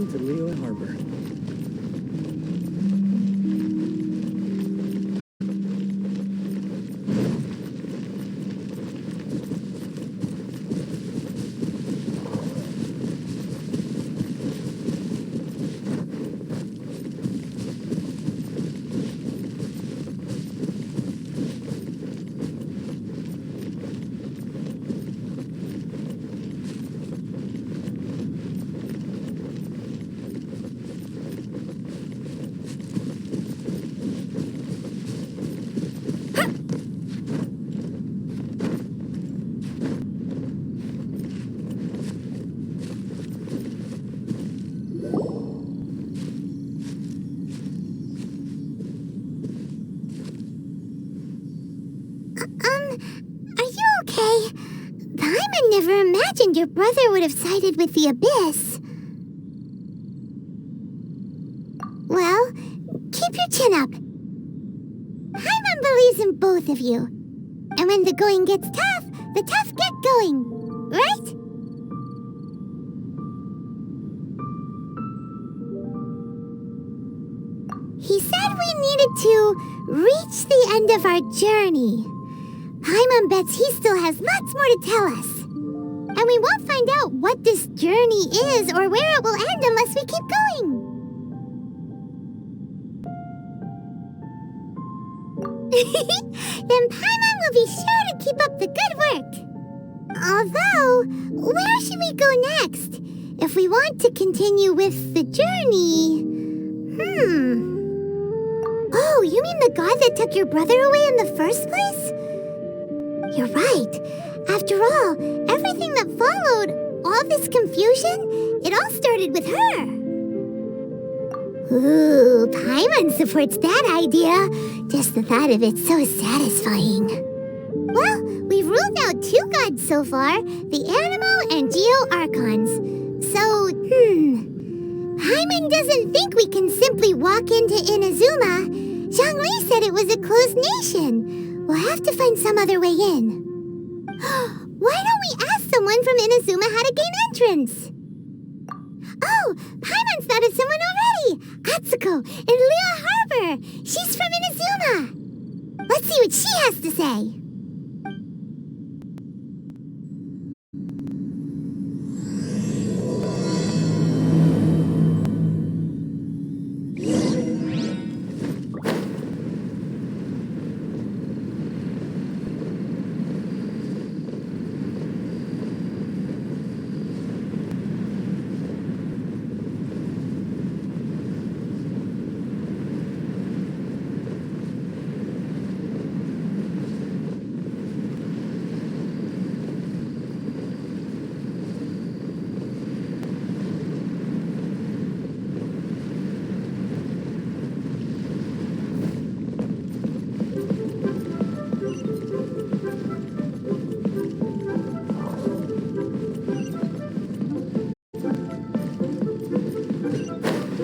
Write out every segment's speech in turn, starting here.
heading to Liyue Harbor. Are you okay? Paimon never imagined your brother would have sided with the Abyss. Well, keep your chin up. Paimon believes in both of you. And when the going gets tough, the tough get going. Right? He said we needed to reach the end of our journey. Paimon bets he still has lots more to tell us. And we won't find out what this journey is or where it will end unless we keep going. Then Paimon will be sure to keep up the good work. Although, where should we go next? If we want to continue with the journey... Oh, you mean the god that took your brother away in the first place? You're right. After all, everything that followed, all this confusion, it all started with her. Ooh, Paimon supports that idea. Just the thought of it's so satisfying. Well, we've ruled out two gods so far, the Animo and Geo Archons. So, Paimon doesn't think we can simply walk into Inazuma. Zhongli said it was a closed nation. We'll have to find some other way in. Why don't we ask someone from Inazuma how to gain entrance? Oh, Paimon's thought of someone already! Atsuko in Liyue Harbor! She's from Inazuma! Let's see what she has to say.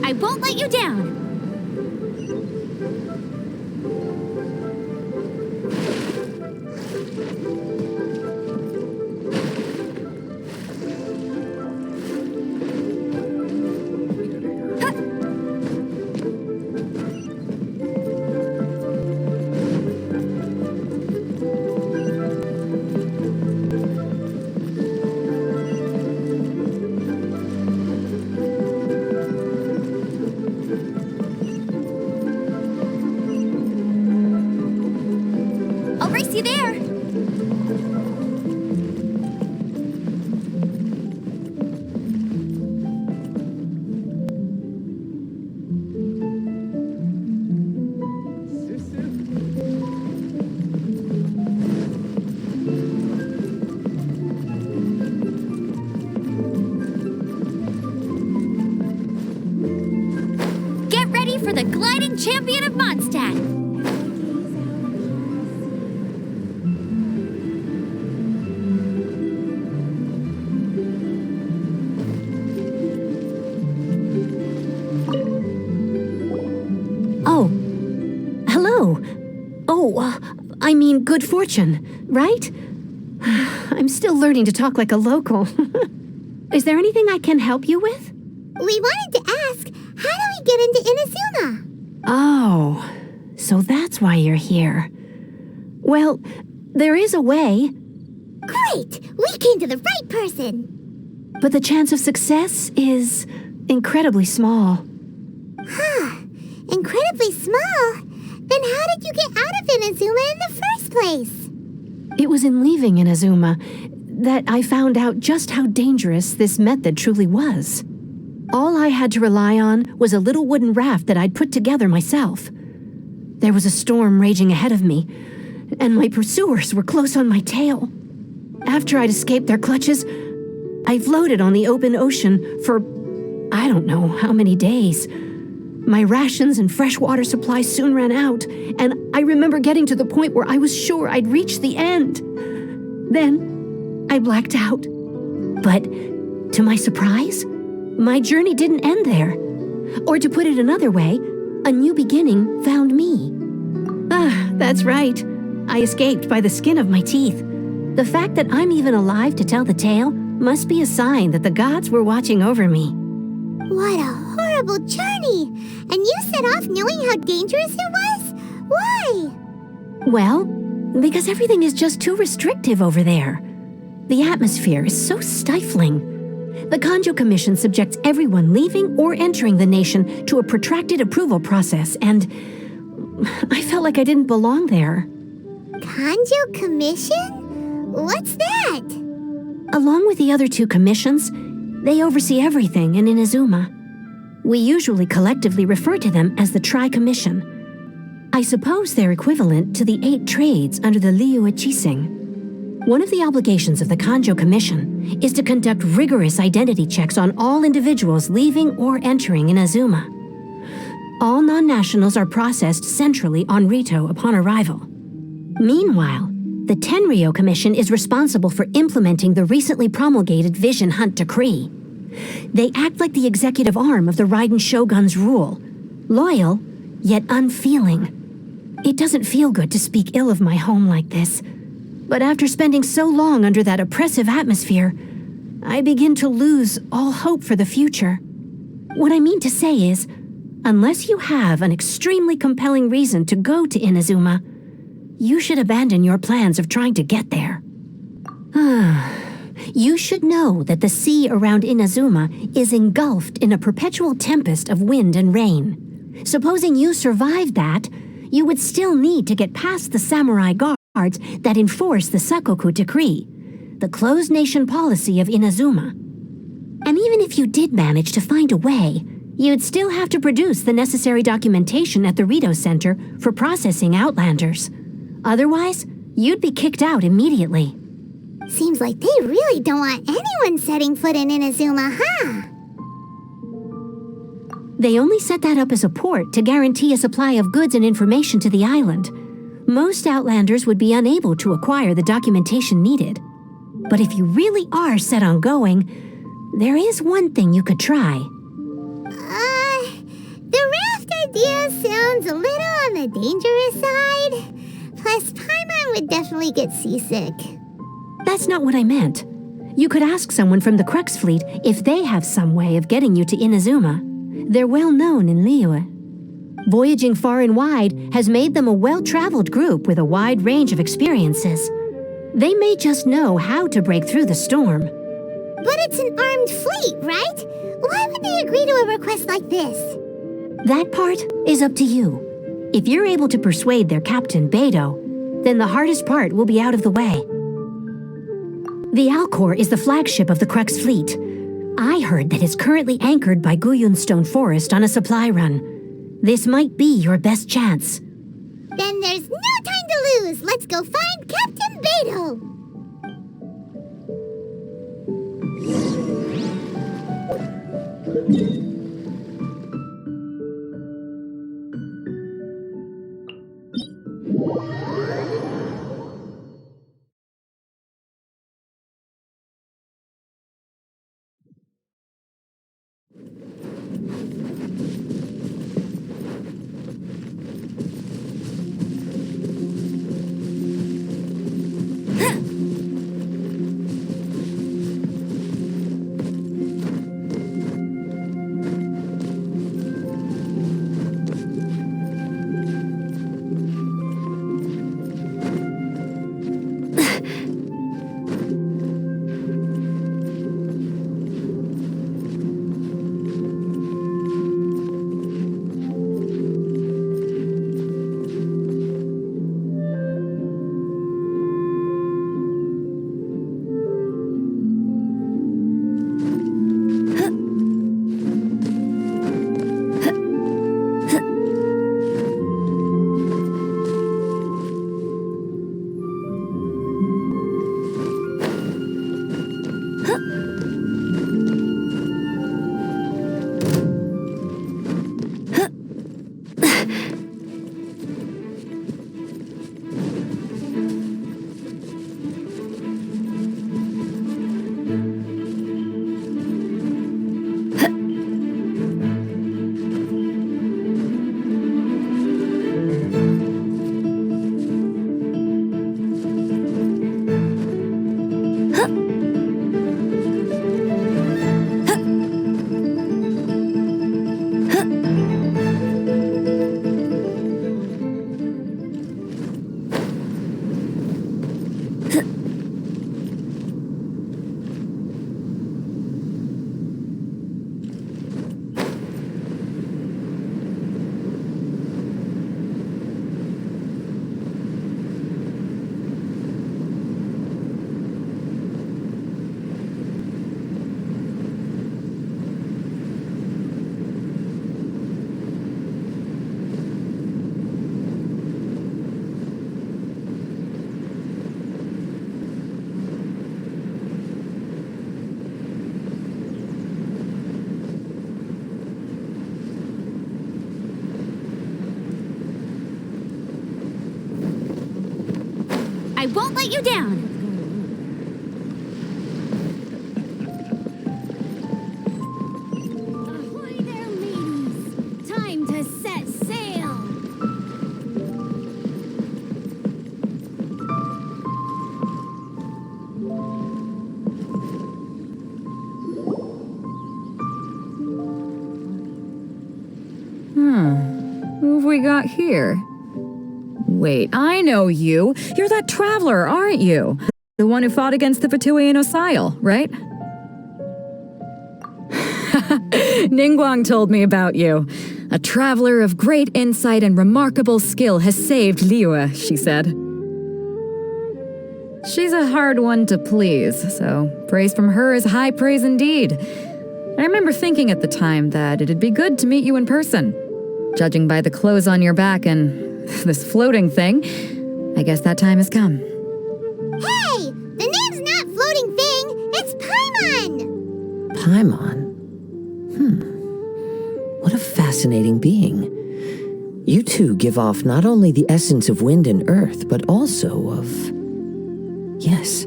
I won't let you down. I'll race you there. Get ready for the gliding champion of Mondstadt. Oh, hello. Oh, I mean good fortune, right? I'm still learning to talk like a local. Is there anything I can help you with? We wanted to ask, how do we get into Inazuma? Oh, so that's why you're here. Well, there is a way, Great! We came to the right person! but the chance of success is incredibly small. Huh. Incredibly small? Then how did you get out of Inazuma in the first place? It was in leaving Inazuma that I found out just how dangerous this method truly was. All I had to rely on was a little wooden raft that I'd put together myself. There was a storm raging ahead of me, and my pursuers were close on my tail. After I'd escaped their clutches, I floated on the open ocean for I don't know how many days. My rations and freshwater supplies soon ran out, and I remember getting to the point where I was sure I'd reached the end. Then, I blacked out. But, to my surprise, my journey didn't end there. Or to put it another way, a new beginning found me. That's right. I escaped by the skin of my teeth. The fact that I'm even alive to tell the tale must be a sign that the gods were watching over me. What a horrible journey! And you set off knowing how dangerous it was? Why? Well, because everything is just too restrictive over there. The atmosphere is so stifling. The Kanjo Commission subjects everyone leaving or entering the nation to a protracted approval process, and I felt like I didn't belong there. Kanjo Commission? What's that? Along with the other two commissions, they oversee everything in Inazuma. We usually collectively refer to them as the Tri-Commission. I suppose they're equivalent to the 8 trades under the Liyue Qixing. One of the obligations of the Kanjo Commission is to conduct rigorous identity checks on all individuals leaving or entering Inazuma. All non-nationals are processed centrally on Rito upon arrival. Meanwhile, the Tenryo Commission is responsible for implementing the recently promulgated Vision Hunt Decree. They act like the executive arm of the Raiden Shogun's rule, loyal, yet unfeeling. It doesn't feel good to speak ill of my home like this, but after spending so long under that oppressive atmosphere, I begin to lose all hope for the future. What I mean to say is, unless you have an extremely compelling reason to go to Inazuma, you should abandon your plans of trying to get there. You should know that the sea around Inazuma is engulfed in a perpetual tempest of wind and rain. Supposing you survived that, you would still need to get past the samurai guards that enforce the Sakoku Decree, the closed nation policy of Inazuma. And even if you did manage to find a way, you'd still have to produce the necessary documentation at the Rito Center for processing Outlanders. Otherwise, you'd be kicked out immediately. Seems like they really don't want anyone setting foot in Inazuma, huh? They only set that up as a port to guarantee a supply of goods and information to the island. Most Outlanders would be unable to acquire the documentation needed. But if you really are set on going, there is one thing you could try. The raft idea sounds a little on the dangerous side. Plus, Paimon would definitely get seasick. That's not what I meant. You could ask someone from the Crux Fleet if they have some way of getting you to Inazuma. They're well known in Liyue. Voyaging far and wide has made them a well-traveled group with a wide range of experiences. They may just know how to break through the storm. But it's an armed fleet, right? Why would they agree to a request like this? That part is up to you. If you're able to persuade their captain, Beidou, then the hardest part will be out of the way. The Alcor is the flagship of the Crux Fleet. I heard that it's currently anchored by Guyunstone Forest on a supply run. This might be your best chance. Then there's no time to lose. Let's go find Captain Beidou. I won't let you down. Ahoy there, mateys! Time to set sail! Who have we got here? Wait, I know you. You're that traveler, aren't you? The one who fought against the Fatui and Osail, right? Ningguang told me about you. A traveler of great insight and remarkable skill has saved Liyue, she said. She's a hard one to please, so praise from her is high praise indeed. I remember thinking at the time that it'd be good to meet you in person. Judging by the clothes on your back and this floating thing, I guess that time has come. Hey! The name's not Floating Thing! It's Paimon! Paimon? What a fascinating being. You two give off not only the essence of wind and earth, but also of... yes,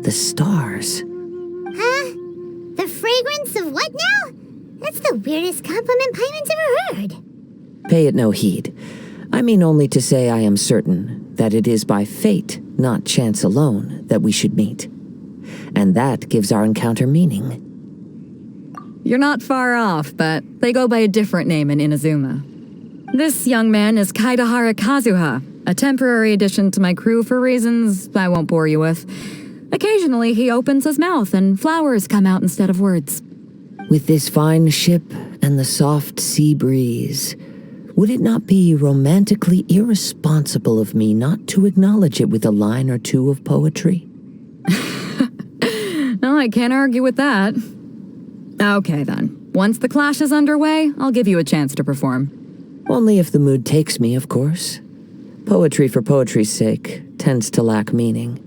the stars. Huh? The fragrance of what now? That's the weirdest compliment Paimon's ever heard. Pay it no heed. I mean only to say I am certain that it is by fate, not chance alone, that we should meet. And that gives our encounter meaning. You're not far off, but they go by a different name in Inazuma. This young man is Kaidahara Kazuha, a temporary addition to my crew for reasons I won't bore you with. Occasionally, he opens his mouth and flowers come out instead of words. With this fine ship and the soft sea breeze, would it not be romantically irresponsible of me not to acknowledge it with a line or two of poetry? No, I can't argue with that. Okay, then. Once the clash is underway, I'll give you a chance to perform. Only if the mood takes me, of course. Poetry for poetry's sake tends to lack meaning.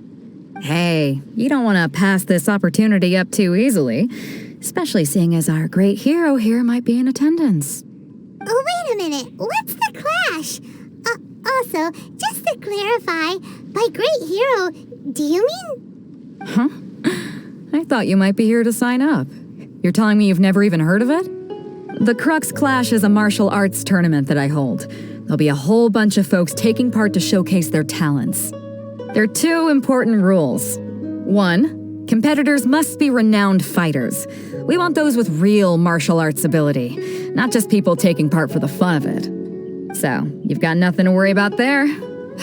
Hey, you don't want to pass this opportunity up too easily, especially seeing as our great hero here might be in attendance. Oh, wait a minute. What's the clash? Also, just to clarify, by great hero, do you mean... Huh? I thought you might be here to sign up. You're telling me you've never even heard of it? The Crux Clash is a martial arts tournament that I hold. There'll be a whole bunch of folks taking part to showcase their talents. There are two important rules. 1, competitors must be renowned fighters. We want those with real martial arts ability, not just people taking part for the fun of it. So, you've got nothing to worry about there.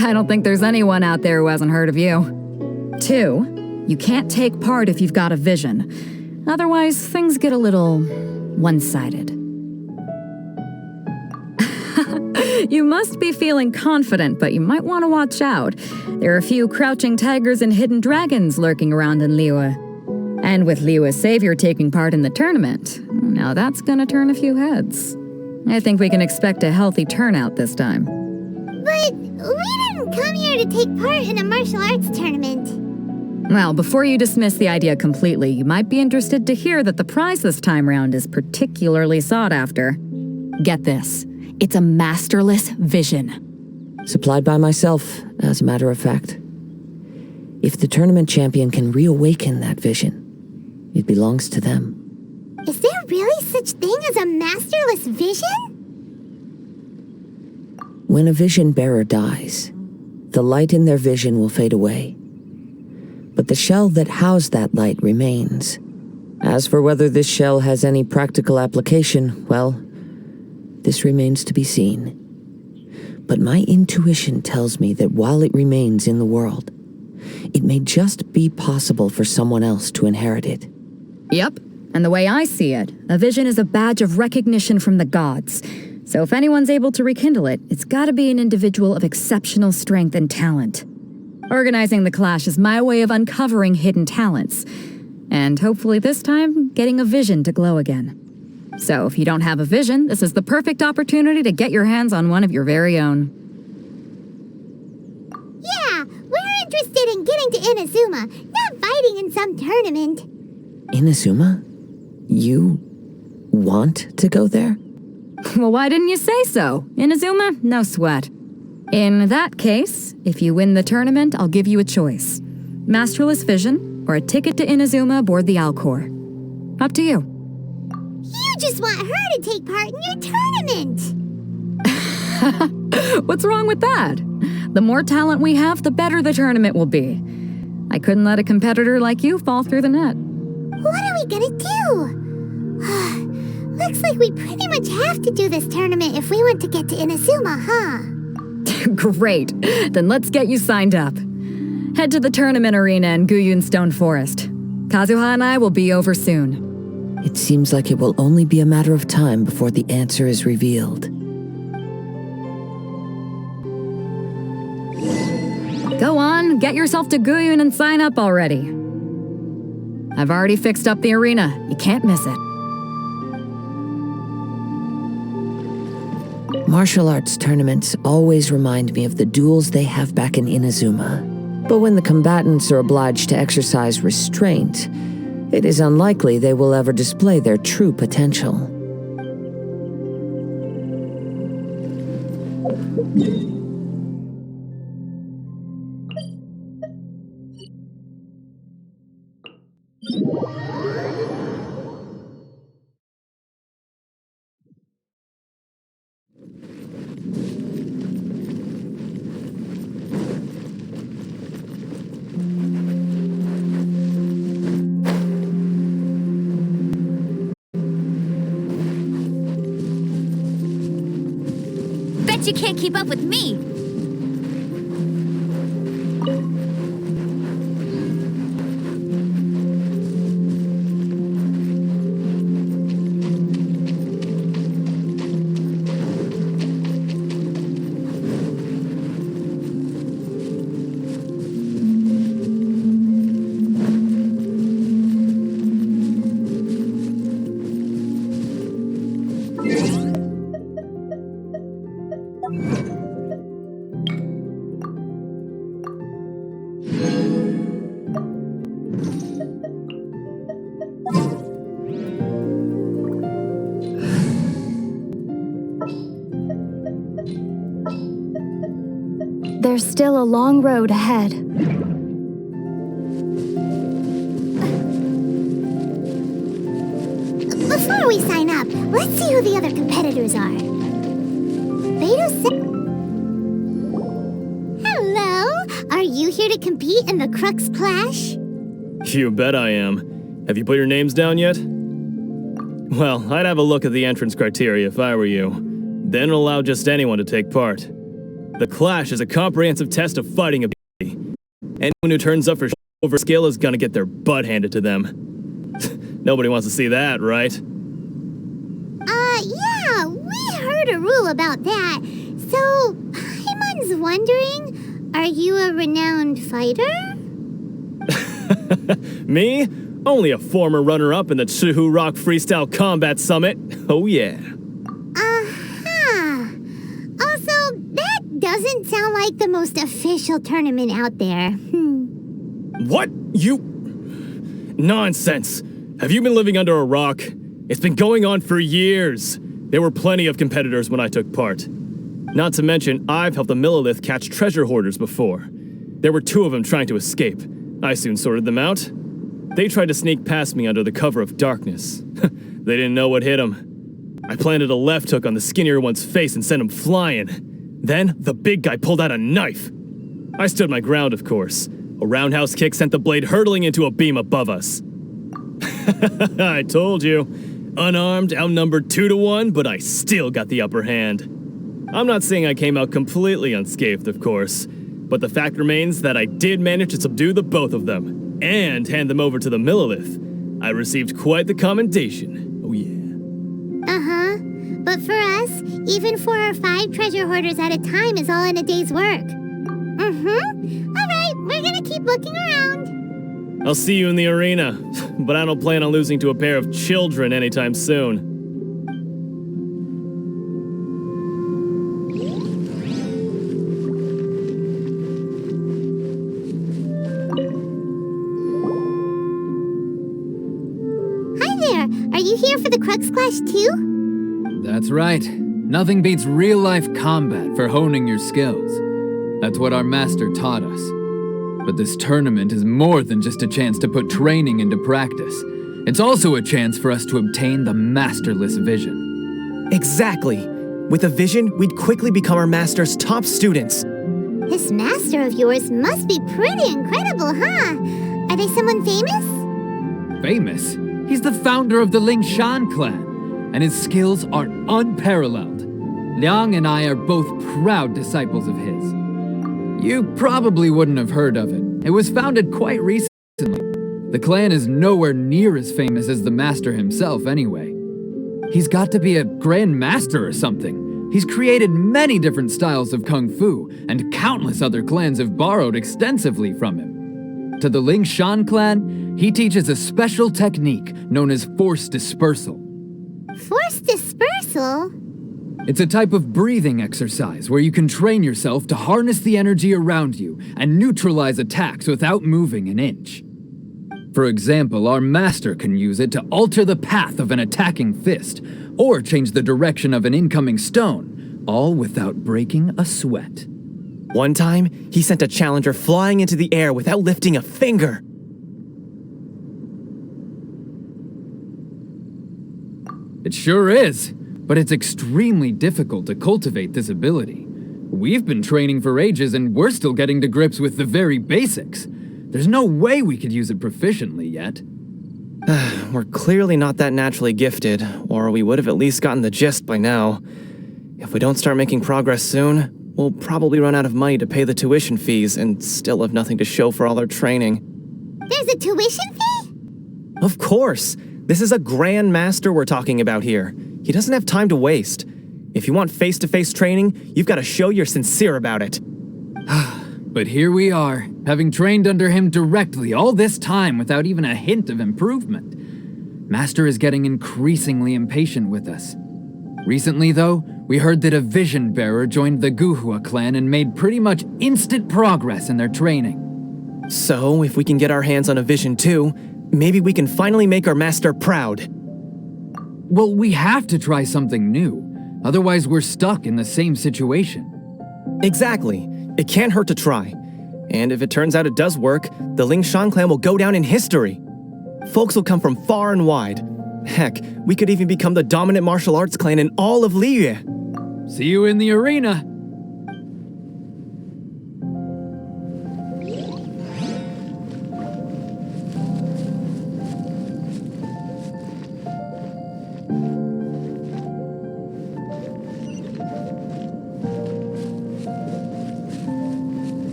I don't think there's anyone out there who hasn't heard of you. 2, you can't take part if you've got a vision. Otherwise, things get a little one-sided. You must be feeling confident, but you might want to watch out. There are a few crouching tigers and hidden dragons lurking around in Liyue. And with Liyue's savior taking part in the tournament, now that's gonna turn a few heads. I think we can expect a healthy turnout this time. But we didn't come here to take part in a martial arts tournament. Well, before you dismiss the idea completely, you might be interested to hear that the prize this time round is particularly sought after. Get this. It's a masterless vision. Supplied by myself, as a matter of fact. If the tournament champion can reawaken that vision, it belongs to them. Is there really such thing as a masterless vision? When a vision bearer dies, the light in their vision will fade away. But the shell that housed that light remains. As for whether this shell has any practical application, well, this remains to be seen. But my intuition tells me that while it remains in the world, it may just be possible for someone else to inherit it. Yep, and the way I see it, a vision is a badge of recognition from the gods. So if anyone's able to rekindle it, it's gotta be an individual of exceptional strength and talent. Organizing the clash is my way of uncovering hidden talents. And hopefully this time, getting a vision to glow again. So if you don't have a vision, this is the perfect opportunity to get your hands on one of your very own. Yeah, we're interested in getting to Inazuma, not fighting in some tournament. Inazuma? You want to go there? Well, why didn't you say so? Inazuma? No sweat. In that case, if you win the tournament, I'll give you a choice. Masterless Vision, or a ticket to Inazuma aboard the Alcor. Up to you. You just want her to take part in your tournament. What's wrong with that? The more talent we have, the better the tournament will be. I couldn't let a competitor like you fall through the net. What are we gonna do? Looks like we pretty much have to do this tournament if we want to get to Inazuma, huh? Great. Then let's get you signed up. Head to the tournament arena in Guyun Stone Forest. Kazuha and I will be over soon. It seems like it will only be a matter of time before the answer is revealed. Go on, get yourself to Guyun and sign up already. I've already fixed up the arena. You can't miss it. Martial arts tournaments always remind me of the duels they have back in Inazuma. But when the combatants are obliged to exercise restraint, it is unlikely they will ever display their true potential. Bet you can't keep up with me. There's still a long road ahead. Before we sign up, let's see who the other competitors are. Hello! Are you here to compete in the Crux Clash? You bet I am. Have you put your names down yet? Well, I'd have a look at the entrance criteria if I were you. Then allow just anyone to take part. The Clash is a comprehensive test of fighting ability. Anyone who turns up for over skill is gonna get their butt handed to them. Nobody wants to see that, right? Yeah, we heard a rule about that. So, Paimon's wondering, are you a renowned fighter? Me? Only a former runner-up in the Chihu Rock Freestyle Combat Summit. Oh yeah. Also, that doesn't sound like the most official tournament out there. What? You... Nonsense. Have you been living under a rock? It's been going on for years. There were plenty of competitors when I took part. Not to mention, I've helped the Millilith catch treasure hoarders before. There were 2 of them trying to escape. I soon sorted them out. They tried to sneak past me under the cover of darkness. They didn't know what hit them. I planted a left hook on the skinnier one's face and sent him flying. Then, the big guy pulled out a knife. I stood my ground, of course. A roundhouse kick sent the blade hurtling into a beam above us. I told you. Unarmed, outnumbered 2 to 1, but I still got the upper hand. I'm not saying I came out completely unscathed, of course, but the fact remains that I did manage to subdue the both of them, and hand them over to the Millilith. I received quite the commendation. Oh yeah. Uh-huh. But for us, even 4 or 5 treasure hoarders at a time is all in a day's work. Mm-hmm. All right, we're gonna keep looking around. I'll see you in the arena, but I don't plan on losing to a pair of children anytime soon. Hi there. Are you here for the Crux Clash too? That's right. Nothing beats real-life combat for honing your skills. That's what our master taught us. But this tournament is more than just a chance to put training into practice. It's also a chance for us to obtain the masterless vision. Exactly. With a vision, we'd quickly become our master's top students. This master of yours must be pretty incredible, huh? Are they someone famous? Famous? He's the founder of the Ling Shan clan, and his skills are unparalleled. Liang and I are both proud disciples of his. You probably wouldn't have heard of it. It was founded quite recently. The clan is nowhere near as famous as the master himself anyway. He's got to be a grand master or something. He's created many different styles of kung fu, and countless other clans have borrowed extensively from him. To the Ling Shan clan, he teaches a special technique known as force dispersal. Force dispersal? It's a type of breathing exercise where you can train yourself to harness the energy around you and neutralize attacks without moving an inch. For example, our master can use it to alter the path of an attacking fist, or change the direction of an incoming stone, all without breaking a sweat. One time, he sent a challenger flying into the air without lifting a finger. It sure is, but it's extremely difficult to cultivate this ability. We've been training for ages and we're still getting to grips with the very basics. There's no way we could use it proficiently yet. We're clearly not that naturally gifted, or we would have at least gotten the gist by now. If we don't start making progress soon, we'll probably run out of money to pay the tuition fees and still have nothing to show for all our training. There's a tuition fee? Of course! This is a grand master we're talking about here. He doesn't have time to waste. If you want face-to-face training, you've got to show you're sincere about it. But here we are, having trained under him directly all this time without even a hint of improvement. Master is getting increasingly impatient with us. Recently, though, we heard that a vision bearer joined the Guhua clan and made pretty much instant progress in their training. So, if we can get our hands on a vision too, maybe we can finally make our master proud. Well, we have to try something new. Otherwise, we're stuck in the same situation. Exactly. It can't hurt to try. And if it turns out it does work, the Ling Shan clan will go down in history. Folks will come from far and wide. Heck, we could even become the dominant martial arts clan in all of Liyue. See you in the arena.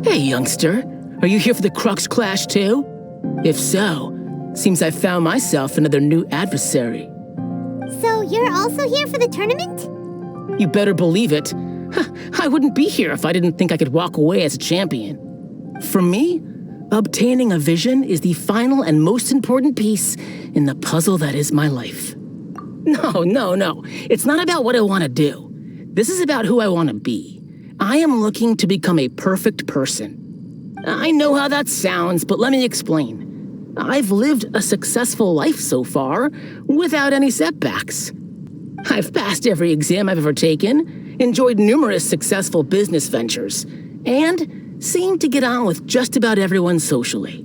Hey, youngster. Are you here for the Crux Clash too? If so, seems I found myself another new adversary. So you're also here for the tournament? You better believe it. I wouldn't be here if I didn't think I could walk away as a champion. For me, obtaining a vision is the final and most important piece in the puzzle that is my life. No. It's not about what I want to do. This is about who I want to be. I am looking to become a perfect person. I know how that sounds, but let me explain. I've lived a successful life so far without any setbacks. I've passed every exam I've ever taken, enjoyed numerous successful business ventures, and seemed to get on with just about everyone socially.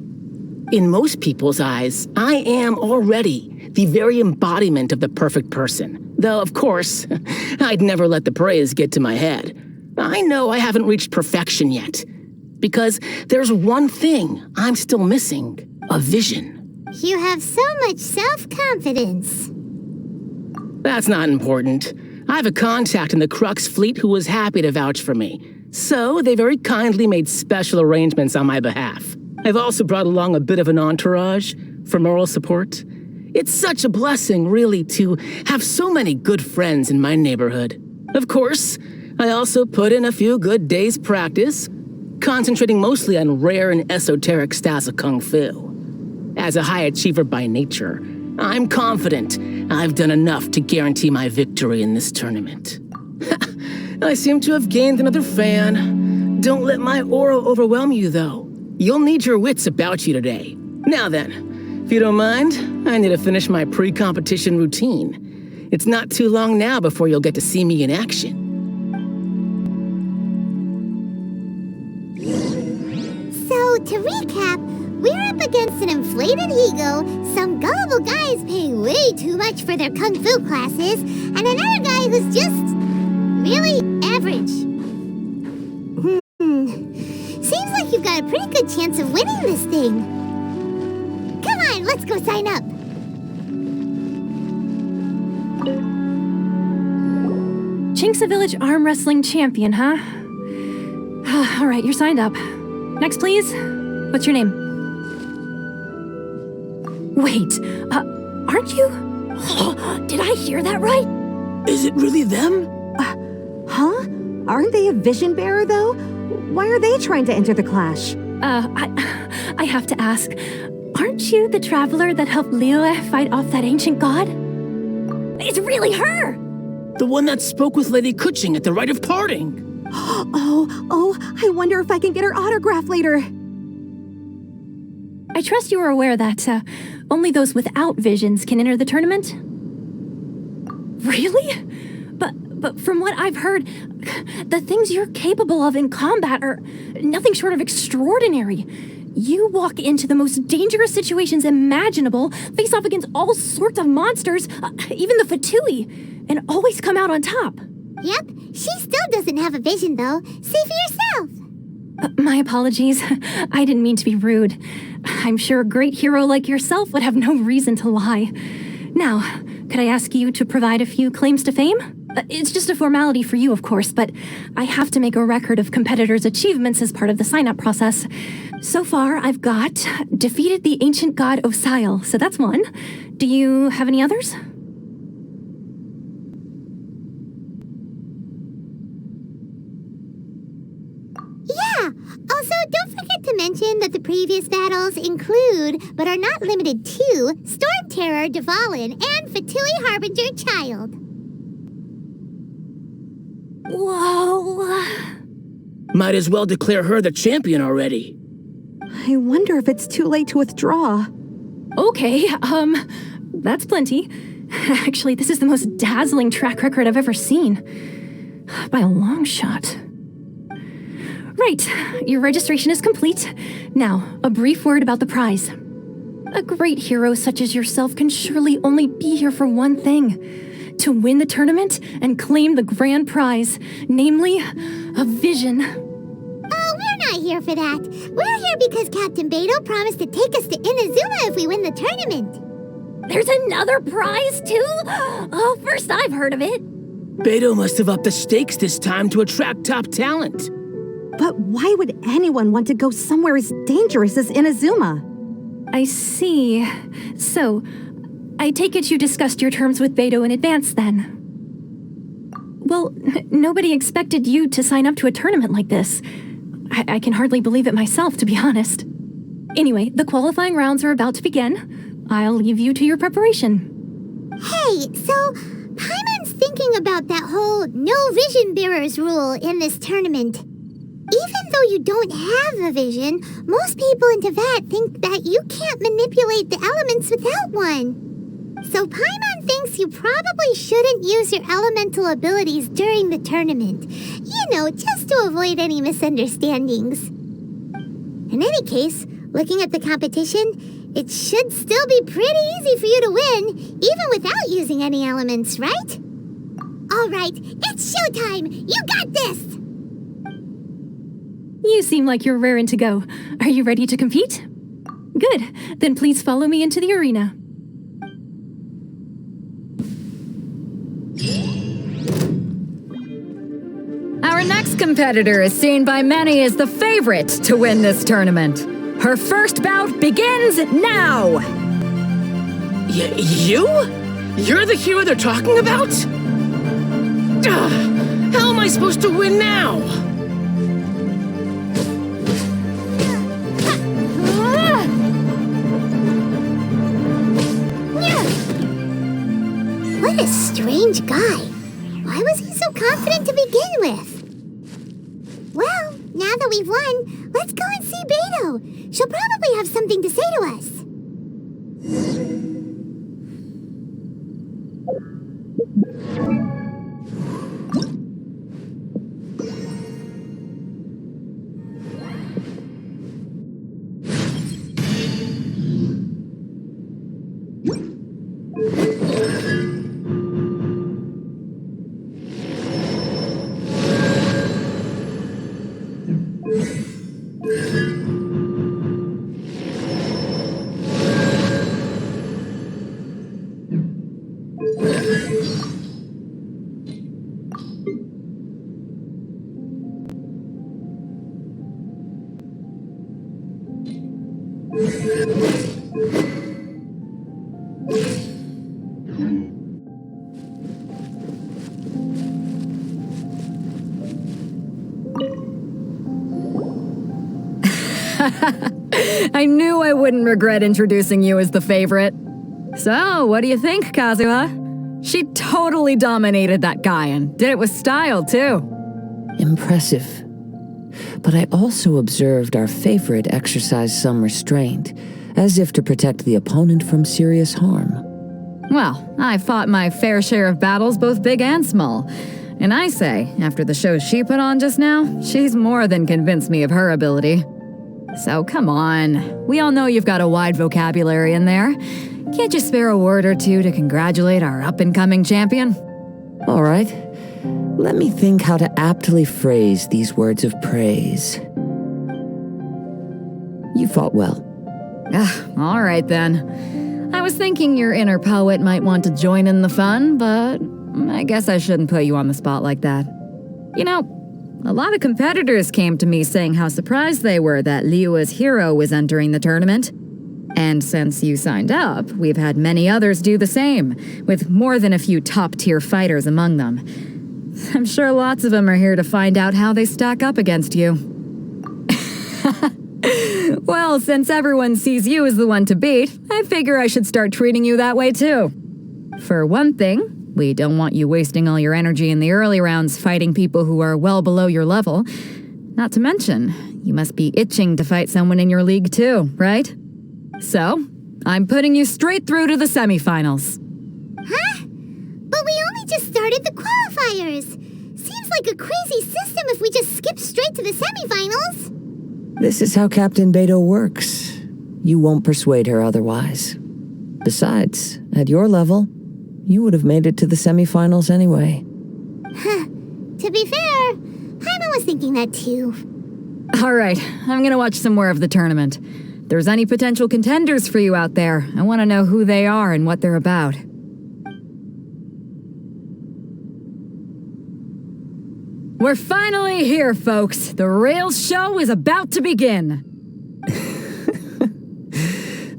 In most people's eyes, I am already the very embodiment of the perfect person. Though, of course, I'd never let the praise get to my head. I know I haven't reached perfection yet, because there's one thing I'm still missing: a vision. You have so much self-confidence. That's not important. I have a contact in the Crux fleet who was happy to vouch for me, so they very kindly made special arrangements on my behalf. I've also brought along a bit of an entourage for moral support. It's such a blessing, really, to have so many good friends in my neighborhood. Of course, I also put in a few good days' practice, concentrating mostly on rare and esoteric styles of Kung Fu. As a high achiever by nature, I'm confident I've done enough to guarantee my victory in this tournament. I seem to have gained another fan. Don't let my aura overwhelm you, though. You'll need your wits about you today. Now then, if you don't mind, I need to finish my pre-competition routine. It's not too long now before you'll get to see me in action. So, to recap, we're up against an inflated ego, some gullible guys paying way too much for their kung fu classes, and another guy who's just really average. Seems like you've got a pretty good chance of winning this thing. Come on, let's go sign up. Chinksa Village Arm Wrestling Champion, huh? All right, you're signed up. Next, please. What's your name? Wait, aren't you? Did I hear that right? Is it really them? Huh? Aren't they a vision bearer, though? Why are they trying to enter the clash? I have to ask, aren't you the traveler that helped Liyue fight off that ancient god? It's really her! The one that spoke with Lady Kuching at the rite of parting. Oh, I wonder if I can get her autograph later. I trust you are aware that only those without visions can enter the tournament? Really? But from what I've heard, the things you're capable of in combat are nothing short of extraordinary. You walk into the most dangerous situations imaginable, face off against all sorts of monsters, even the Fatui, and always come out on top. Yep, she still doesn't have a vision, though. See for yourself. My apologies. I didn't mean to be rude. I'm sure a great hero like yourself would have no reason to lie. Now, could I ask you to provide a few claims to fame? It's just a formality for you, of course, but I have to make a record of competitors' achievements as part of the sign-up process. So far, I've got defeated the ancient god Osial, so that's one. Do you have any others? Yeah, also don't forget to mention that the previous battles include, but are not limited to, Storm Terror Dvalin and Fatui Harbinger Child. Whoa. Might as well declare her the champion already. I wonder if it's too late to withdraw. Okay, that's plenty. Actually, this is the most dazzling track record I've ever seen. By a long shot. Right, your registration is complete. Now, a brief word about the prize. A great hero such as yourself can surely only be here for one thing. To win the tournament and claim the grand prize, namely, a vision. Oh, we're not here for that. We're here because Captain Beto promised to take us to Inazuma if we win the tournament. There's another prize, too? Oh, first I've heard of it. Beto must have upped the stakes this time to attract top talent. But why would anyone want to go somewhere as dangerous as Inazuma? I see. So, I take it you discussed your terms with Beto in advance, then? Well, nobody expected you to sign up to a tournament like this. I can hardly believe it myself, to be honest. Anyway, the qualifying rounds are about to begin. I'll leave you to your preparation. Hey, so Paimon's thinking about that whole no vision bearers rule in this tournament. Even though you don't have a vision, most people in Teyvat think that you can't manipulate the elements without one. So Paimon thinks you probably shouldn't use your elemental abilities during the tournament. You know, just to avoid any misunderstandings. In any case, looking at the competition, it should still be pretty easy for you to win, even without using any elements, right? All right, it's showtime! You got this! You seem like you're raring to go. Are you ready to compete? Good. Then please follow me into the arena. Our next competitor is seen by many as the favorite to win this tournament. Her first bout begins now! You? You're the hero they're talking about? Ugh, how am I supposed to win now? What a strange guy. Why was he so confident to begin with? Well, now that we've won, let's go and see Beto. She'll probably have something to say to us. I knew I wouldn't regret introducing you as the favorite. So, what do you think, Kazuha? She totally dominated that guy and did it with style, too. Impressive. But I also observed our favorite exercise some restraint, as if to protect the opponent from serious harm. Well, I fought my fair share of battles, both big and small. And I say, after the show she put on just now, she's more than convinced me of her ability. So come on, we all know you've got a wide vocabulary in there. Can't you spare a word or two to congratulate our up-and-coming champion? All right. Let me think how to aptly phrase these words of praise. You fought well. All right then. I was thinking your inner poet might want to join in the fun, but I guess I shouldn't put you on the spot like that. You know, a lot of competitors came to me saying how surprised they were that Liyue's hero was entering the tournament. And since you signed up, we've had many others do the same, with more than a few top-tier fighters among them. I'm sure lots of them are here to find out how they stack up against you. Well, since everyone sees you as the one to beat, I figure I should start treating you that way too. For one thing, we don't want you wasting all your energy in the early rounds fighting people who are well below your level. Not to mention, you must be itching to fight someone in your league too, right? So, I'm putting you straight through to the semifinals. Huh? But we only just started the qualifiers. Seems like a crazy system if we just skip straight to the semifinals. This is how Captain Beto works. You won't persuade her otherwise. Besides, at your level, you would have made it to the semifinals anyway. Huh. To be fair, Paimon was thinking that too. All right, I'm gonna watch some more of the tournament. If there's any potential contenders for you out there, I want to know who they are and what they're about. We're finally here, folks. The real show is about to begin.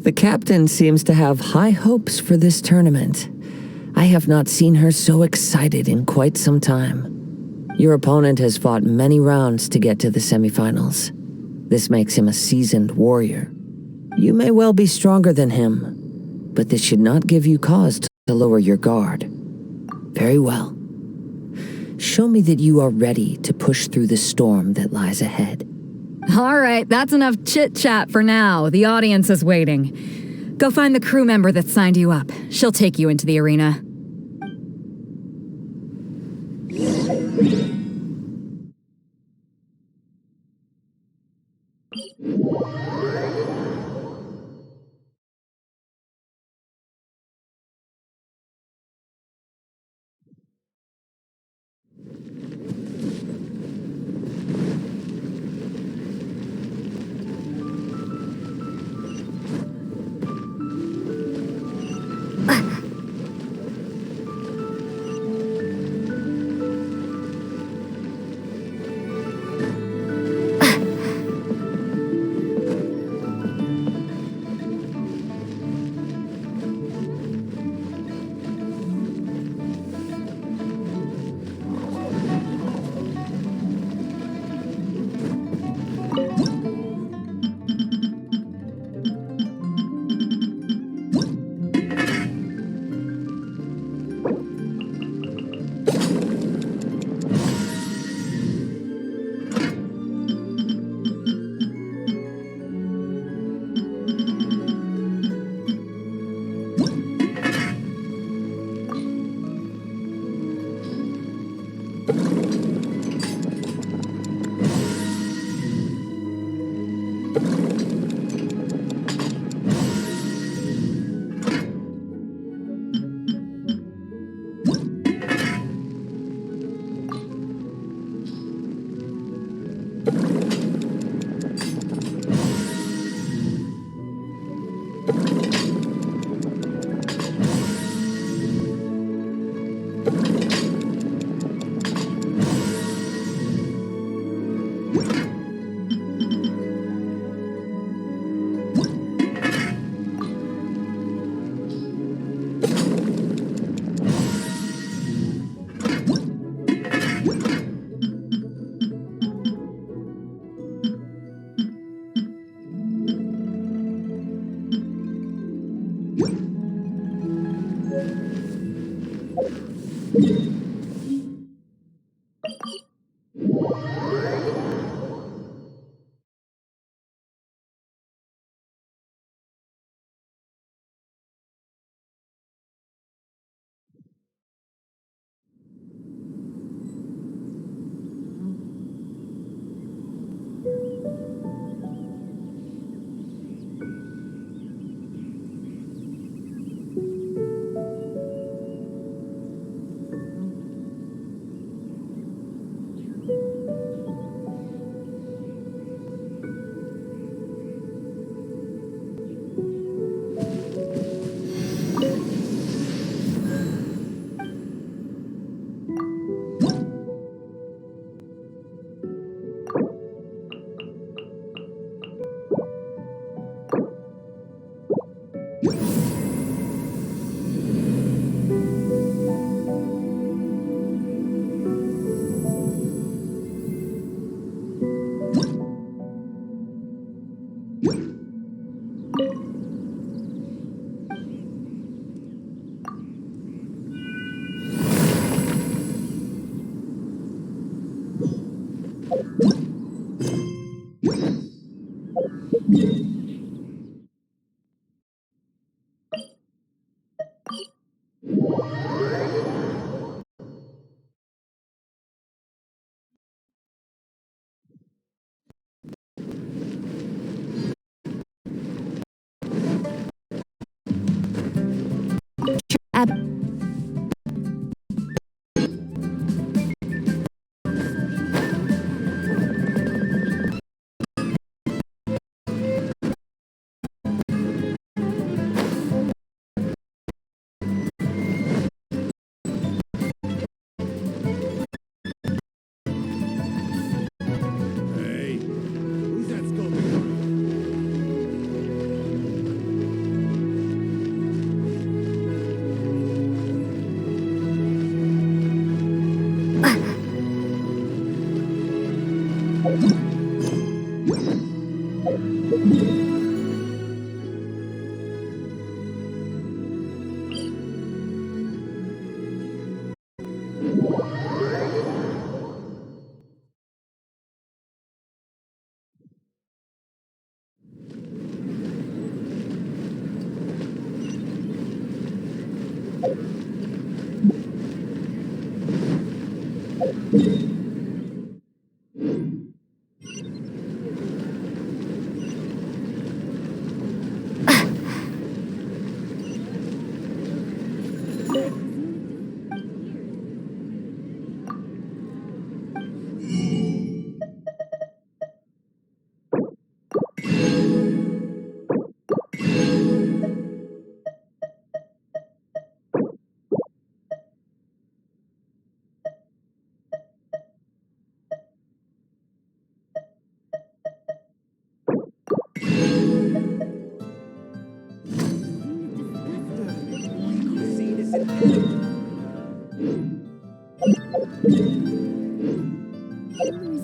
The captain seems to have high hopes for this tournament. I have not seen her so excited in quite some time. Your opponent has fought many rounds to get to the semifinals. This makes him a seasoned warrior. You may well be stronger than him, but this should not give you cause to lower your guard. Very well. Show me that you are ready to push through the storm that lies ahead. All right, that's enough chit-chat for now. The audience is waiting. Go find the crew member that signed you up. She'll take you into the arena.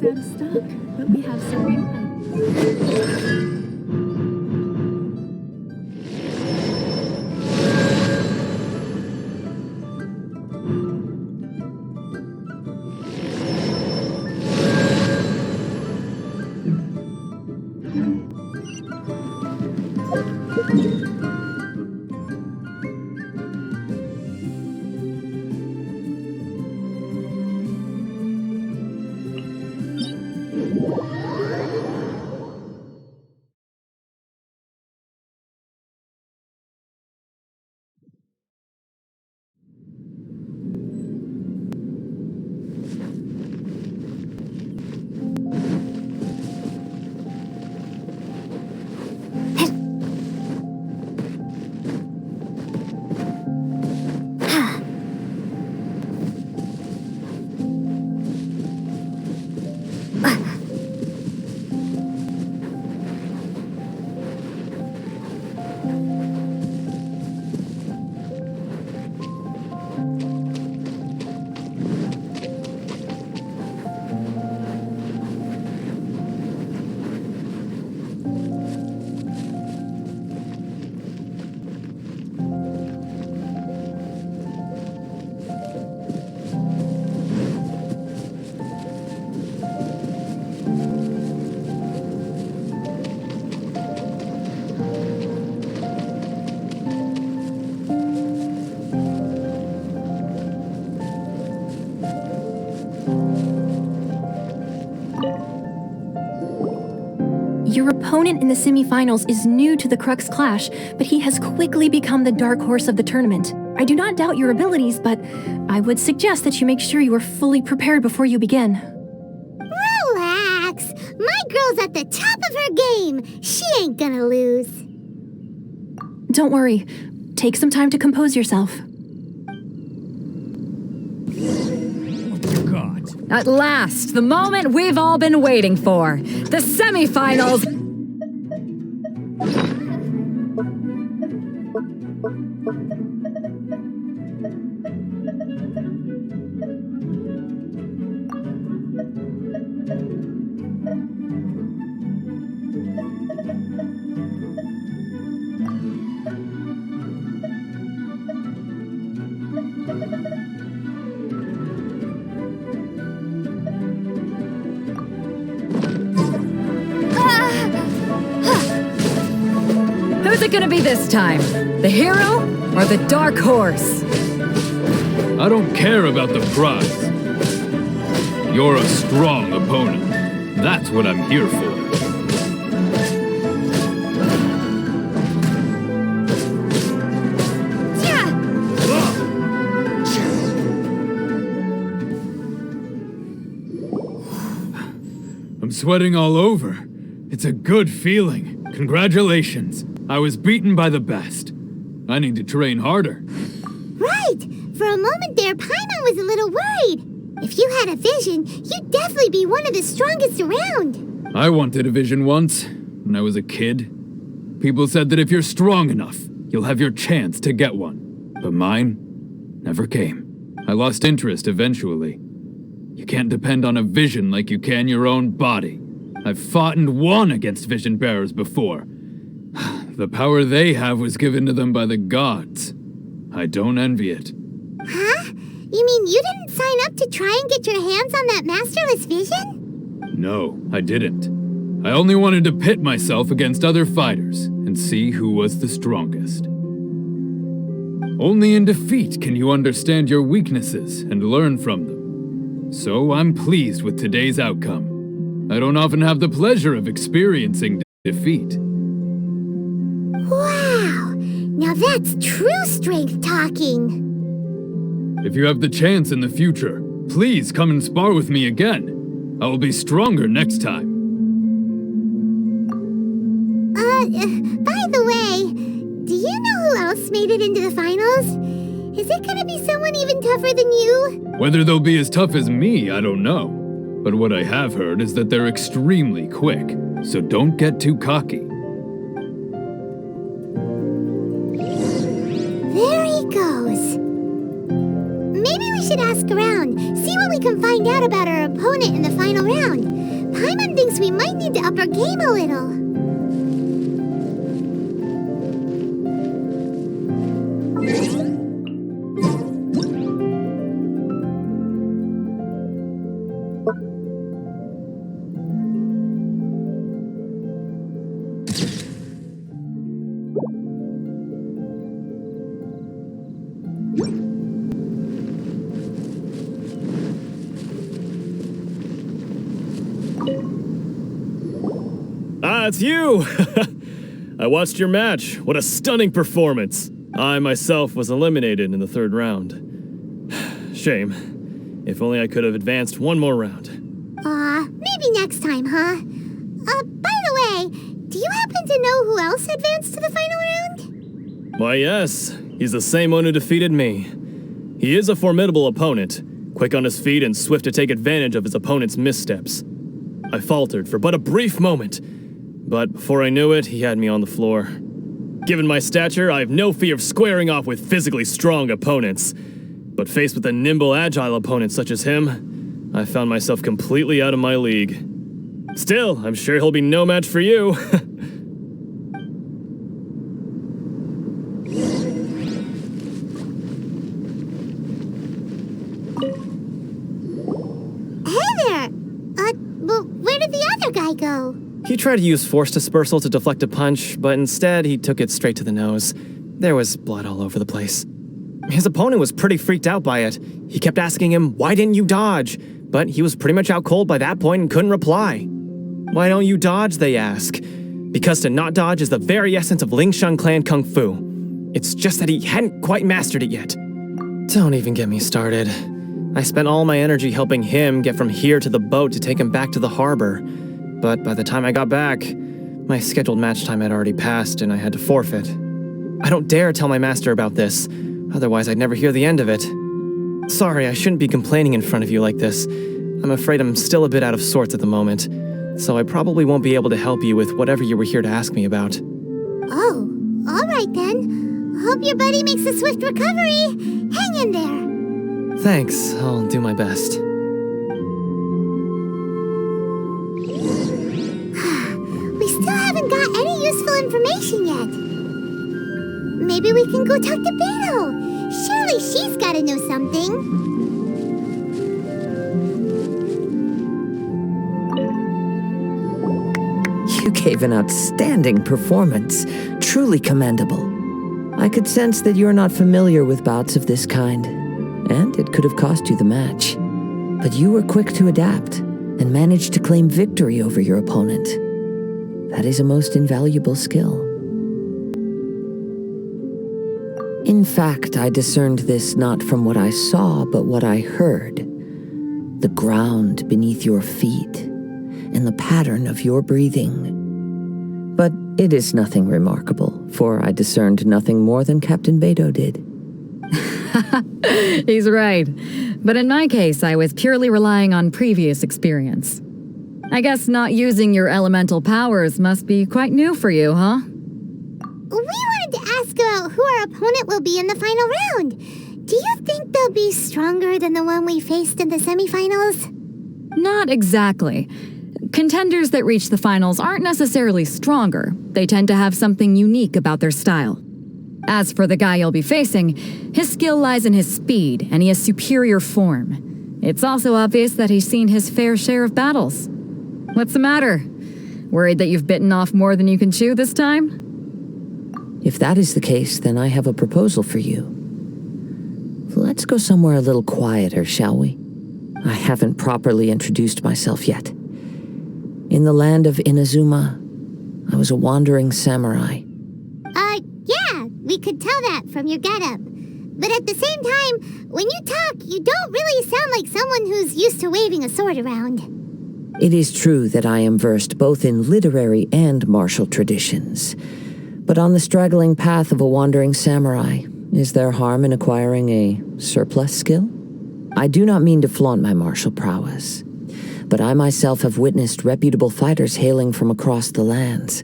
It's out of stock, but we have some new. Your opponent in the semifinals is new to the Crux Clash, but he has quickly become the dark horse of the tournament. I do not doubt your abilities, but I would suggest that you make sure you are fully prepared before you begin. Relax. My girl's at the top of her game. She ain't gonna lose. Don't worry. Take some time to compose yourself. At last, the moment we've all been waiting for. The semifinals. Who's it gonna be this time? The hero or the dark horse? I don't care about the prize. You're a strong opponent. That's what I'm here for. I'm sweating all over. It's a good feeling. Congratulations. I was beaten by the best. I need to train harder. Right. For a moment there, Paimon was a little worried. If you had a vision, you'd definitely be one of the strongest around. I wanted a vision once, when I was a kid. People said that if you're strong enough, you'll have your chance to get one. But mine never came. I lost interest eventually. You can't depend on a vision like you can your own body. I've fought and won against vision bearers before. The power they have was given to them by the gods. I don't envy it. Huh? You mean you didn't sign up to try and get your hands on that masterless vision? No, I didn't. I only wanted to pit myself against other fighters and see who was the strongest. Only in defeat can you understand your weaknesses and learn from them. So I'm pleased with today's outcome. I don't often have the pleasure of experiencing defeat. Wow! Now that's true strength talking. If you have the chance in the future, please come and spar with me again. I will be stronger next time. By the way, do you know who else made it into the finals? Is it gonna be someone even tougher than you? Whether they'll be as tough as me, I don't know. But what I have heard is that they're extremely quick, so don't get too cocky. There he goes. Maybe we should ask around, see what we can find out about our opponent in the final round. Paimon thinks we might need to up our game a little. Ah, it's you! I watched your match. What a stunning performance. I myself was eliminated in the third round. Shame. If only I could have advanced one more round. Maybe next time, huh? By the way, do you happen to know who else advanced to the final round? Why, yes. He's the same one who defeated me. He is a formidable opponent, quick on his feet and swift to take advantage of his opponent's missteps. I faltered for but a brief moment, but before I knew it, he had me on the floor. Given my stature, I have no fear of squaring off with physically strong opponents. But faced with a nimble, agile opponent such as him, I found myself completely out of my league. Still, I'm sure he'll be no match for you. Hey there! Well, where did the other guy go? He tried to use force dispersal to deflect a punch, but instead he took it straight to the nose. There was blood all over the place. His opponent was pretty freaked out by it. He kept asking him, "Why didn't you dodge?" But he was pretty much out cold by that point and couldn't reply. "Why don't you dodge?" they ask. Because to not dodge is the very essence of Lingshan clan kung fu. It's just that he hadn't quite mastered it yet. Don't even get me started. I spent all my energy helping him get from here to the boat to take him back to the harbor. But by the time I got back, my scheduled match time had already passed and I had to forfeit. I don't dare tell my master about this, otherwise I'd never hear the end of it. Sorry, I shouldn't be complaining in front of you like this. I'm afraid I'm still a bit out of sorts at the moment, so I probably won't be able to help you with whatever you were here to ask me about. Oh, alright then. Hope your buddy makes a swift recovery. Hang in there. Thanks, I'll do my best. We still haven't got any useful information yet. Maybe we can go talk to Beto. Surely she's gotta know something. You gave an outstanding performance. Truly commendable. I could sense that you're not familiar with bouts of this kind, and it could have cost you the match. But you were quick to adapt and managed to claim victory over your opponent. That is a most invaluable skill. In fact, I discerned this not from what I saw, but what I heard. The ground beneath your feet and the pattern of your breathing. But it is nothing remarkable, for I discerned nothing more than Captain Beto did. He's right. But in my case, I was purely relying on previous experience. I guess not using your elemental powers must be quite new for you, huh? We wanted to ask about who our opponent will be in the final round. Do you think they'll be stronger than the one we faced in the semifinals? Not exactly. Contenders that reach the finals aren't necessarily stronger. They tend to have something unique about their style. As for the guy you'll be facing, his skill lies in his speed, and he has superior form. It's also obvious that he's seen his fair share of battles. What's the matter? Worried that you've bitten off more than you can chew this time? If that is the case, then I have a proposal for you. Let's go somewhere a little quieter, shall we? I haven't properly introduced myself yet. In the land of Inazuma, I was a wandering samurai. Yeah, we could tell that from your getup. But at the same time, when you talk, you don't really sound like someone who's used to waving a sword around. It is true that I am versed both in literary and martial traditions. But on the straggling path of a wandering samurai, is there harm in acquiring a surplus skill? I do not mean to flaunt my martial prowess, but I myself have witnessed reputable fighters hailing from across the lands.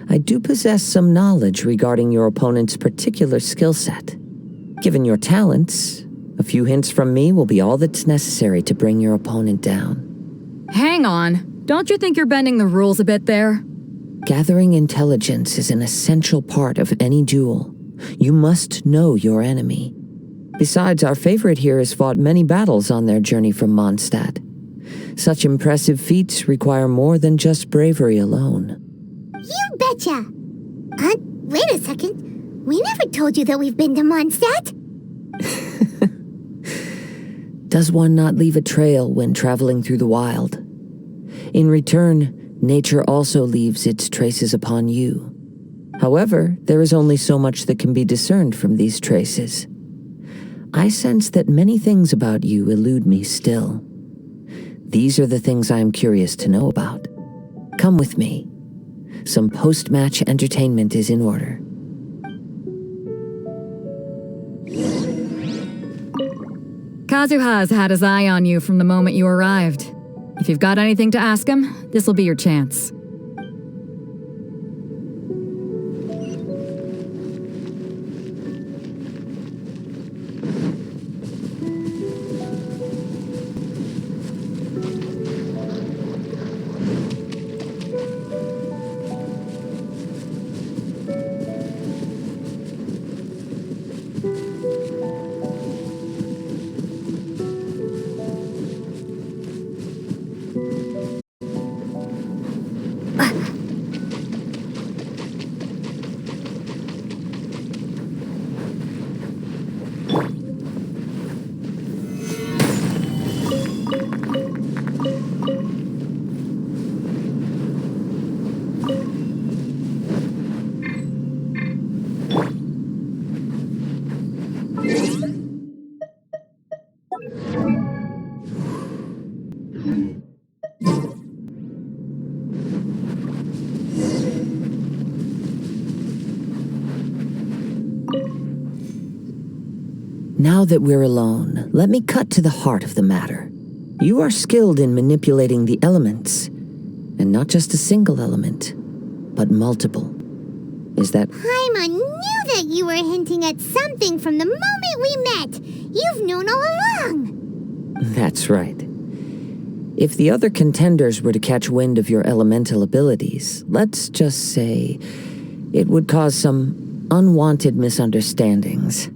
I do possess some knowledge regarding your opponent's particular skill set. Given your talents, a few hints from me will be all that's necessary to bring your opponent down. Hang on. Don't you think you're bending the rules a bit there? Gathering intelligence is an essential part of any duel. You must know your enemy. Besides, our favorite here has fought many battles on their journey from Mondstadt. Such impressive feats require more than just bravery alone. You betcha! Wait a second. We never told you that we've been to Mondstadt. Does one not leave a trail when traveling through the wild? In return, nature also leaves its traces upon you. However, there is only so much that can be discerned from these traces. I sense that many things about you elude me still. These are the things I am curious to know about. Come with me. Some post-match entertainment is in order. Kazuha has had his eye on you from the moment you arrived. If you've got anything to ask him, this will be your chance. Now that we're alone, let me cut to the heart of the matter. You are skilled in manipulating the elements, and not just a single element, but multiple. Is that... Paimon knew that you were hinting at something from the moment we met. You've known all along. That's right. If the other contenders were to catch wind of your elemental abilities, let's just say it would cause some unwanted misunderstandings.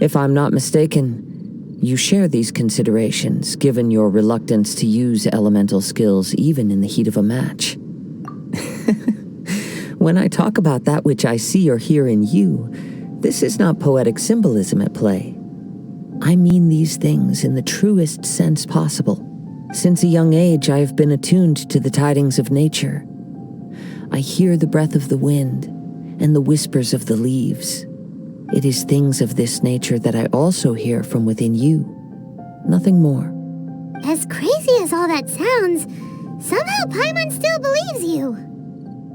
If I'm not mistaken, you share these considerations, given your reluctance to use elemental skills even in the heat of a match. When I talk about that which I see or hear in you, this is not poetic symbolism at play. I mean these things in the truest sense possible. Since a young age, I have been attuned to the tidings of nature. I hear the breath of the wind and the whispers of the leaves. It is things of this nature that I also hear from within you. Nothing more. As crazy as all that sounds, somehow Paimon still believes you.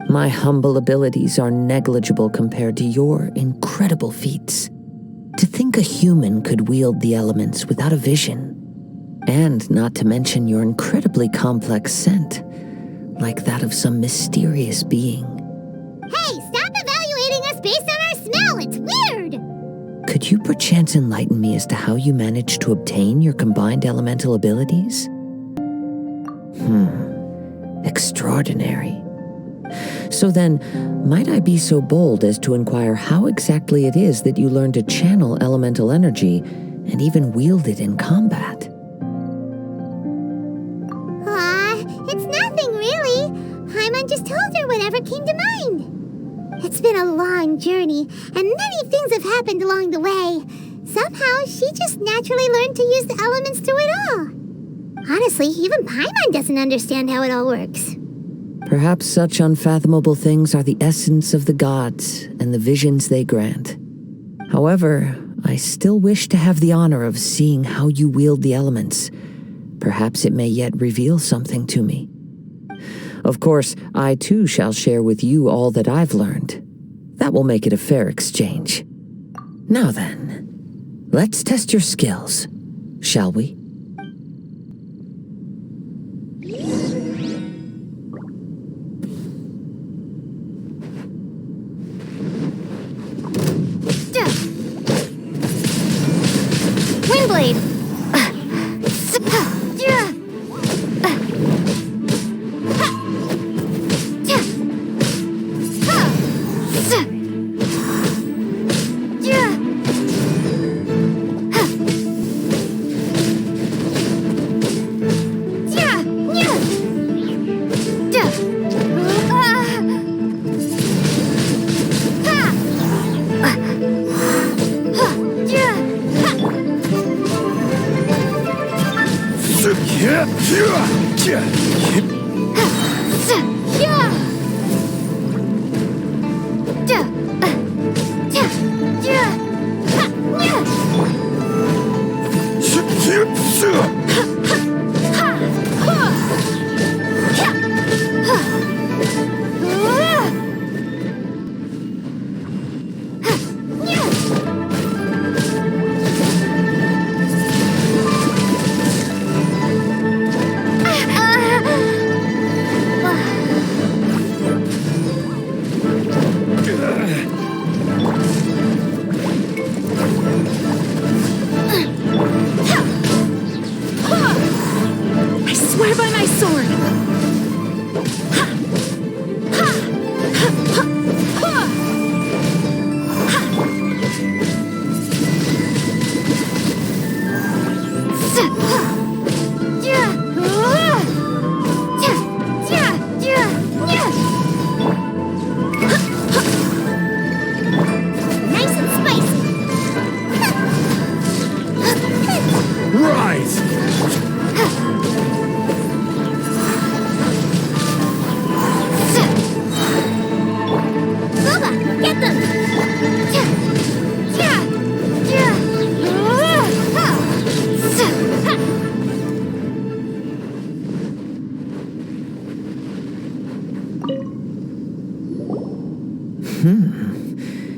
My humble abilities are negligible compared to your incredible feats. To think a human could wield the elements without a vision. And not to mention your incredibly complex scent, like that of some mysterious being. Hey, stop evaluating us based on our smell! It's weird! Could you perchance enlighten me as to how you managed to obtain your combined elemental abilities? Extraordinary. So then, might I be so bold as to inquire how exactly it is that you learned to channel elemental energy and even wield it in combat? It's nothing really. Paimon just told her whatever came to mind. It's been a long journey, and many things have happened along the way. somehow she just naturally learned to use the elements through it all. Honestly, even Paimon doesn't understand how it all works. Perhaps such unfathomable things are the essence of the gods and the visions they grant. However, I still wish to have the honor of seeing how you wield the elements. Perhaps it may yet reveal something to me. Of course, I too shall share with you all that I've learned. That will make it a fair exchange. Now then, let's test your skills, shall we? Windblade!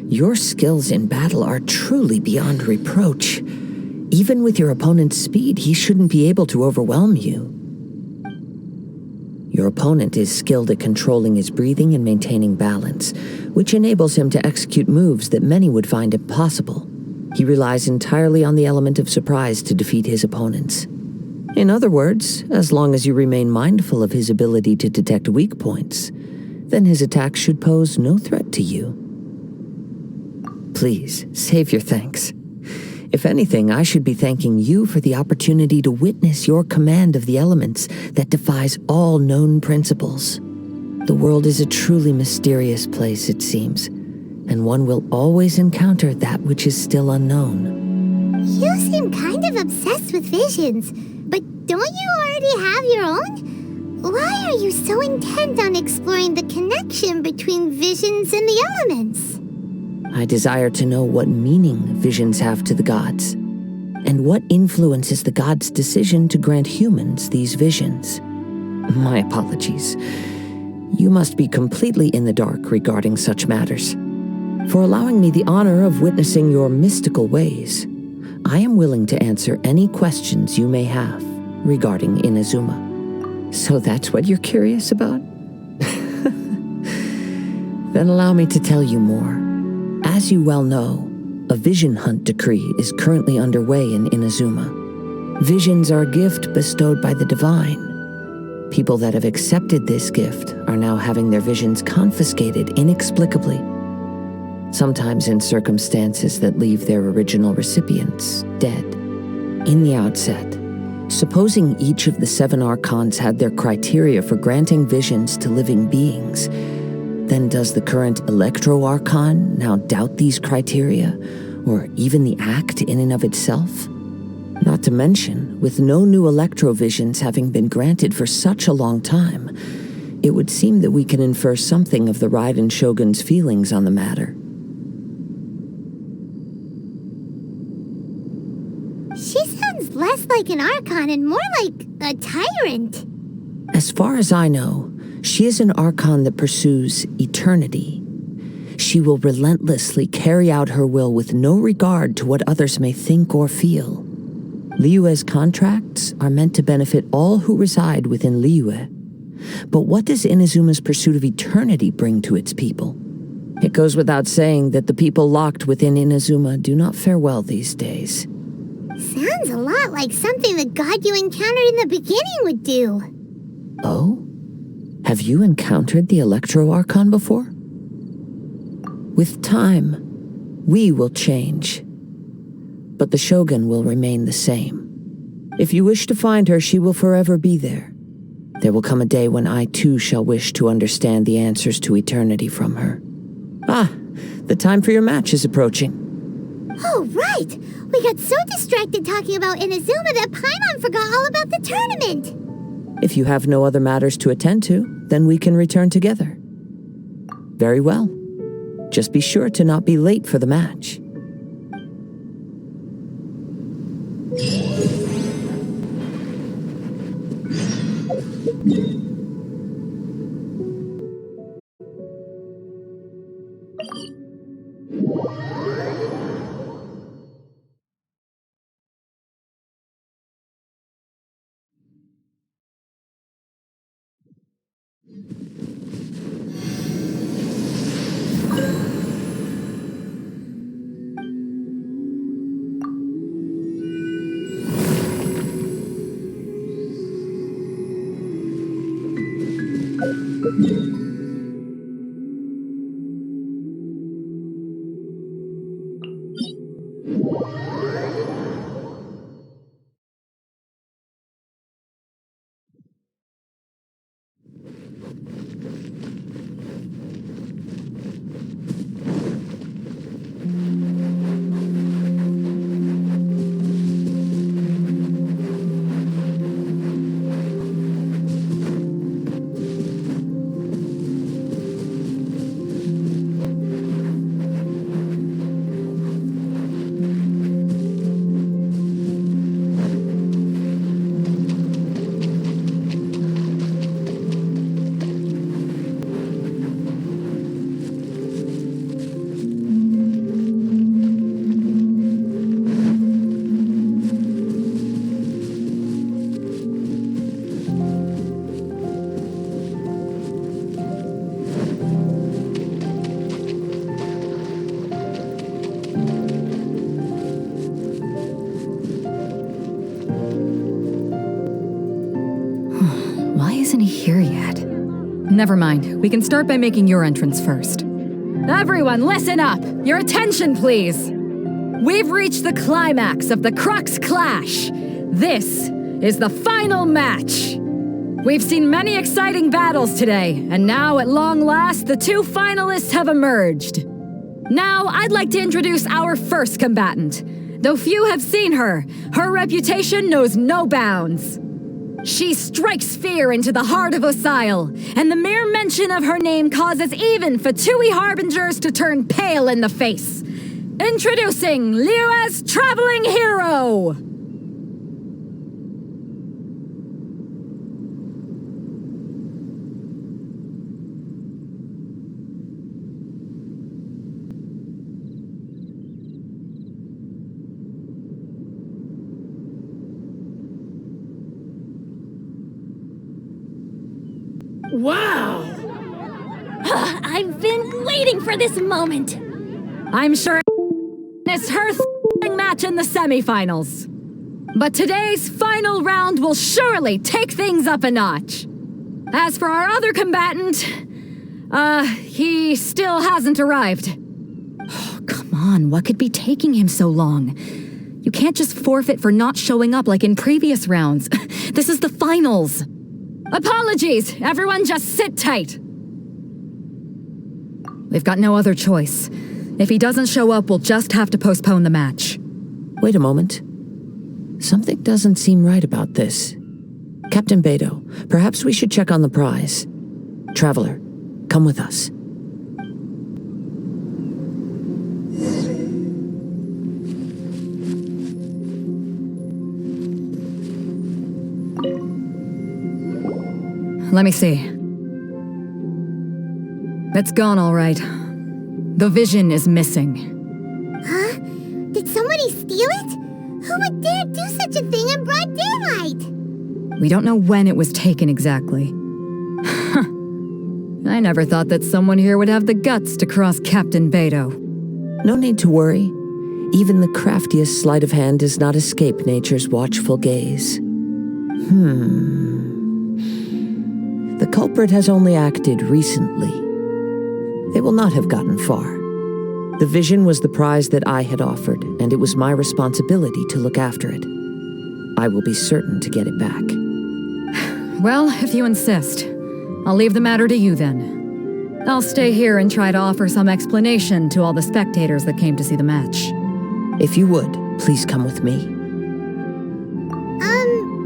Your skills in battle are truly beyond reproach. Even with your opponent's speed, he shouldn't be able to overwhelm you. Your opponent is skilled at controlling his breathing and maintaining balance, which enables him to execute moves that many would find impossible. He relies entirely on the element of surprise to defeat his opponents. In other words, as long as you remain mindful of his ability to detect weak points, then his attacks should pose no threat to you. Please, save your thanks. If anything, I should be thanking you for the opportunity to witness your command of the elements that defies all known principles. The world is a truly mysterious place, it seems, and one will always encounter that which is still unknown. You seem kind of obsessed with visions, but don't you already have your own? Why are you so intent on exploring the connection between visions and the elements? I desire to know what meaning visions have to the gods, and what influences the gods' decision to grant humans these visions. My apologies. You must be completely in the dark regarding such matters. For allowing me the honor of witnessing your mystical ways, I am willing to answer any questions you may have regarding Inazuma. So that's what you're curious about? Then allow me to tell you more. As you well know, a vision hunt decree is currently underway in Inazuma. Visions are a gift bestowed by the divine. People that have accepted this gift are now having their visions confiscated inexplicably, sometimes in circumstances that leave their original recipients dead. In the outset, supposing each of the 7 archons had their criteria for granting visions to living beings, then does the current Electro Archon now doubt these criteria, or even the act in and of itself? Not to mention, with no new electrovisions having been granted for such a long time, it would seem that we can infer something of the Raiden Shogun's feelings on the matter. She sounds less like an Archon and more like a tyrant. As far as I know, she is an Archon that pursues eternity. She will relentlessly carry out her will with no regard to what others may think or feel. Liyue's contracts are meant to benefit all who reside within Liyue. But what does Inazuma's pursuit of eternity bring to its people? It goes without saying that the people locked within Inazuma do not fare well these days. Sounds a lot like something the god you encountered in the beginning would do. Oh? Have you encountered the Electro Archon before? With time, we will change. But the Shogun will remain the same. If you wish to find her, she will forever be there. There will come a day when I too shall wish to understand the answers to eternity from her. Ah, the time for your match is approaching. Oh, right! We got so distracted talking about Inazuma that Paimon forgot all about the tournament! If you have no other matters to attend to, then we can return together. Very well. Just be sure to not be late for the match. Why isn't he here yet? Never mind. We can start by making your entrance first. Everyone, listen up! Your attention, please! We've reached the climax of the Crux Clash. This is the final match. We've seen many exciting battles today, and now at long last, the two finalists have emerged. Now, I'd like to introduce our first combatant. Though few have seen her, her reputation knows no bounds. She strikes fear into the heart of Osile, and the mere mention of her name causes even Fatui harbingers to turn pale in the face. Introducing Liyue's traveling hero! Wow! I've been waiting for this moment! I'm sure it's her match in the semifinals. But today's final round will surely take things up a notch. As for our other combatant, he still hasn't arrived. Oh, come on, what could be taking him so long? You can't just forfeit for not showing up like in previous rounds. This is the finals. Apologies! Everyone just sit tight! We've got no other choice. If he doesn't show up, we'll just have to postpone the match. Wait a moment. Something doesn't seem right about this. Captain Beto, perhaps we should check on the prize. Traveler, come with us. Let me see. It's gone all right. The vision is missing. Huh? Did somebody steal it? Who would dare do such a thing in broad daylight? We don't know when it was taken exactly. I never thought that someone here would have the guts to cross Captain Beto. No need to worry. Even the craftiest sleight of hand does not escape nature's watchful gaze. The culprit has only acted recently. They will not have gotten far. The vision was the prize that I had offered, and it was my responsibility to look after it. I will be certain to get it back. Well, if you insist, I'll leave the matter to you then. I'll stay here and try to offer some explanation to all the spectators that came to see the match. If you would, please come with me.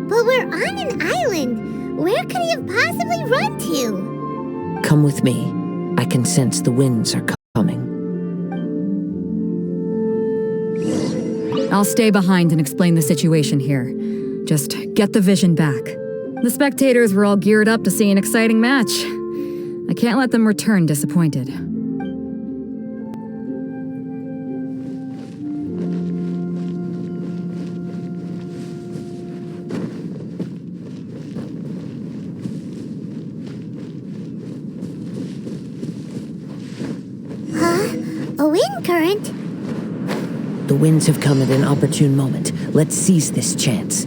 But we're on an island. Where could he have possibly run to? Come with me. I can sense the winds are coming. I'll stay behind and explain the situation here. Just get the vision back. The spectators were all geared up to see an exciting match. I can't let them return disappointed. A wind current? The winds have come at an opportune moment. Let's seize this chance.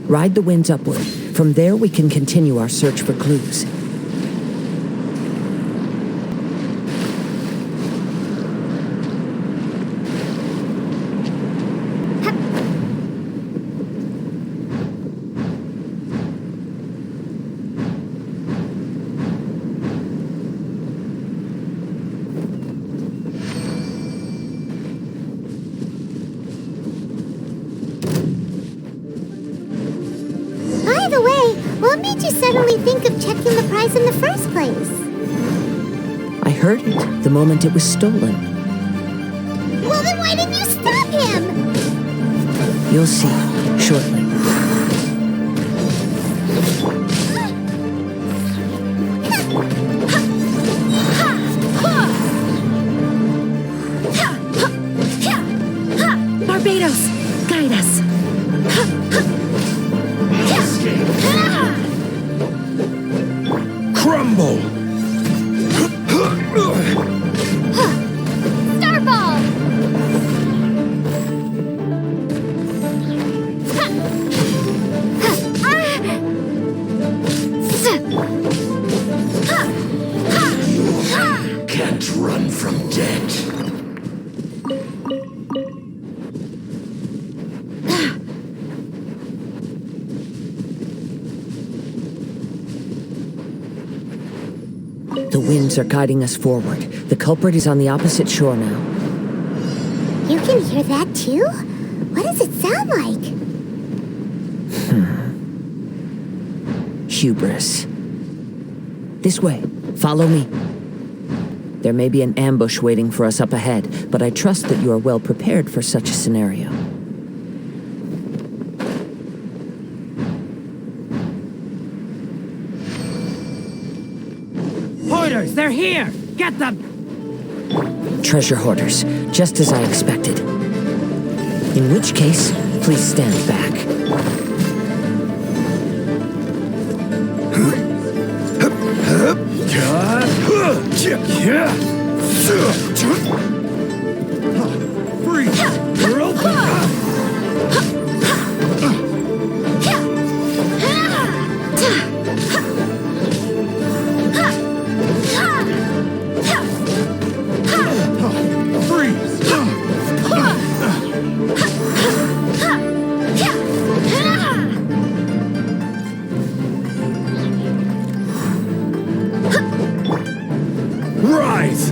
Ride the winds upward. From there, we can continue our search for clues. By the way, what made you suddenly think of checking the prize in the first place? I heard it the moment it was stolen. Well, then why didn't you stop him? You'll see shortly. Barbados, guide us. Crumble! Starball! Can't run from death. The winds are guiding us forward. The culprit is on the opposite shore now. You can hear that too? What does it sound like? Hubris. This way. Follow me. There may be an ambush waiting for us up ahead, but I trust that you are well prepared for such a scenario. Hoarders, they're here! Get them! Treasure hoarders, just as I expected. In which case, please stand back. Freeze! You're open! Rise!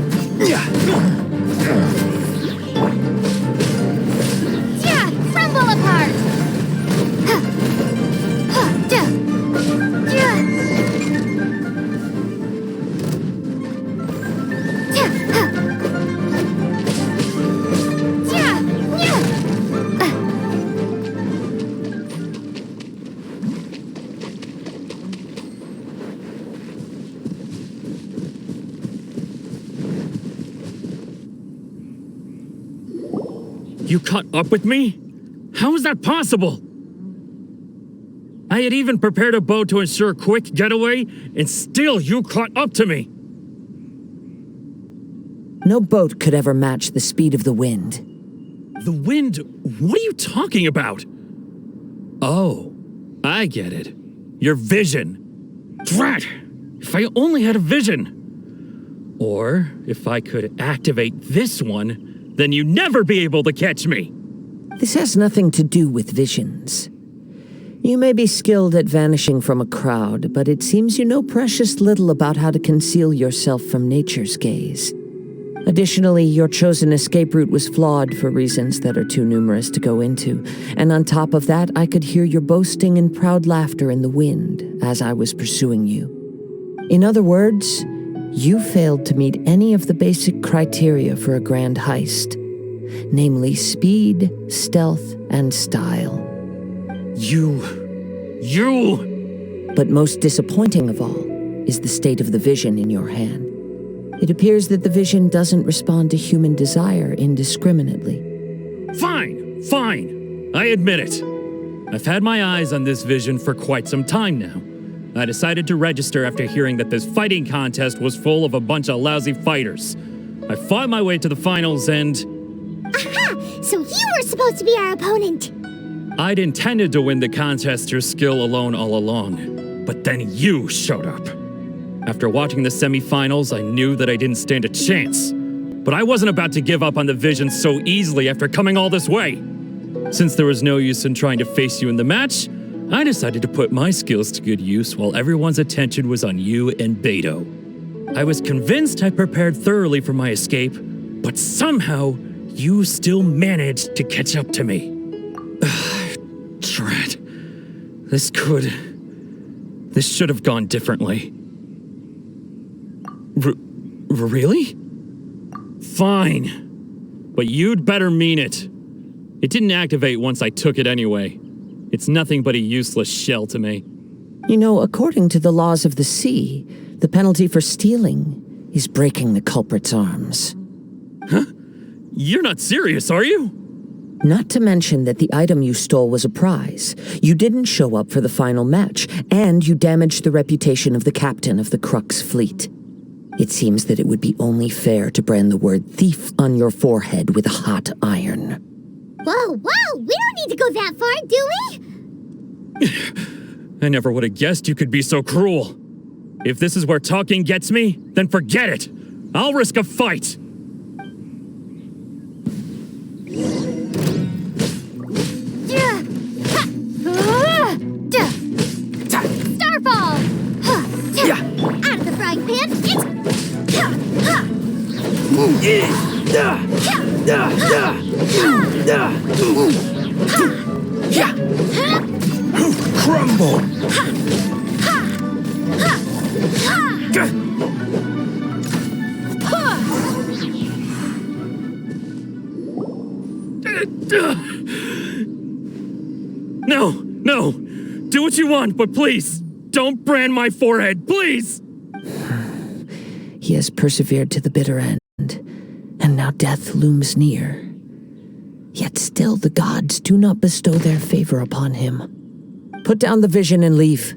Yeah, crumble apart! You caught up with me? How is that possible? I had even prepared a boat to ensure a quick getaway, and still you caught up to me. No boat could ever match the speed of the wind. The wind? What are you talking about? Oh, I get it. Your vision. Drat! If I only had a vision. Or if I could activate this one, then you'd never be able to catch me. This has nothing to do with visions. You may be skilled at vanishing from a crowd, but it seems you know precious little about how to conceal yourself from nature's gaze. Additionally, your chosen escape route was flawed for reasons that are too numerous to go into, and on top of that, I could hear your boasting and proud laughter in the wind as I was pursuing you. In other words, you failed to meet any of the basic criteria for a grand heist, namely speed, stealth, and style. You... But most disappointing of all is the state of the vision in your hand. It appears that the vision doesn't respond to human desire indiscriminately. Fine. I admit it. I've had my eyes on this vision for quite some time now. I decided to register after hearing that this fighting contest was full of a bunch of lousy fighters. I fought my way to the finals and... Aha! So you were supposed to be our opponent! I'd intended to win the contest through skill alone all along, but then you showed up. After watching the semifinals, I knew that I didn't stand a chance. But I wasn't about to give up on the vision so easily after coming all this way. Since there was no use in trying to face you in the match, I decided to put my skills to good use while everyone's attention was on you and Beto. I was convinced I prepared thoroughly for my escape, but somehow you still managed to catch up to me. Drat. This should have gone differently. Really? Fine. But you'd better mean it. It didn't activate once I took it anyway. It's nothing but a useless shell to me. You know, according to the laws of the sea, the penalty for stealing is breaking the culprit's arms. Huh? You're not serious, are you? Not to mention that the item you stole was a prize. You didn't show up for the final match, and you damaged the reputation of the captain of the Crux fleet. It seems that it would be only fair to brand the word thief on your forehead with a hot iron. Whoa, we don't need to go that far, do we? I never would have guessed you could be so cruel. If this is where talking gets me, then forget it. I'll risk a fight. Starfall! Out of the frying pan, Crumble! No! Do what you want, but please, don't brand my forehead, please! He has persevered to the bitter end, and now death looms near. Yet still the gods do not bestow their favor upon him. Put down the vision and leave.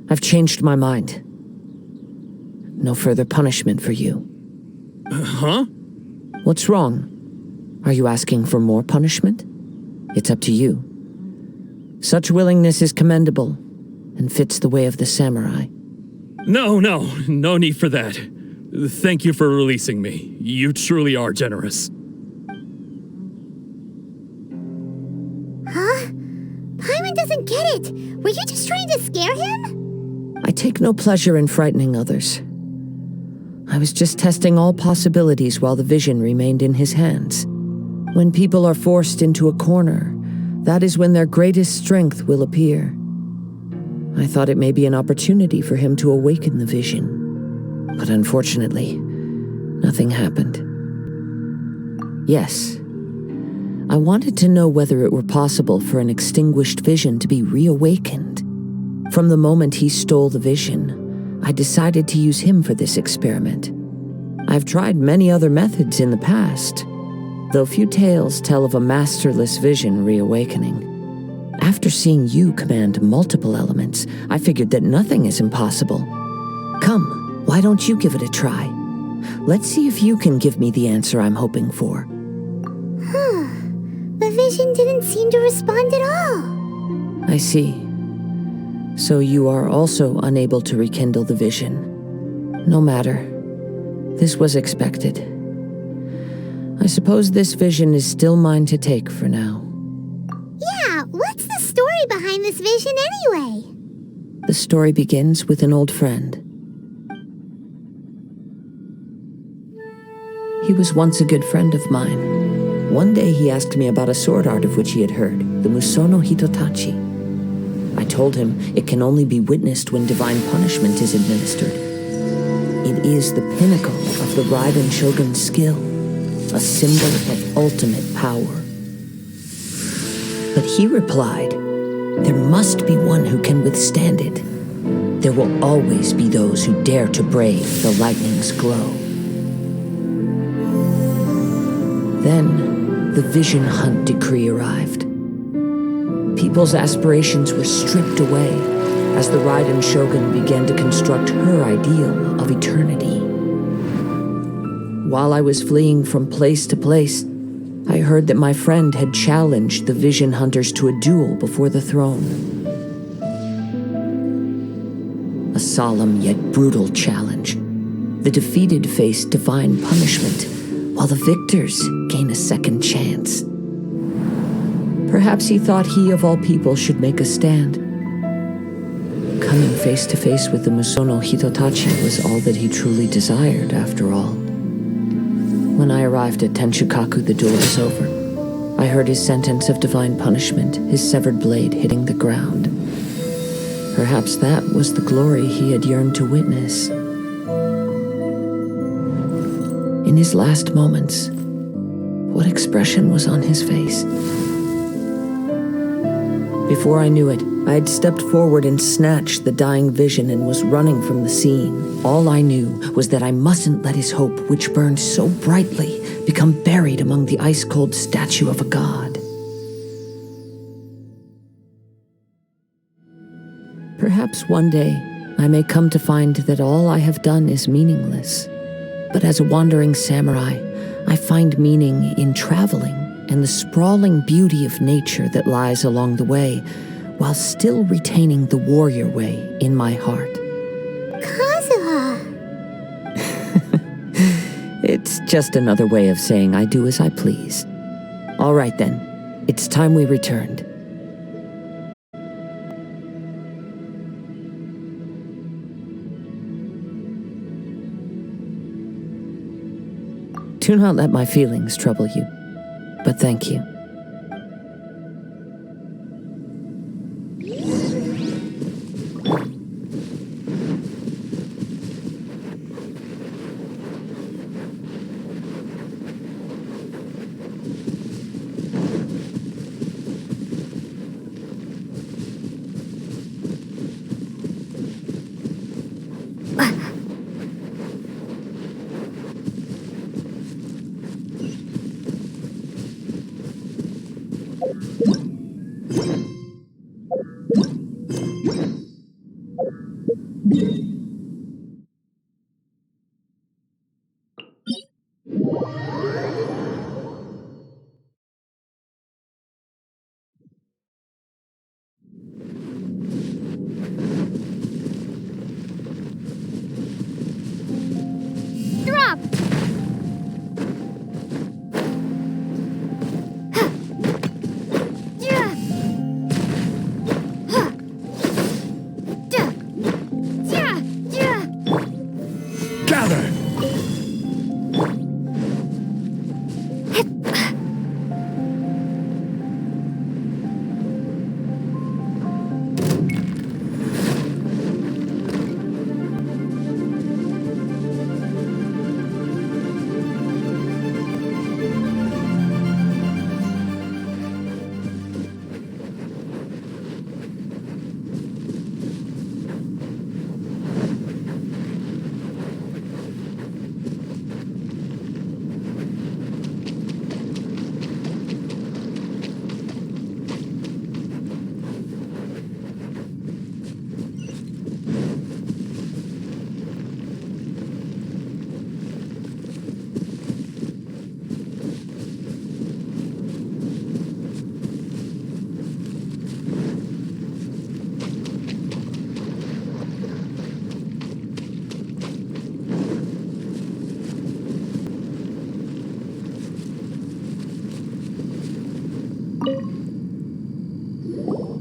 I've changed my mind. No further punishment for you. Huh? What's wrong? Are you asking for more punishment? It's up to you. Such willingness is commendable and fits the way of the samurai. No need for that. Thank you for releasing me. You truly are generous. Huh? Paimon doesn't get it. Were you just trying to scare him? I take no pleasure in frightening others. I was just testing all possibilities while the vision remained in his hands. When people are forced into a corner, that is when their greatest strength will appear. I thought it may be an opportunity for him to awaken the vision. But unfortunately, nothing happened. Yes, I wanted to know whether it were possible for an extinguished vision to be reawakened. From the moment he stole the vision, I decided to use him for this experiment. I've tried many other methods in the past, though few tales tell of a masterless vision reawakening. After seeing you command multiple elements, I figured that nothing is impossible. Come, why don't you give it a try? Let's see if you can give me the answer I'm hoping for. The vision didn't seem to respond at all. I see. So you are also unable to rekindle the vision. No matter. This was expected. I suppose this vision is still mine to take for now. Yeah, what's the story behind this vision anyway? The story begins with an old friend. He was once a good friend of mine. One day he asked me about a sword art of which he had heard, the Musono Hitotachi. I told him it can only be witnessed when divine punishment is administered. It is the pinnacle of the Raiden Shogun's skill, a symbol of ultimate power. But he replied, there must be one who can withstand it. There will always be those who dare to brave the lightning's glow. Then, the Vision Hunt decree arrived. People's aspirations were stripped away as the Raiden Shogun began to construct her ideal of eternity. While I was fleeing from place to place, I heard that my friend had challenged the Vision Hunters to a duel before the throne. A solemn yet brutal challenge. The defeated face divine punishment, while the victors gain a second chance. Perhaps he thought he of all people should make a stand. Coming face to face with the Musono Hitotachi was all that he truly desired, after all. When I arrived at Tenshukaku, the duel was over. I heard his sentence of divine punishment, his severed blade hitting the ground. Perhaps that was the glory he had yearned to witness. In his last moments, what expression was on his face? Before I knew it, I had stepped forward and snatched the dying vision and was running from the scene. All I knew was that I mustn't let his hope, which burned so brightly, become buried among the ice-cold statue of a god. Perhaps one day I may come to find that all I have done is meaningless. But as a wandering samurai, I find meaning in traveling and the sprawling beauty of nature that lies along the way, while still retaining the warrior way in my heart. Kazuha! It's just another way of saying I do as I please. All right then, it's time we returned. Do not let my feelings trouble you, but thank you. Drop!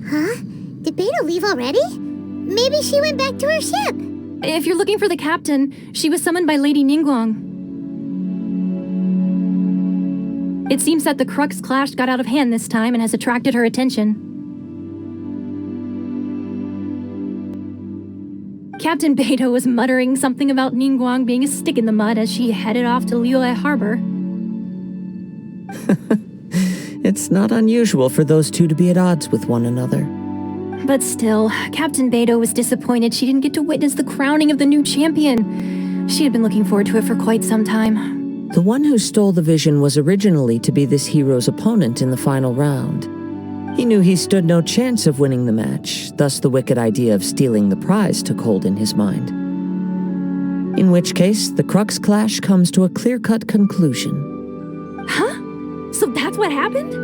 Huh? Did Beta leave already? Maybe she went back to her ship. If you're looking for the captain, she was summoned by Lady Ningguang. It seems that the Crux clash got out of hand this time and has attracted her attention. Captain Beidou was muttering something about Ningguang being a stick in the mud as she headed off to Liyue Harbor. It's not unusual for those two to be at odds with one another. But still, Captain Beidou was disappointed she didn't get to witness the crowning of the new champion. She had been looking forward to it for quite some time. The one who stole the vision was originally to be this hero's opponent in the final round. He knew he stood no chance of winning the match, thus the wicked idea of stealing the prize took hold in his mind. In which case, the Crux clash comes to a clear-cut conclusion. Huh? So that's what happened?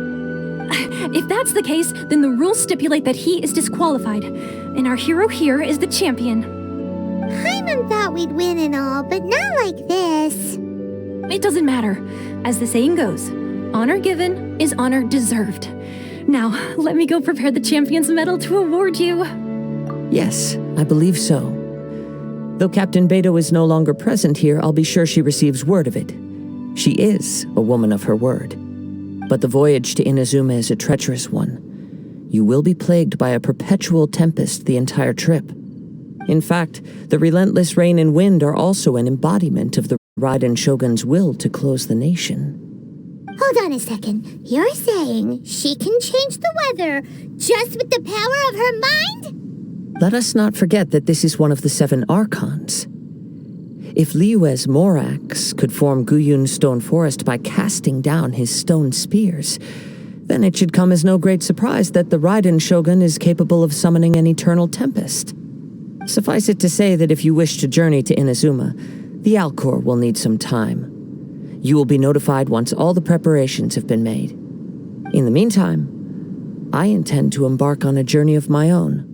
If that's the case, then the rules stipulate that he is disqualified, and our hero here is the champion. Paimon thought we'd win and all, but not like this. It doesn't matter. As the saying goes, honor given is honor deserved. Now, let me go prepare the champion's medal to award you. Yes, I believe so. Though Captain Beidou is no longer present here, I'll be sure she receives word of it. She is a woman of her word. But the voyage to Inazuma is a treacherous one. You will be plagued by a perpetual tempest the entire trip. In fact, the relentless rain and wind are also an embodiment of the Raiden Shogun's will to close the nation. Hold on a second. You're saying she can change the weather just with the power of her mind? Let us not forget that this is one of the 7 Archons. If Liyue's Morax could form Guyun's stone forest by casting down his stone spears, then it should come as no great surprise that the Raiden Shogun is capable of summoning an eternal tempest. Suffice it to say that if you wish to journey to Inazuma, the Alcor will need some time. You will be notified once all the preparations have been made. In the meantime, I intend to embark on a journey of my own.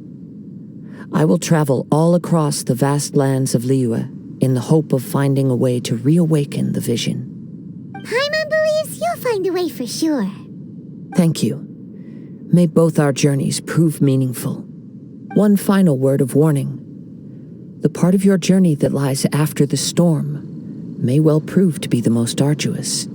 I will travel all across the vast lands of Liyue in the hope of finding a way to reawaken the vision. Paimon believes you'll find a way for sure. Thank you. May both our journeys prove meaningful. One final word of warning. The part of your journey that lies after the storm may well prove to be the most arduous.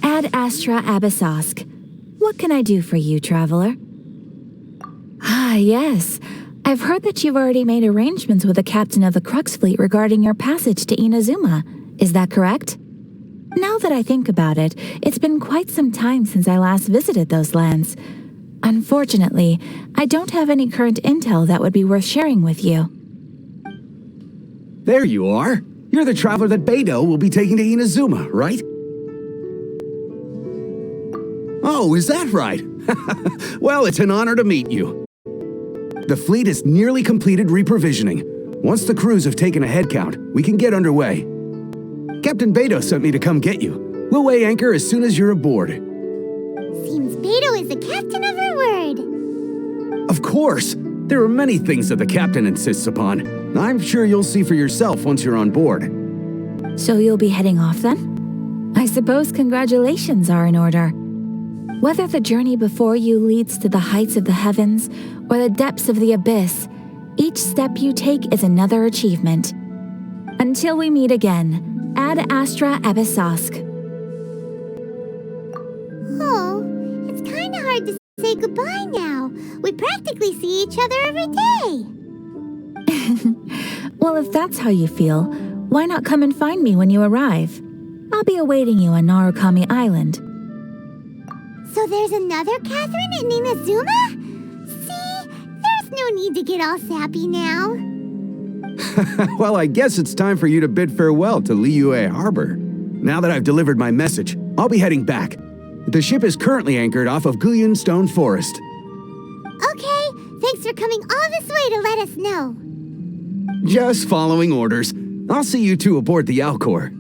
Ad Astra Abyssosk. What can I do for you, traveler? Ah, yes. I've heard that you've already made arrangements with the captain of the Crux fleet regarding your passage to Inazuma. Is that correct? Now that I think about it, it's been quite some time since I last visited those lands. Unfortunately, I don't have any current intel that would be worth sharing with you. There you are. You're the traveler that Beidou will be taking to Inazuma, right? Oh, is that right? Well, it's an honor to meet you. The fleet has nearly completed reprovisioning. Once the crews have taken a head count, we can get underway. Captain Beidou sent me to come get you. We'll weigh anchor as soon as you're aboard. Seems Beidou is the captain of her word. Of course. There are many things that the captain insists upon. I'm sure you'll see for yourself once you're on board. So you'll be heading off then? I suppose congratulations are in order. Whether the journey before you leads to the heights of the heavens or the depths of the abyss, each step you take is another achievement. Until we meet again, Ad Astra Abyssosk. Oh, it's kind of hard to say goodbye now. We practically see each other every day. Well, if that's how you feel, why not come and find me when you arrive? I'll be awaiting you on Narukami Island. So there's another Catherine in Inazuma? See? There's no need to get all sappy now. Well, I guess it's time for you to bid farewell to Liyue Harbor. Now that I've delivered my message, I'll be heading back. The ship is currently anchored off of Guyun Stone Forest. Okay, thanks for coming all this way to let us know. Just following orders. I'll see you two aboard the Alcor.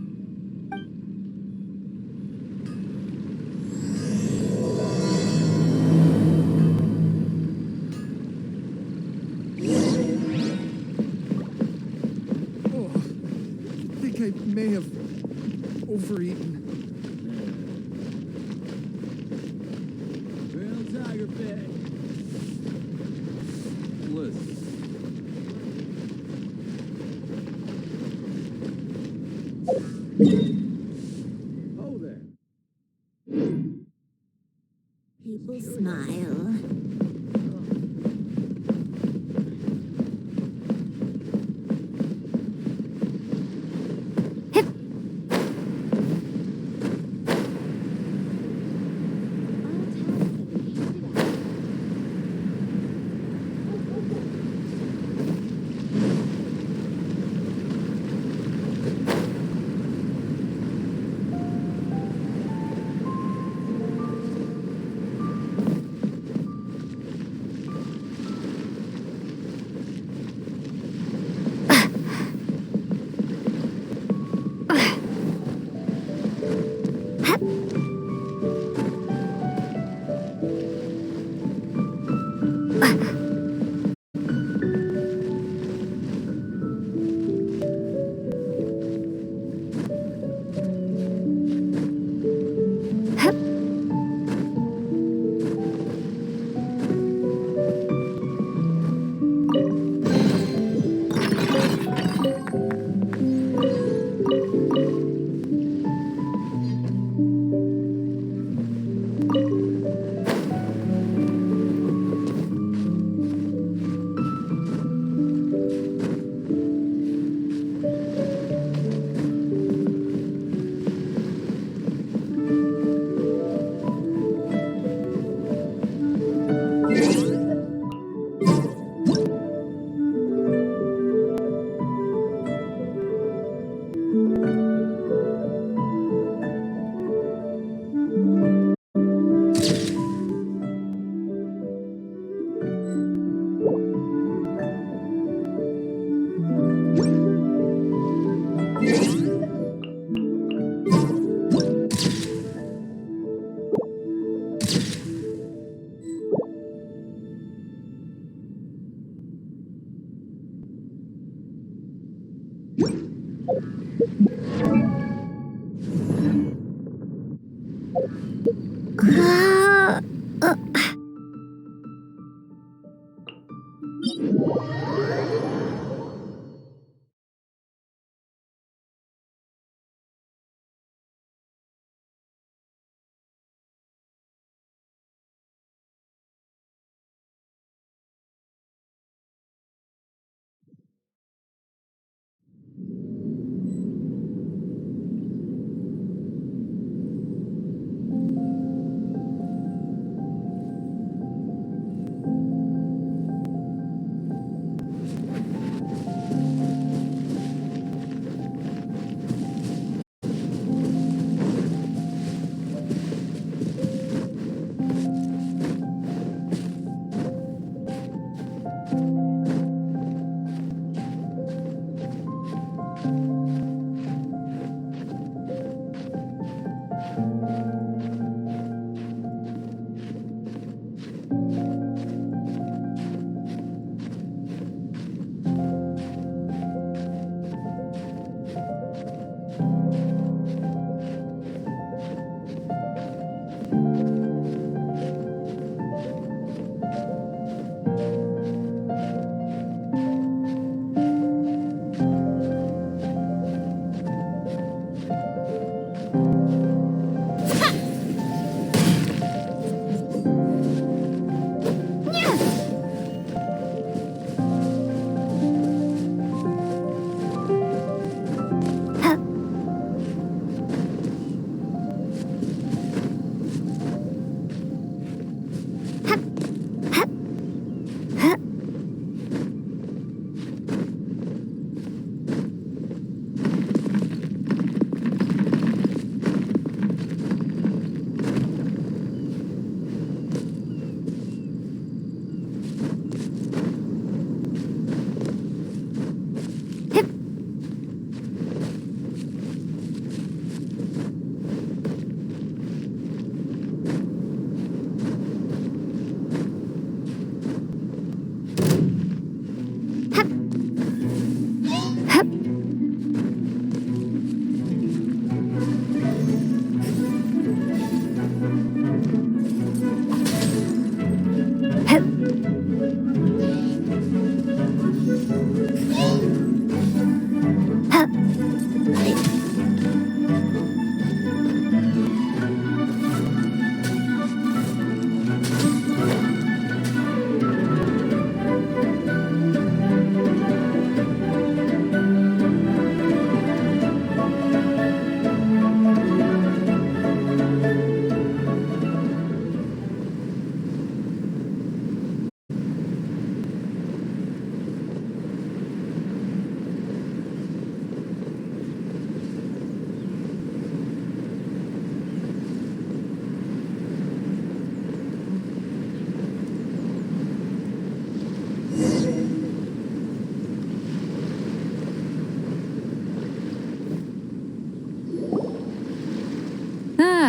I may have overeaten. Real tiger fish. Listen. smile.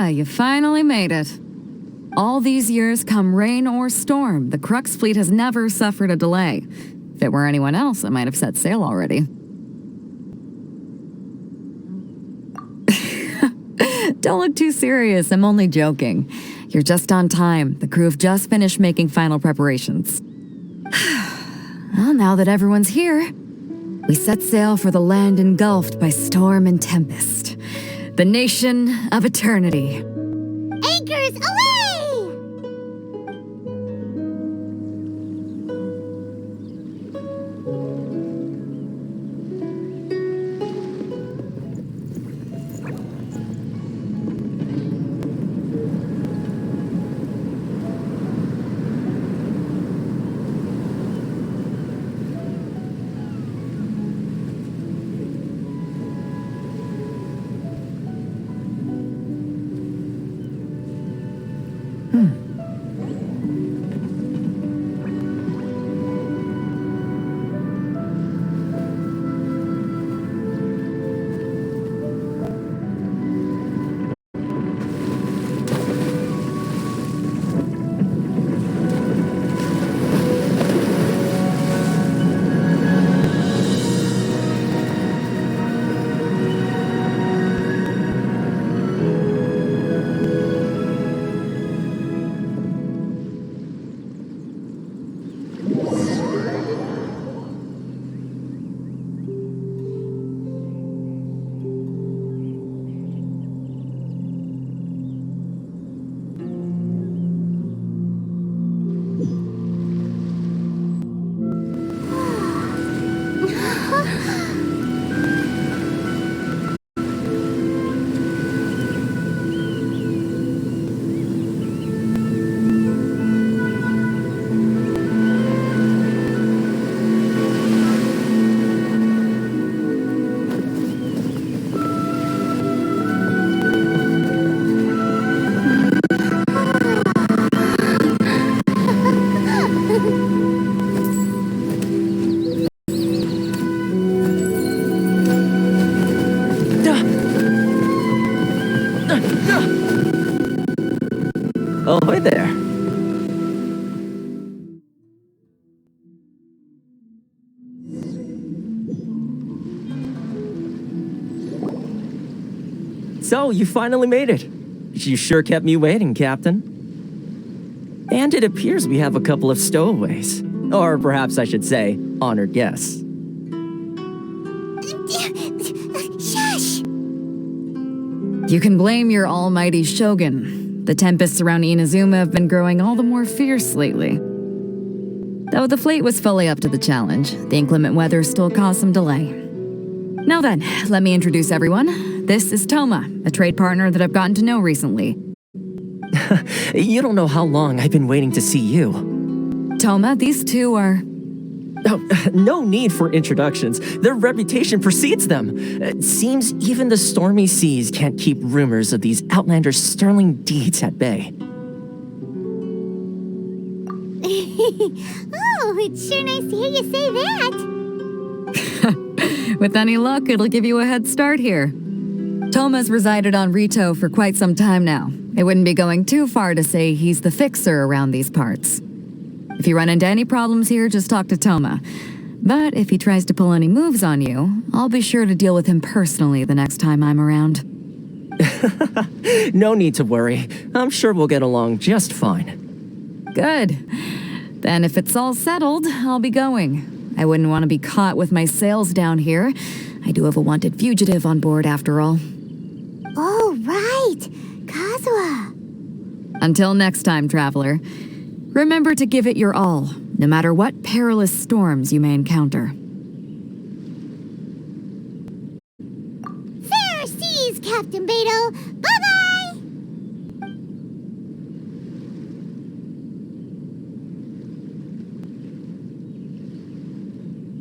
You finally made it. All these years, come rain or storm, the Crux fleet has never suffered a delay. If it were anyone else, I might have set sail already. Don't look too serious, I'm only joking. You're just on time. The crew have just finished making final preparations. Well, now that everyone's here, we set sail for the land engulfed by storm and tempest. The nation of eternity. Anchors away! Oh, hi there. So, you finally made it. You sure kept me waiting, Captain. And it appears we have a couple of stowaways. Or perhaps I should say, honored guests. Shush! You can blame your almighty Shogun. The tempests around Inazuma have been growing all the more fierce lately. Though the fleet was fully up to the challenge, the inclement weather still caused some delay. Now then, let me introduce everyone. This is Toma, a trade partner that I've gotten to know recently. You don't know how long I've been waiting to see you. Toma, these two are... Oh, no need for introductions. Their reputation precedes them. It seems even the stormy seas can't keep rumors of these outlanders' sterling deeds at bay. Oh, it's sure nice to hear you say that. With any luck, it'll give you a head start here. Toma's resided on Rito for quite some time now. It wouldn't be going too far to say he's the fixer around these parts. If you run into any problems here, just talk to Toma. But if he tries to pull any moves on you, I'll be sure to deal with him personally the next time I'm around. No need to worry. I'm sure we'll get along just fine. Good. Then if it's all settled, I'll be going. I wouldn't want to be caught with my sails down here. I do have a wanted fugitive on board after all. Oh, right. Kazuha. Until next time, traveler. Remember to give it your all, no matter what perilous storms you may encounter. Fair seas, Captain Beto. Bye-bye!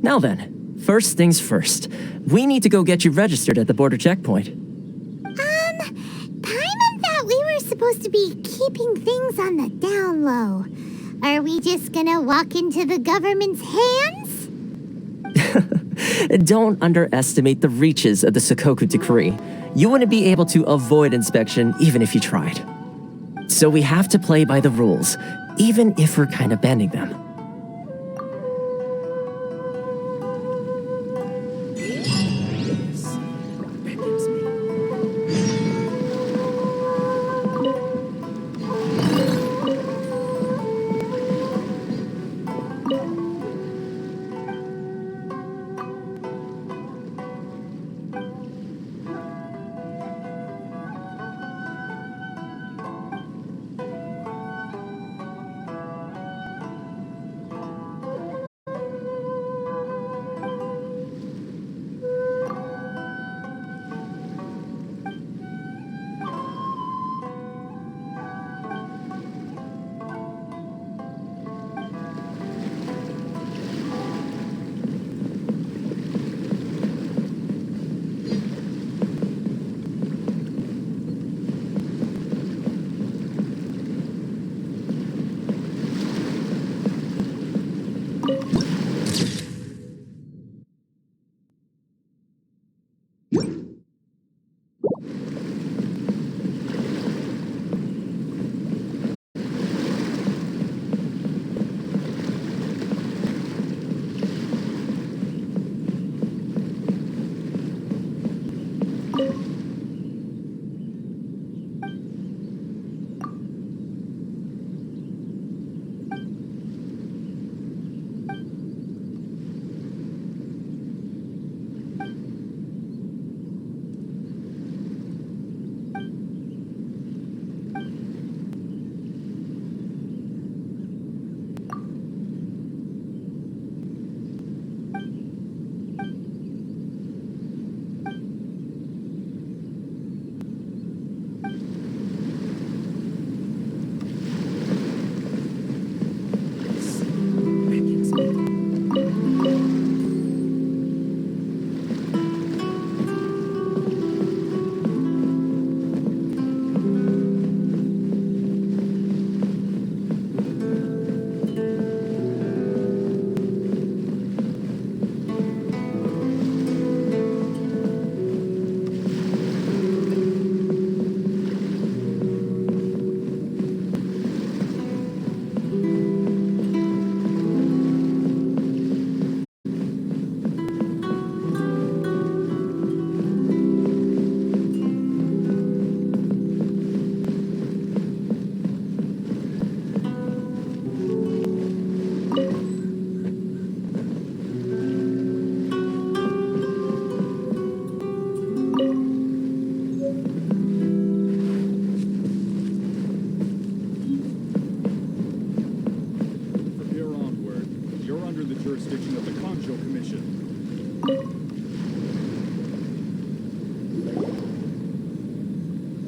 Now then, first things first. We need to go get you registered at the border checkpoint. Paimon thought we were supposed to be keeping things on the down low. Are we just gonna walk into the government's hands? Don't underestimate the reaches of the Sakoku decree. You wouldn't be able to avoid inspection even if you tried. So we have to play by the rules, even if we're kind of bending them.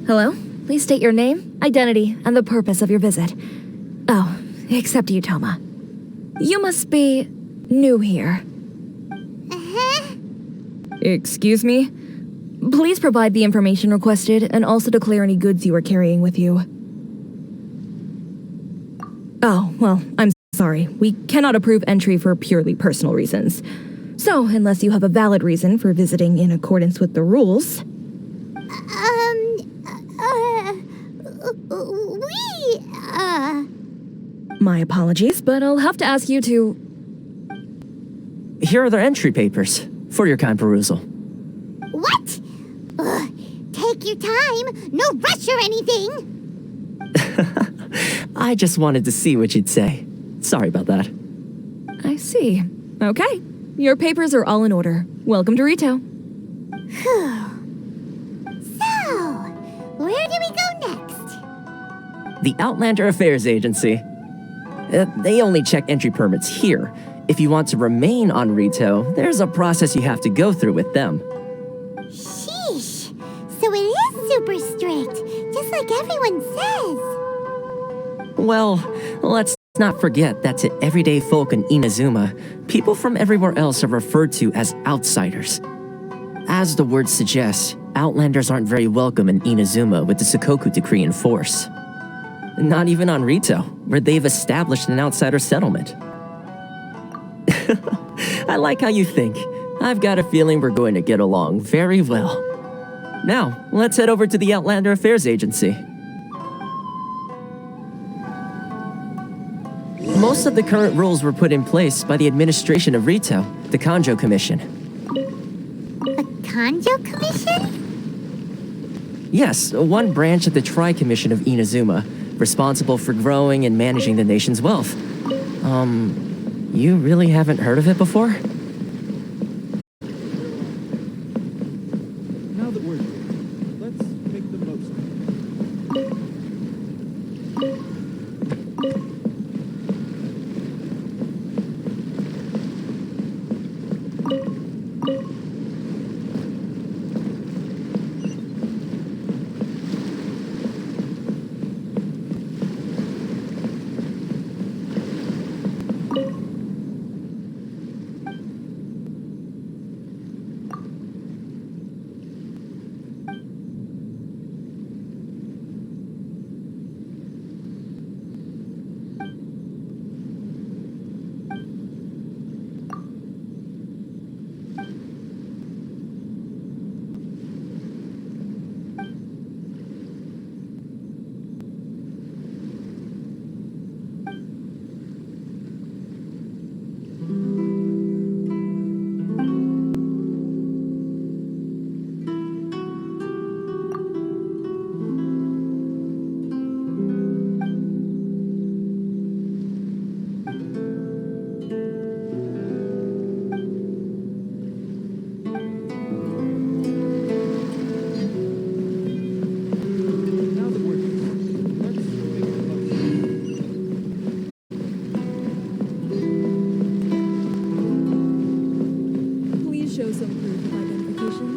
Hello? Please state your name, identity, and the purpose of your visit. Oh, except you, Toma. You must be new here. Excuse me? Please provide the information requested and also declare any goods you are carrying with you. Oh, well, I'm sorry. We cannot approve entry for purely personal reasons. So, unless you have a valid reason for visiting in accordance with the rules... My apologies, but I'll have to ask you to... Here are their entry papers, for your kind perusal. What? Ugh, take your time. No rush or anything. I just wanted to see what you'd say. Sorry about that. I see. Okay. Your papers are all in order. Welcome to Rito. So, where do we go next? The Outlander Affairs Agency. They only check entry permits here. If you want to remain on Rito, there's a process you have to go through with them. Sheesh. So it is super strict, just like everyone says. Well, let's not forget that to everyday folk in Inazuma, people from everywhere else are referred to as outsiders. As the word suggests, Outlanders aren't very welcome in Inazuma with the Sakoku Decree in force. Not even on Rito, where they've established an outsider settlement. I like how you think. I've got a feeling we're going to get along very well. Now, let's head over to the Outlander Affairs Agency. Most of the current rules were put in place by the administration of Rito, the Kanjo Commission. The Kanjo Commission? Yes, one branch of the Tri-Commission of Inazuma, responsible for growing and managing the nation's wealth. You really haven't heard of it before? Now that we're here, let's make the most of it. Please show some proof of identification.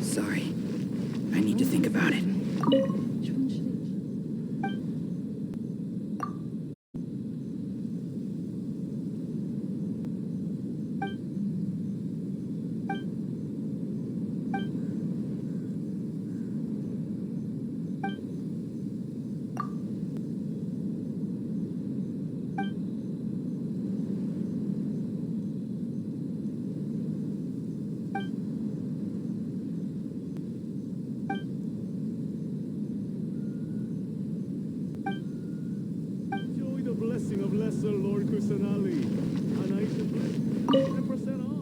Sorry. I need to think about it. Enjoy the blessing of Lesser Lord Kusanali. And I should bless 10% off.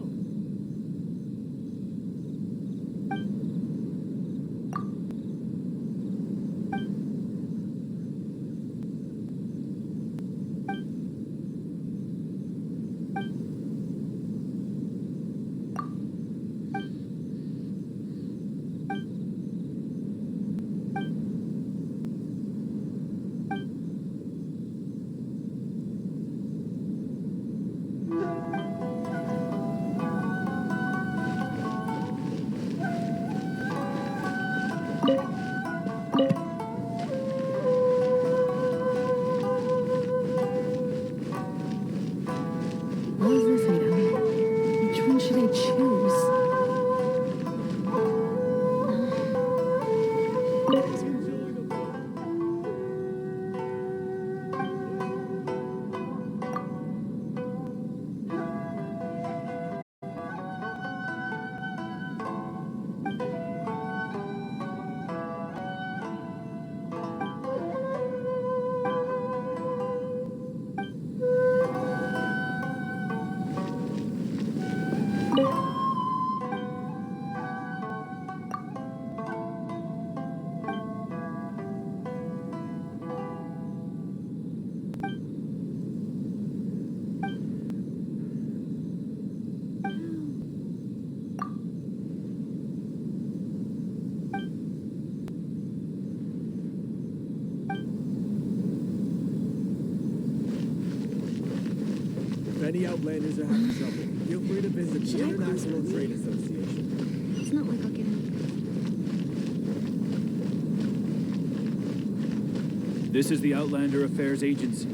Oliver freedom. Which one should I choose? If any Outlanders are having trouble, feel free to visit the International Trade Association. It's not like I'll get in. This is the Outlander Affairs Agency.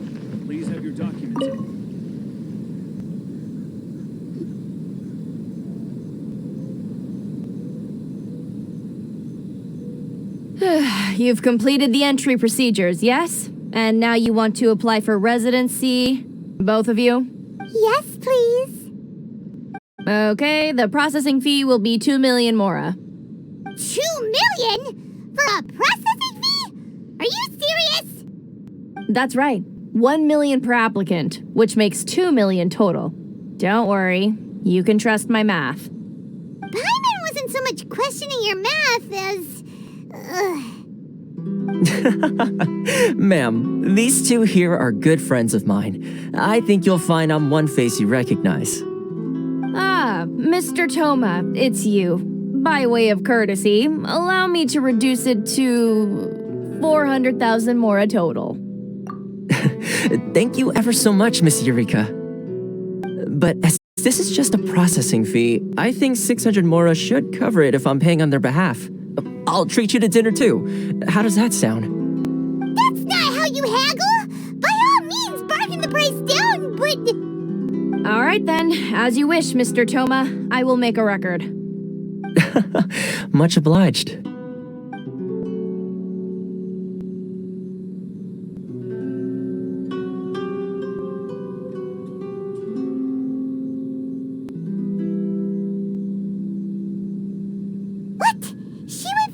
Please have your documents. You've completed the entry procedures, yes? And now you want to apply for residency? Both of you? Yes, please. Okay, the processing fee will be 2 million mora. 2 million? For a processing fee? Are you serious? That's right. 1 million per applicant, which makes 2 million total. Don't worry, you can trust my math. Paimon wasn't so much questioning your math as... Ma'am, these two here are good friends of mine. I think you'll find I'm one face you recognize. Ah, Mr. Toma, it's you. By way of courtesy, allow me to reduce it to 400,000 mora total. Thank you ever so much, Miss Eureka. But as this is just a processing fee, I think 600 mora should cover it if I'm paying on their behalf. I'll treat you to dinner too. How does that sound? That's not how you haggle! By all means, bargain the price down, but... All right then, as you wish, Mr. Toma. I will make a record. Much obliged.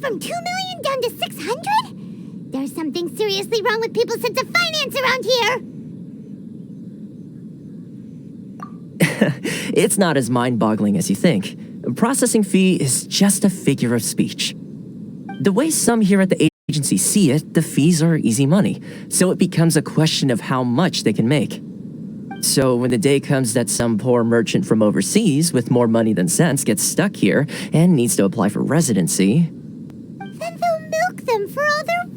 From 2 million down to 600? There's something seriously wrong with people's sense of finance around here. It's not as mind-boggling as you think. Processing fee is just a figure of speech. The way some here at the agency see it, the fees are easy money, so it becomes a question of how much they can make. So when the day comes that some poor merchant from overseas with more money than sense gets stuck here and needs to apply for residency... Then they'll milk them for all they're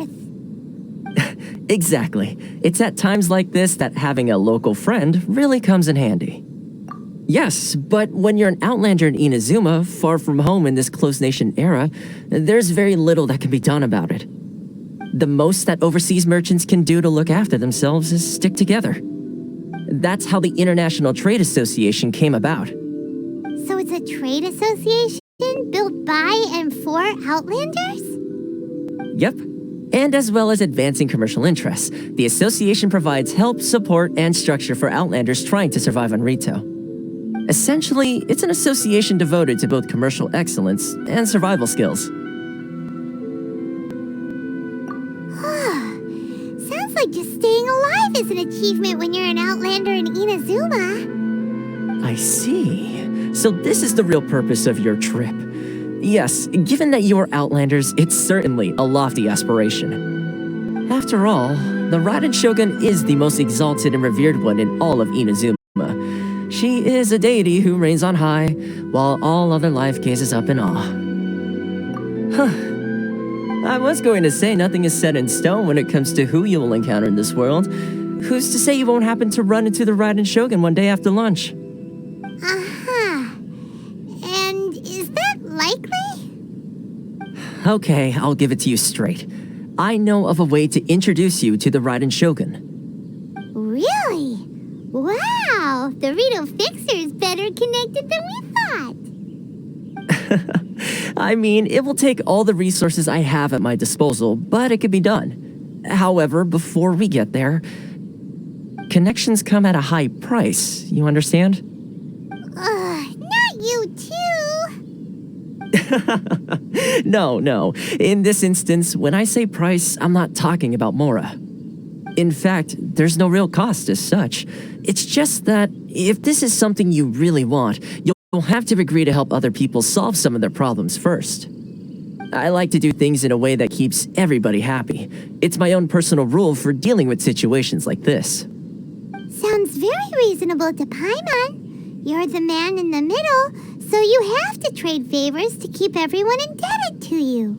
worth. Exactly. It's at times like this that having a local friend really comes in handy. Yes, but when you're an outlander in Inazuma, far from home in this closed nation era, there's very little that can be done about it. The most that overseas merchants can do to look after themselves is stick together. That's how the International Trade Association came about. So it's a trade association built by and for Outlanders? Yep. And as well as advancing commercial interests, the association provides help, support, and structure for Outlanders trying to survive on Rito. Essentially, it's an association devoted to both commercial excellence and survival skills. Sounds like just staying alive is an achievement when you're an Outlander in Inazuma. I see. So this is the real purpose of your trip. Yes, given that you are Outlanders, it's certainly a lofty aspiration. After all, the Raiden Shogun is the most exalted and revered one in all of Inazuma. She is a deity who reigns on high, while all other life gazes up in awe. I was going to say nothing is set in stone when it comes to who you will encounter in this world. Who's to say you won't happen to run into the Raiden Shogun one day after lunch? And is that likely? Okay, I'll give it to you straight. I know of a way to introduce you to the Raiden Shogun. Really? Wow, the Rito Fixer is better connected than we thought. I mean, it will take all the resources I have at my disposal, but it could be done. However, before we get there, connections come at a high price, you understand? Not you too. No. In this instance, when I say price, I'm not talking about mora. In fact, there's no real cost as such. It's just that if this is something you really want, you'll have to agree to help other people solve some of their problems first. I like to do things in a way that keeps everybody happy. It's my own personal rule for dealing with situations like this. Sounds very reasonable to Paimon. You're the man in the middle, so you have to trade favors to keep everyone indebted to you.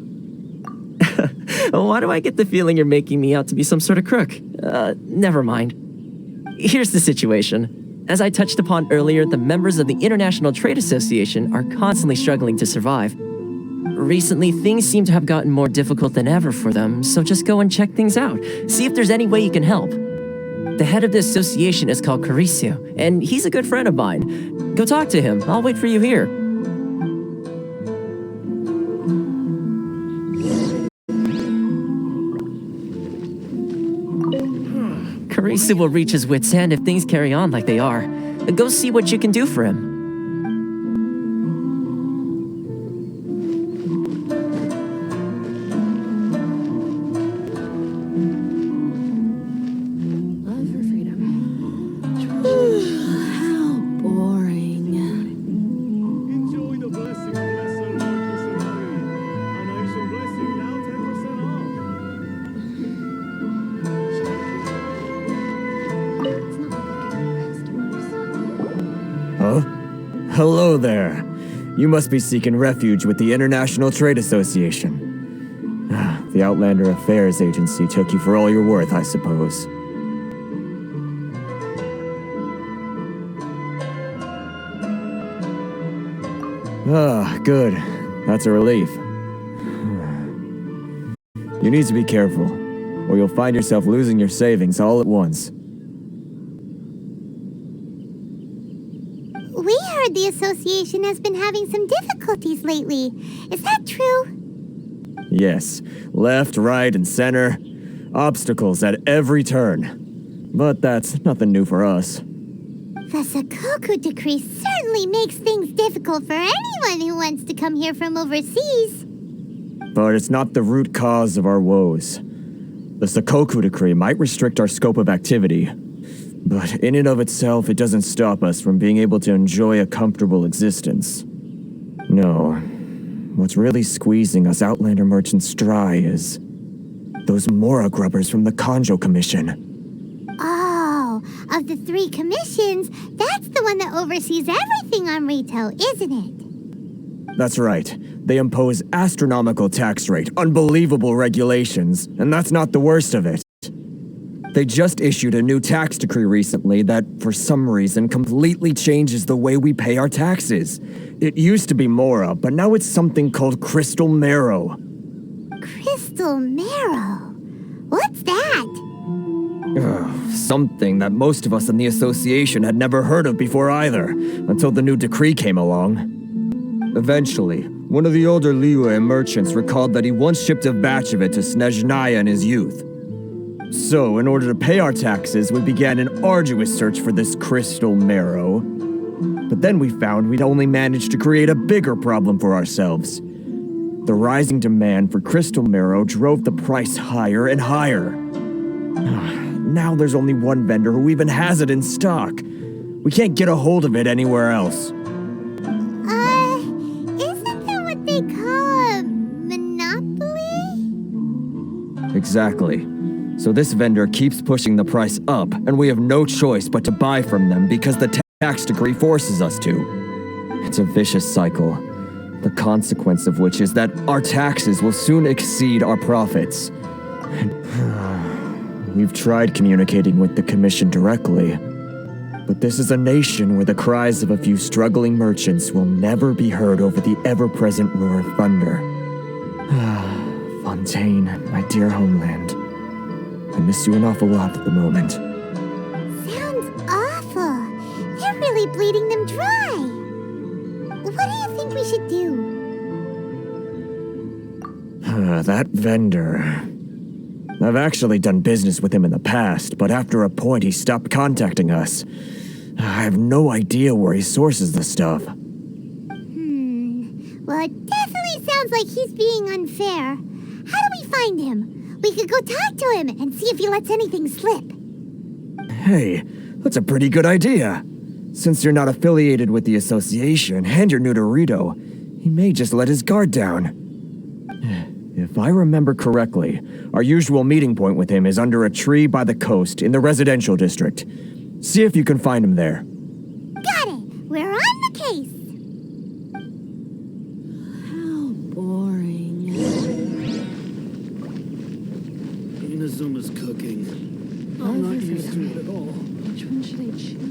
Why do I get the feeling you're making me out to be some sort of crook? Never mind. Here's the situation. As I touched upon earlier, the members of the International Trade Association are constantly struggling to survive. Recently, things seem to have gotten more difficult than ever for them, so just go and check things out. See if there's any way you can help. The head of the association is called Caricio, and he's a good friend of mine. Go talk to him. I'll wait for you here. Caricio will reach his wit's end if things carry on like they are. Go see what you can do for him. Huh? Hello there. You must be seeking refuge with the International Trade Association. The Outlander Affairs Agency took you for all you're worth, I suppose. Good. That's a relief. You need to be careful, or you'll find yourself losing your savings all at once. We heard the association has been having some difficulties lately. Is that true? Yes, left, right, and center. Obstacles at every turn. But that's nothing new for us. The Sakoku decree certainly makes things difficult for anyone who wants to come here from overseas. But it's not the root cause of our woes. The Sakoku decree might restrict our scope of activity, but in and of itself, it doesn't stop us from being able to enjoy a comfortable existence. No, what's really squeezing us Outlander merchants dry is those Mora grubbers from the Kanjo Commission. Oh, of the 3 commissions, that's the one that oversees everything on retail, isn't it? That's right. They impose astronomical tax rate, unbelievable regulations, and that's not the worst of it. They just issued a new tax decree recently that, for some reason, completely changes the way we pay our taxes. It used to be Mora, but now it's something called Crystal Marrow. Crystal Marrow? What's that? Something that most of us in the association had never heard of before either, until the new decree came along. Eventually, one of the older Liyue merchants recalled that he once shipped a batch of it to Snezhnaya in his youth. So, in order to pay our taxes, we began an arduous search for this crystal marrow. But then we found we'd only managed to create a bigger problem for ourselves. The rising demand for crystal marrow drove the price higher and higher. Now there's only one vendor who even has it in stock. We can't get a hold of it anywhere else. Isn't that what they call a monopoly? Exactly. So this vendor keeps pushing the price up, and we have no choice but to buy from them because the tax decree forces us to. It's a vicious cycle, the consequence of which is that our taxes will soon exceed our profits. We've tried communicating with the Commission directly, but this is a nation where the cries of a few struggling merchants will never be heard over the ever-present roar of thunder. Fontaine, my dear homeland. I miss you an awful lot at the moment. Sounds awful. They're really bleeding them dry. What do you think we should do? That vendor. I've actually done business with him in the past, but after a point he stopped contacting us. I have no idea where he sources the stuff. Well, it definitely sounds like he's being unfair. How do we find him? We could go talk to him and see if he lets anything slip. Hey, that's a pretty good idea. Since you're not affiliated with the association and you're new to Rito, he may just let his guard down. If I remember correctly, our usual meeting point with him is under a tree by the coast in the residential district. See if you can find him there. Got it! We're on the case! How boring. Inazuma's cooking. I'm not used to it at all. Which one should I choose?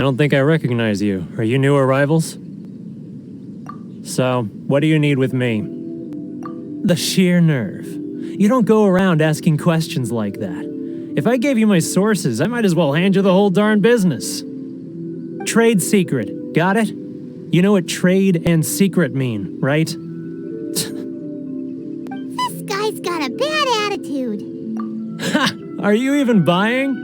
don't think I recognize you. Are you new arrivals? So, what do you need with me? The sheer nerve. You don't go around asking questions like that. If I gave you my sources, I might as well hand you the whole darn business. Trade secret, got it? You know what trade and secret mean, right? This guy's got a bad attitude. Ha! Are you even buying?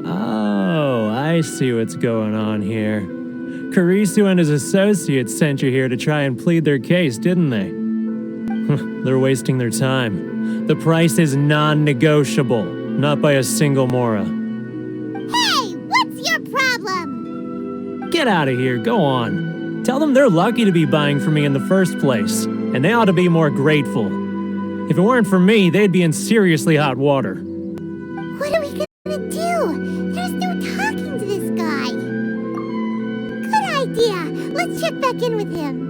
Oh, I see what's going on here. Karisu and his associates sent you here to try and plead their case, didn't they? They're wasting their time. The price is non-negotiable, not by a single Mora. Hey, what's your problem? Get out of here, go on. Tell them they're lucky to be buying from me in the first place, and they ought to be more grateful. If it weren't for me, they'd be in seriously hot water. What are we gonna do? There's no talking to this guy. Good idea. Let's check back in with him.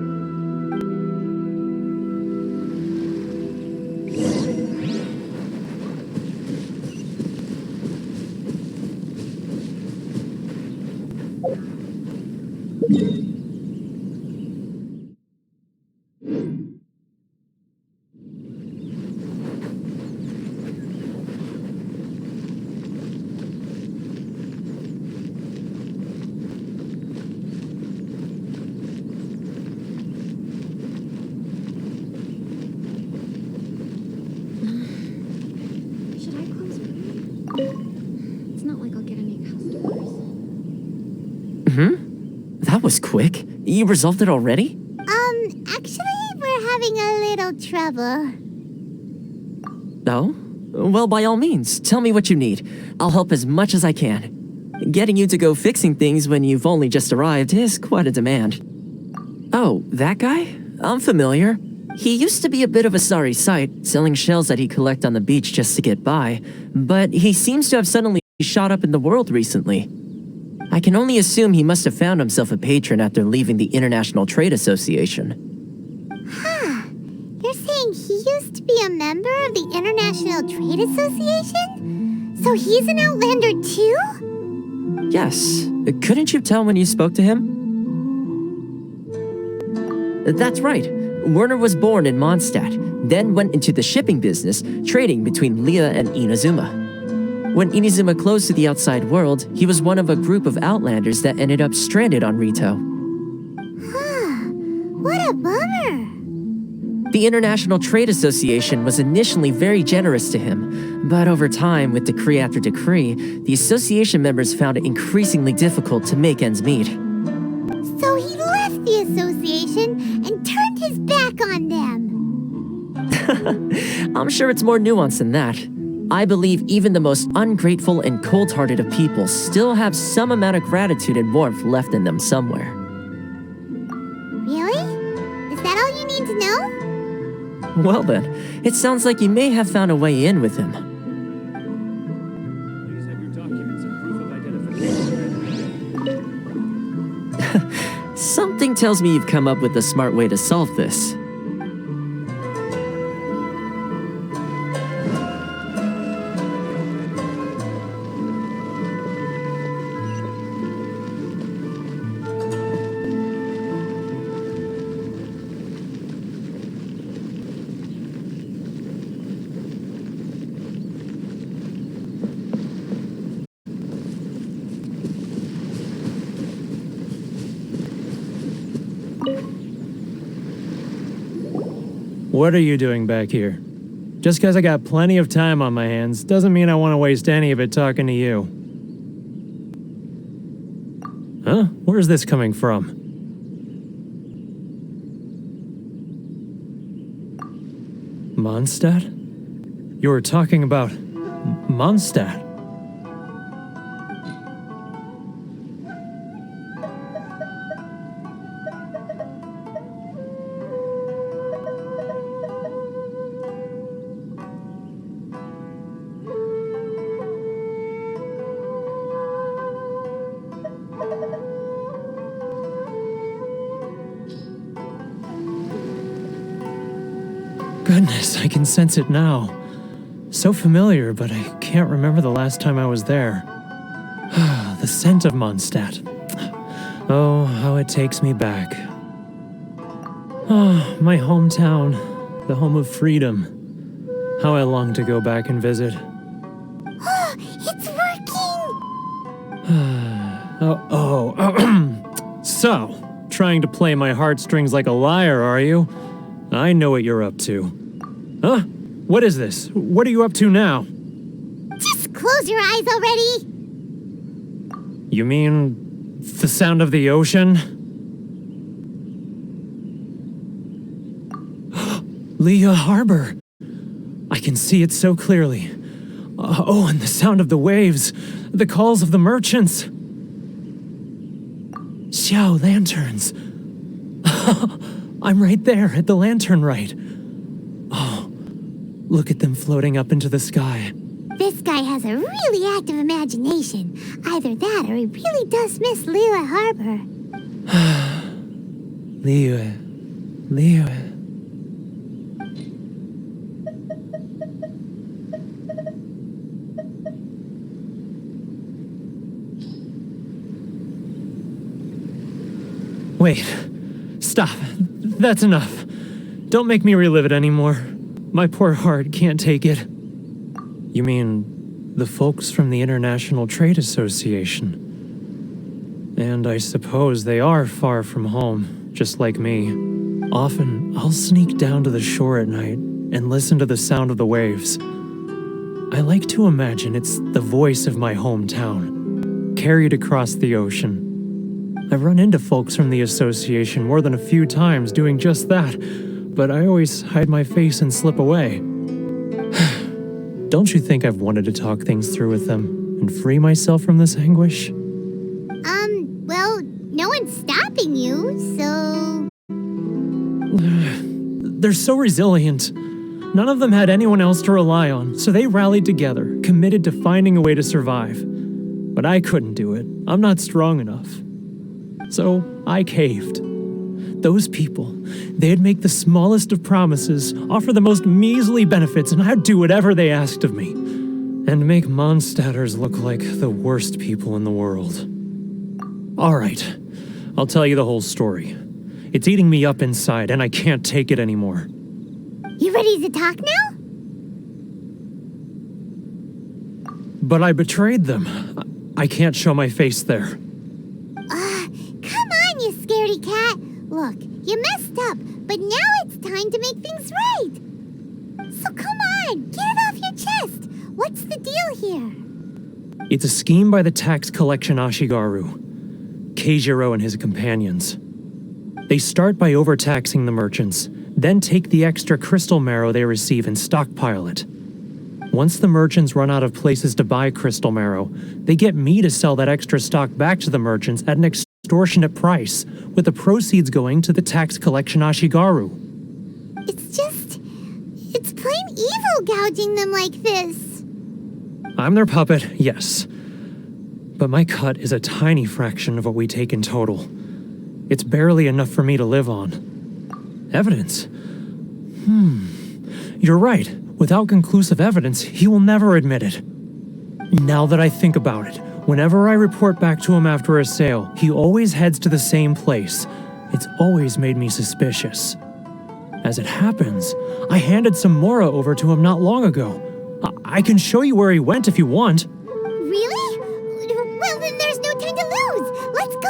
Should I close my? It's not like I'll get any customers. That was quick. You resolved it already? Actually, we're having a little trouble. Oh? Well, by all means, tell me what you need. I'll help as much as I can. Getting you to go fixing things when you've only just arrived is quite a demand. Oh, that guy? I'm familiar. He used to be a bit of a sorry sight, selling shells that he'd collect on the beach just to get by, but he seems to have suddenly shot up in the world recently. I can only assume he must have found himself a patron after leaving the International Trade Association. Huh. You're saying he used to be a member of the International Trade Association? So he's an Outlander too? Yes. Couldn't you tell when you spoke to him? That's right. Werner was born in Mondstadt, then went into the shipping business, trading between Leah and Inazuma. When Inazuma closed to the outside world, he was one of a group of Outlanders that ended up stranded on Rito. What a bummer. The International Trade Association was initially very generous to him, but over time, with decree after decree, the association members found it increasingly difficult to make ends meet. So he left the association and turned his back on them. I'm sure it's more nuanced than that. I believe even the most ungrateful and cold-hearted of people still have some amount of gratitude and warmth left in them somewhere. Really? Is that all you need to know? Well then, it sounds like you may have found a way in with him. Please have your documents and proof of identification. Something tells me you've come up with a smart way to solve this. What are you doing back here? Just because I got plenty of time on my hands doesn't mean I want to waste any of it talking to you. Huh? Where's this coming from? Mondstadt? You were talking about Mondstadt. Goodness, I can sense it now. So familiar, but I can't remember the last time I was there. The scent of Mondstadt. Oh, how it takes me back. Oh, my hometown, the home of freedom. How I long to go back and visit. It's working! So, trying to play my heartstrings like a liar, are you? I know what you're up to. Huh? What is this? What are you up to now? Just close your eyes already! You mean the sound of the ocean? Leah Harbor. I can see it so clearly. And the sound of the waves, the calls of the merchants. Xiao lanterns. I'm right there at the lantern right. Oh, look at them floating up into the sky. This guy has a really active imagination. Either that or he really does miss Liyue Harbor. Liyue. Wait. Stop. That's enough. Don't make me relive it anymore. My poor heart can't take it. You mean the folks from the International Trade Association? And I suppose they are far from home, just like me. Often, I'll sneak down to the shore at night and listen to the sound of the waves. I like to imagine it's the voice of my hometown, carried across the ocean. I've run into folks from the association more than a few times doing just that, but I always hide my face and slip away. Don't you think I've wanted to talk things through with them and free myself from this anguish? Well, no one's stopping you, so... They're so resilient. None of them had anyone else to rely on, so they rallied together, committed to finding a way to survive. But I couldn't do it. I'm not strong enough. So I caved. Those people, they'd make the smallest of promises, offer the most measly benefits, and I'd do whatever they asked of me. And make Mondstadters look like the worst people in the world. All right, I'll tell you the whole story. It's eating me up inside, and I can't take it anymore. You ready to talk now? But I betrayed them. I can't show my face there. Come on, you scaredy cat. Look, you messed up, but now it's time to make things right. So come on, get it off your chest. What's the deal here? It's a scheme by the tax collection Ashigaru, Keijiro and his companions. They start by overtaxing the merchants, then take the extra crystal marrow they receive and stockpile it. Once the merchants run out of places to buy crystal marrow, they get me to sell that extra stock back to the merchants at an extortionate price, with the proceeds going to the tax collection Ashigaru. It's plain evil gouging them like this. I'm their puppet, yes. But my cut is a tiny fraction of what we take in total. It's barely enough for me to live on. Evidence? You're right. Without conclusive evidence, he will never admit it. Now that I think about it, whenever I report back to him after a sale, he always heads to the same place. It's always made me suspicious. As it happens, I handed some Mora over to him not long ago. I can show you where he went if you want. Really? Well, then there's no time to lose. Let's go.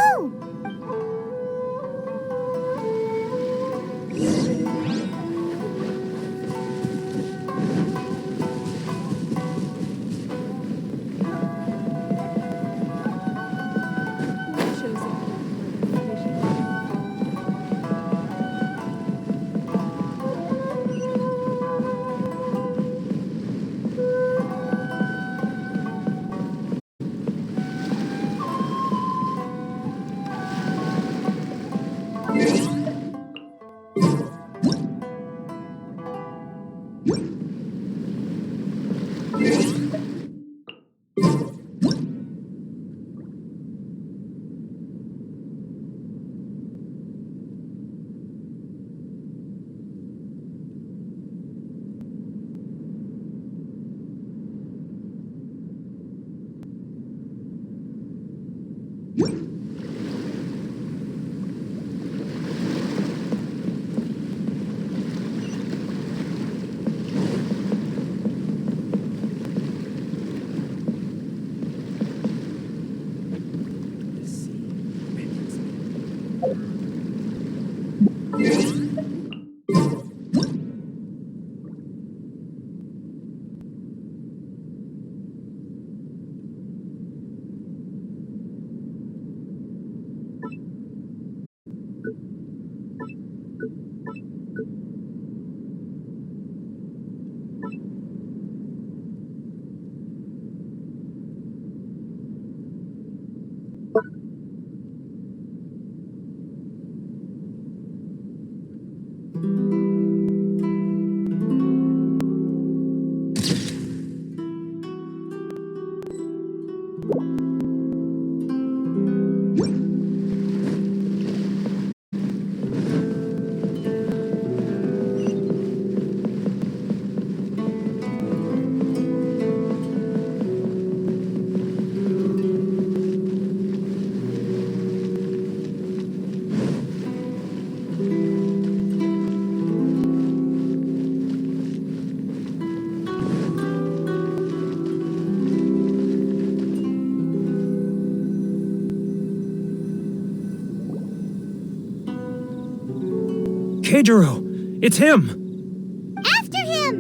Keijiro! It's him! After him!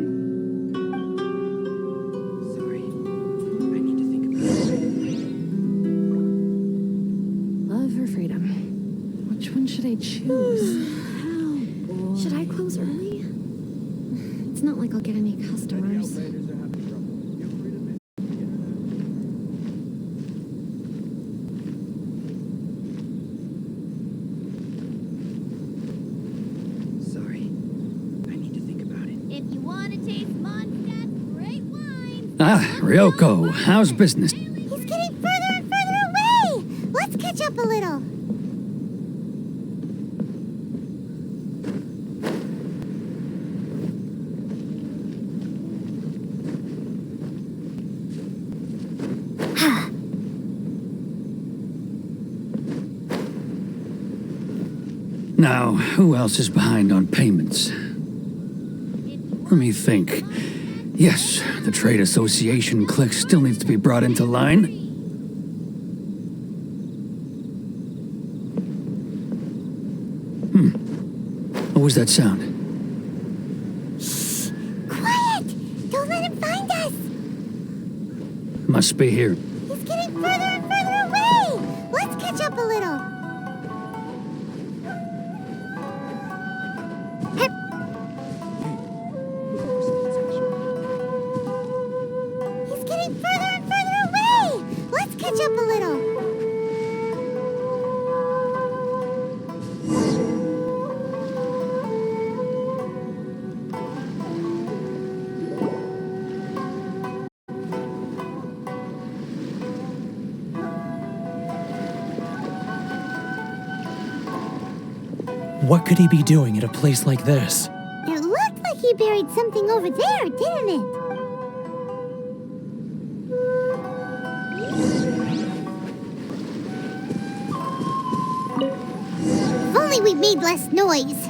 Love or freedom? Which one should I choose? Should I close early? It's not like I'll get any customers. Ah, Ryoko, how's business? He's getting further and further away! Let's catch up a little. Now, who else is behind on payments? Let me think. Yes, the Trade Association clique still needs to be brought into line. What was that sound? Quiet! Don't let him find us! Must be here. He's getting further and further away! Let's catch up a little. He's getting further and further away! Let's catch up a little. What could he be doing at a place like this? It looked like he buried something over there, didn't it? If only we made less noise.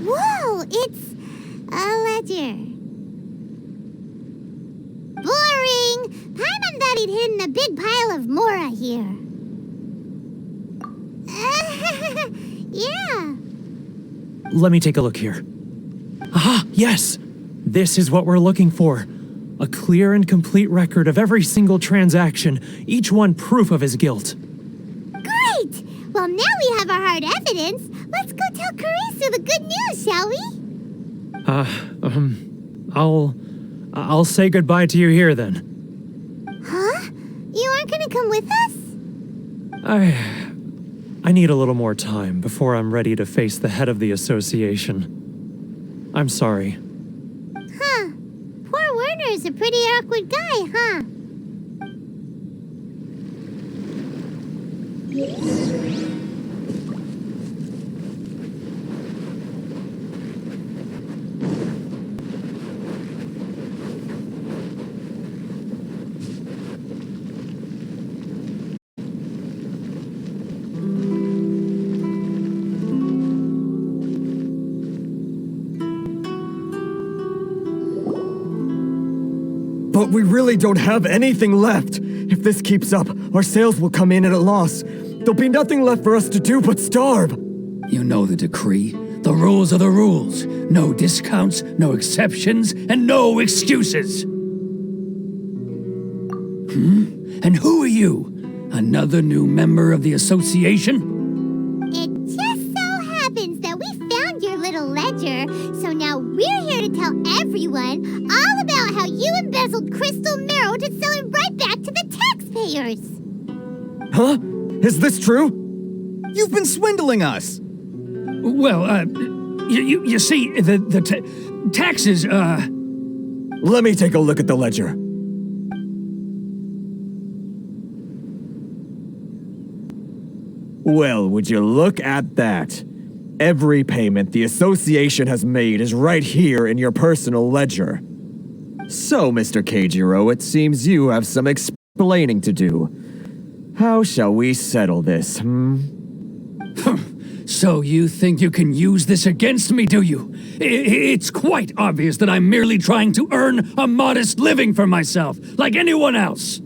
Whoa, it's a ledger. Boring! Paimon thought he'd hidden a big pile of Mora here. Yeah. Let me take a look here. Ah, yes! This is what we're looking for. A clear and complete record of every single transaction, each one proof of his guilt. Great! Well, now we have our hard evidence. Let's go tell Karisu the good news, shall we? I'll say goodbye to you here then. Huh? You aren't gonna come with us? I need a little more time before I'm ready to face the head of the association. I'm sorry. Huh. Poor Werner's a pretty awkward guy, huh? But we really don't have anything left. If this keeps up, our sales will come in at a loss. There'll be nothing left for us to do but starve. You know the decree. The rules are the rules. No discounts, no exceptions, and no excuses. And who are you? Another new member of the association? It just so happens that we found your little ledger, so now we're here to tell everyone all about how you embezzled crystal marrow to sell it right back to the taxpayers. Huh? Is this true? You've been swindling us! Well, you see, the taxes, Let me take a look at the ledger. Well, would you look at that? Every payment the association has made is right here in your personal ledger. So, Mr. Keijiro, it seems you have some explaining to do. How shall we settle this, So you think you can use this against me, do you? It's quite obvious that I'm merely trying to earn a modest living for myself, like anyone else.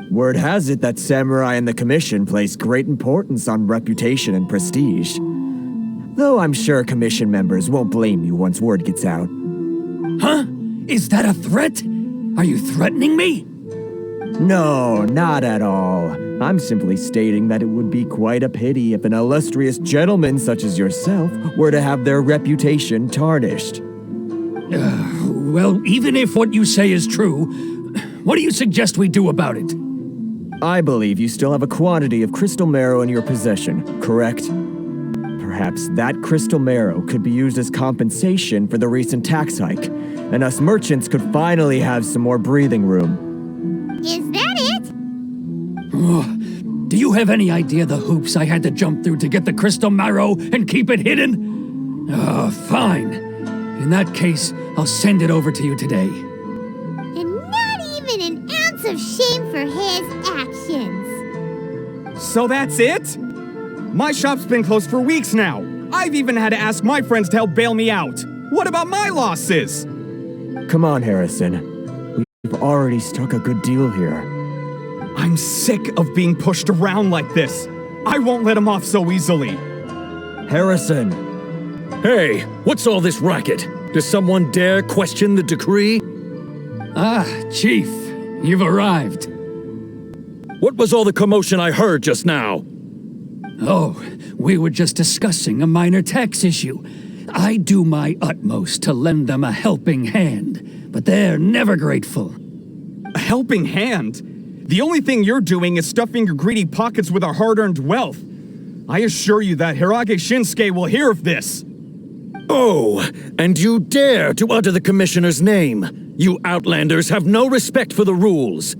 Word has it that Samurai and the Commission place great importance on reputation and prestige. Though I'm sure Commission members won't blame you once word gets out. Huh? Is that a threat? Are you threatening me? No, not at all. I'm simply stating that it would be quite a pity if an illustrious gentleman such as yourself were to have their reputation tarnished. Well, even if what you say is true, what do you suggest we do about it? I believe you still have a quantity of crystal marrow in your possession, correct? Perhaps that crystal marrow could be used as compensation for the recent tax hike, and us merchants could finally have some more breathing room. Is that it? Do you have any idea the hoops I had to jump through to get the crystal marrow and keep it hidden? Fine. In that case, I'll send it over to you today. And not even an ounce of shame for his actions. So that's it? My shop's been closed for weeks now. I've even had to ask my friends to help bail me out. What about my losses? Come on, Harrison. We've already struck a good deal here. I'm sick of being pushed around like this. I won't let him off so easily. Harrison! Hey, what's all this racket? Does someone dare question the decree? Ah, Chief, you've arrived. What was all the commotion I heard just now? Oh, we were just discussing a minor tax issue. I do my utmost to lend them a helping hand, but they're never grateful. A helping hand? The only thing you're doing is stuffing your greedy pockets with our hard-earned wealth. I assure you that Hirage Shinsuke will hear of this. Oh, and you dare to utter the Commissioner's name. You Outlanders have no respect for the rules.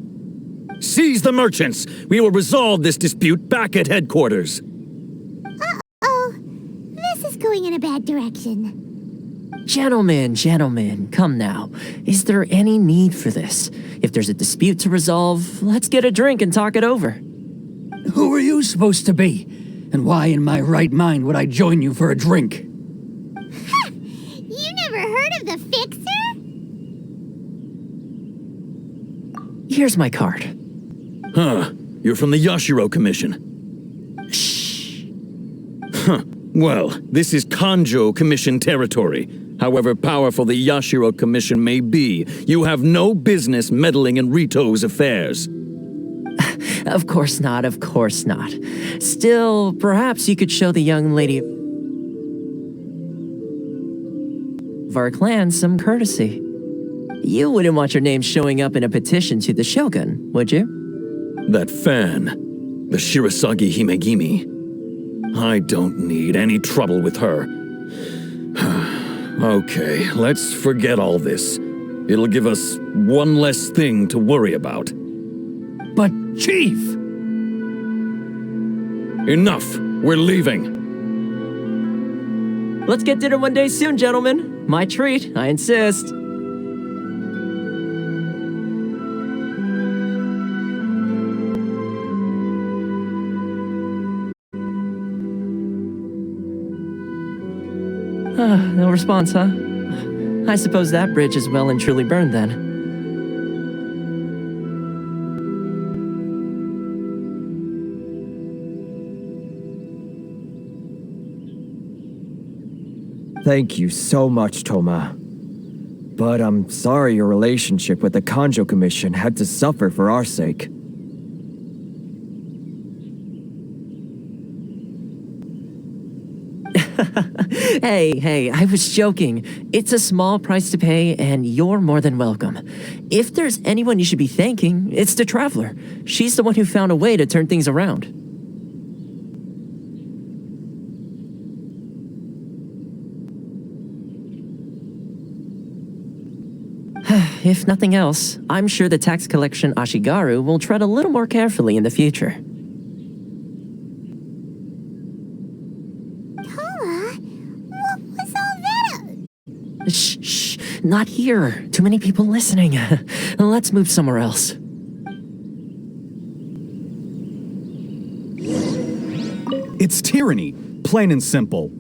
Seize the merchants. We will resolve this dispute back at headquarters. Uh-oh. This is going in a bad direction. Gentlemen, come now. Is there any need for this? If there's a dispute to resolve, let's get a drink and talk it over. Who are you supposed to be? And why in my right mind would I join you for a drink? Ha! You never heard of the Fixer? Here's my card. Huh. You're from the Yashiro Commission. Shh. Huh. Well, this is Kanjo Commission territory. However powerful the Yashiro Commission may be, you have no business meddling in Rito's affairs. Of course not, of course not. Still, perhaps you could show the young lady of our clan some courtesy. You wouldn't want your name showing up in a petition to the Shogun, would you? That fan, the Shirasagi Himegimi. I don't need any trouble with her. Okay, let's forget all this. It'll give us one less thing to worry about. But, Chief! Enough! We're leaving. Let's get dinner one day soon, gentlemen. My treat, I insist. No response, huh? I suppose that bridge is well and truly burned then. Thank you so much, Toma. But I'm sorry your relationship with the Kanjo Commission had to suffer for our sake. Hey, I was joking. It's a small price to pay, and you're more than welcome. If there's anyone you should be thanking, it's the Traveler. She's the one who found a way to turn things around. If nothing else, I'm sure the tax collection Ashigaru will tread a little more carefully in the future. What was all that? Shh, not here. Too many people listening. Let's move somewhere else. It's tyranny, plain and simple.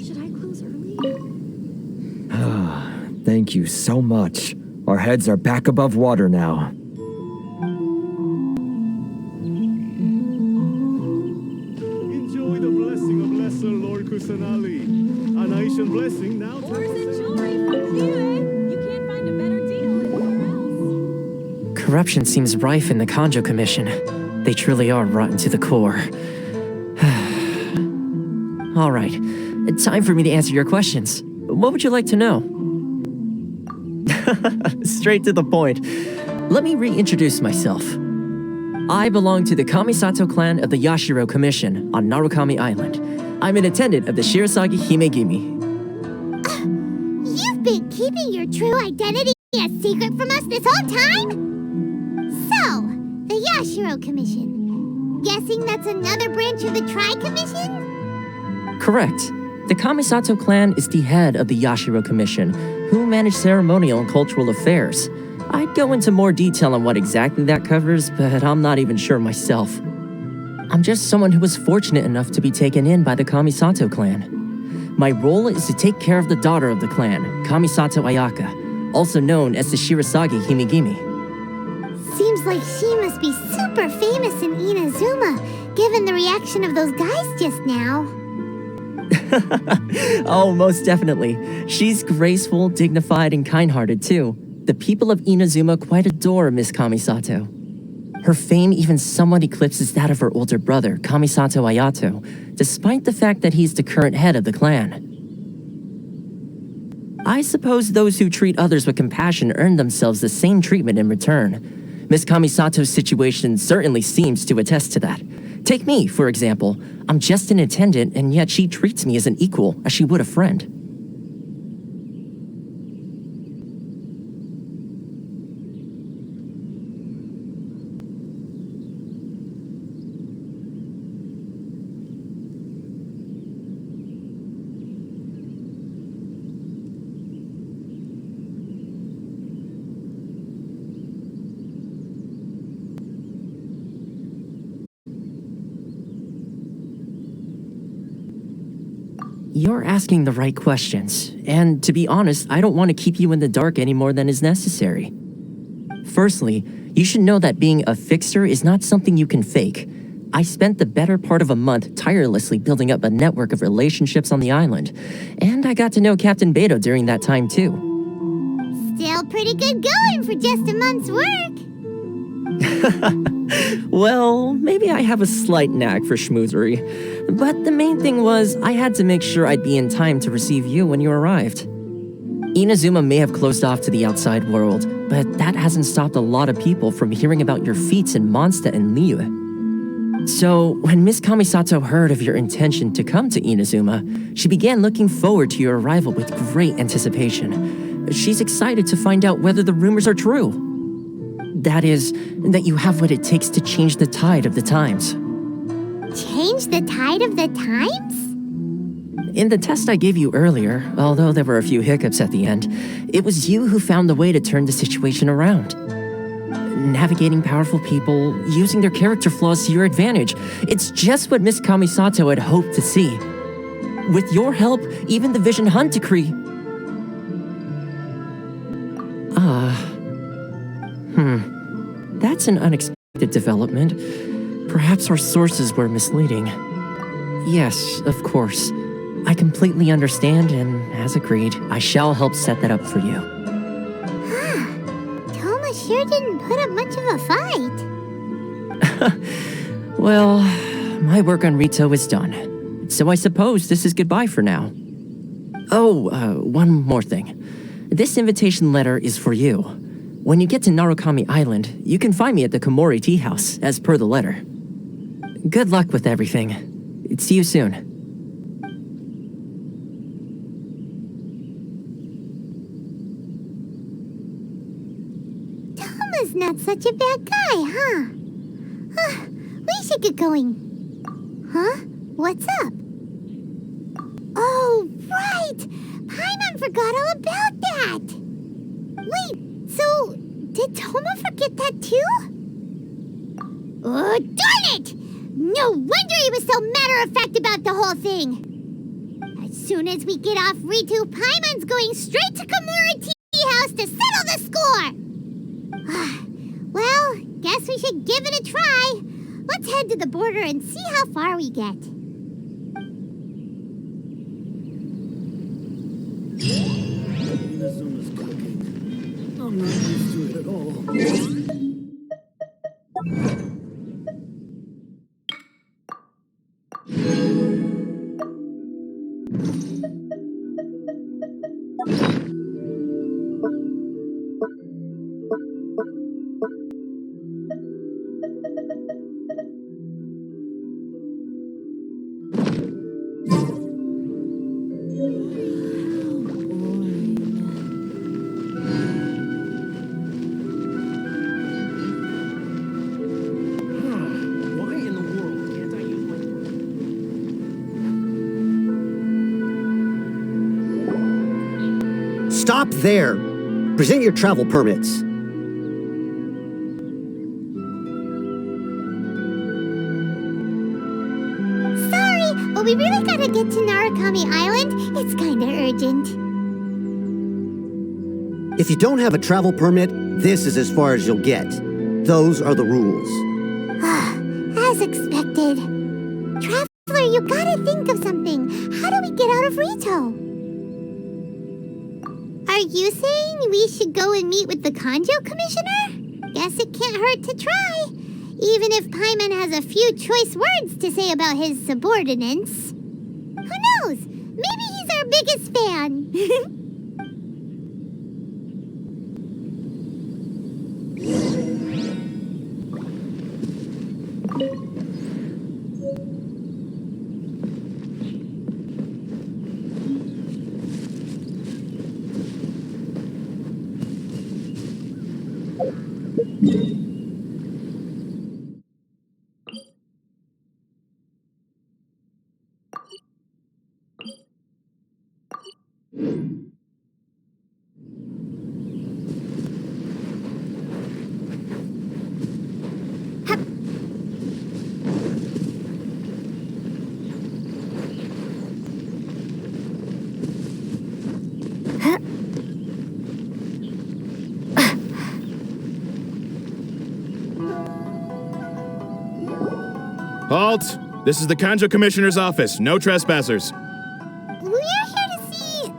Should I close early? Thank you so much. Our heads are back above water now. Enjoy the blessing of Lesser Lord Kusanali. An Aishan blessing now. Corruption seems rife in the Kanjo Commission. They truly are rotten to the core. All right, time for me to answer your questions. What would you like to know? Straight to the point. Let me reintroduce myself. I belong to the Kamisato clan of the Yashiro Commission on Narukami Island. I'm an attendant of the Shirasagi Himegimi. You've been keeping your true identity a secret from us this whole time? So, the Yashiro Commission. Guessing that's another branch of the Tri-Commission? Correct. The Kamisato clan is the head of the Yashiro Commission, who manage ceremonial and cultural affairs. I'd go into more detail on what exactly that covers, but I'm not even sure myself. I'm just someone who was fortunate enough to be taken in by the Kamisato clan. My role is to take care of the daughter of the clan, Kamisato Ayaka, also known as the Shirasagi Himegimi. Seems like she must be super famous in Inazuma, given the reaction of those guys just now. Oh, most definitely. She's graceful, dignified, and kind-hearted, too. The people of Inazuma quite adore Miss Kamisato. Her fame even somewhat eclipses that of her older brother, Kamisato Ayato, despite the fact that he's the current head of the clan. I suppose those who treat others with compassion earn themselves the same treatment in return. Miss Kamisato's situation certainly seems to attest to that. Take me, for example. I'm just an attendant, and yet she treats me as an equal, as she would a friend. You're asking the right questions, and to be honest, I don't want to keep you in the dark any more than is necessary. Firstly, you should know that being a fixer is not something you can fake. I spent the better part of a month tirelessly building up a network of relationships on the island, and I got to know Captain Beto during that time too. Still pretty good going for just a month's work. Well, maybe I have a slight knack for schmoozery, but the main thing was I had to make sure I'd be in time to receive you when you arrived. Inazuma may have closed off to the outside world, but that hasn't stopped a lot of people from hearing about your feats in Mondstadt and Liyue. So, when Miss Kamisato heard of your intention to come to Inazuma, she began looking forward to your arrival with great anticipation. She's excited to find out whether the rumors are true. That is, that you have what it takes to change the tide of the times. Change the tide of the times? In the test I gave you earlier, although there were a few hiccups at the end, it was you who found the way to turn the situation around. Navigating powerful people, using their character flaws to your advantage. It's just what Miss Kamisato had hoped to see. With your help, even the Vision Hunt decree... That's an unexpected development. Perhaps our sources were misleading. Yes, of course. I completely understand, and as agreed, I shall help set that up for you. Toma sure didn't put up much of a fight. Well, my work on Rito is done. So I suppose this is goodbye for now. Oh, one more thing. This invitation letter is for you. When you get to Narukami Island, you can find me at the Komori Tea House, as per the letter. Good luck with everything. See you soon. Toma's not such a bad guy, huh? We should get going. Huh? What's up? Oh, right! Paimon forgot all about that! Wait, so did Toma forget that too? Oh, darn it! No wonder he was so matter-of-fact about the whole thing! As soon as we get off Ritu, Paimon's going straight to Komori Tea House to settle the score! Well, guess we should give it a try. Let's head to the border and see how far we get. Inazuma's cooking. I'm not used to it at all. Stop there! Present your travel permits. Sorry, but we really gotta get to Narukami Island. It's kinda urgent. If you don't have a travel permit, this is as far as you'll get. Those are the rules. As expected. Traveler, you gotta think of something. How do we get out of Rito? Are you saying we should go and meet with the Kanjo Commissioner? Guess it can't hurt to try. Even if Paimon has a few choice words to say about his subordinates. Who knows? Maybe he's our biggest fan. Halt! This is the Kanjo Commissioner's office. No trespassers. We're here to see,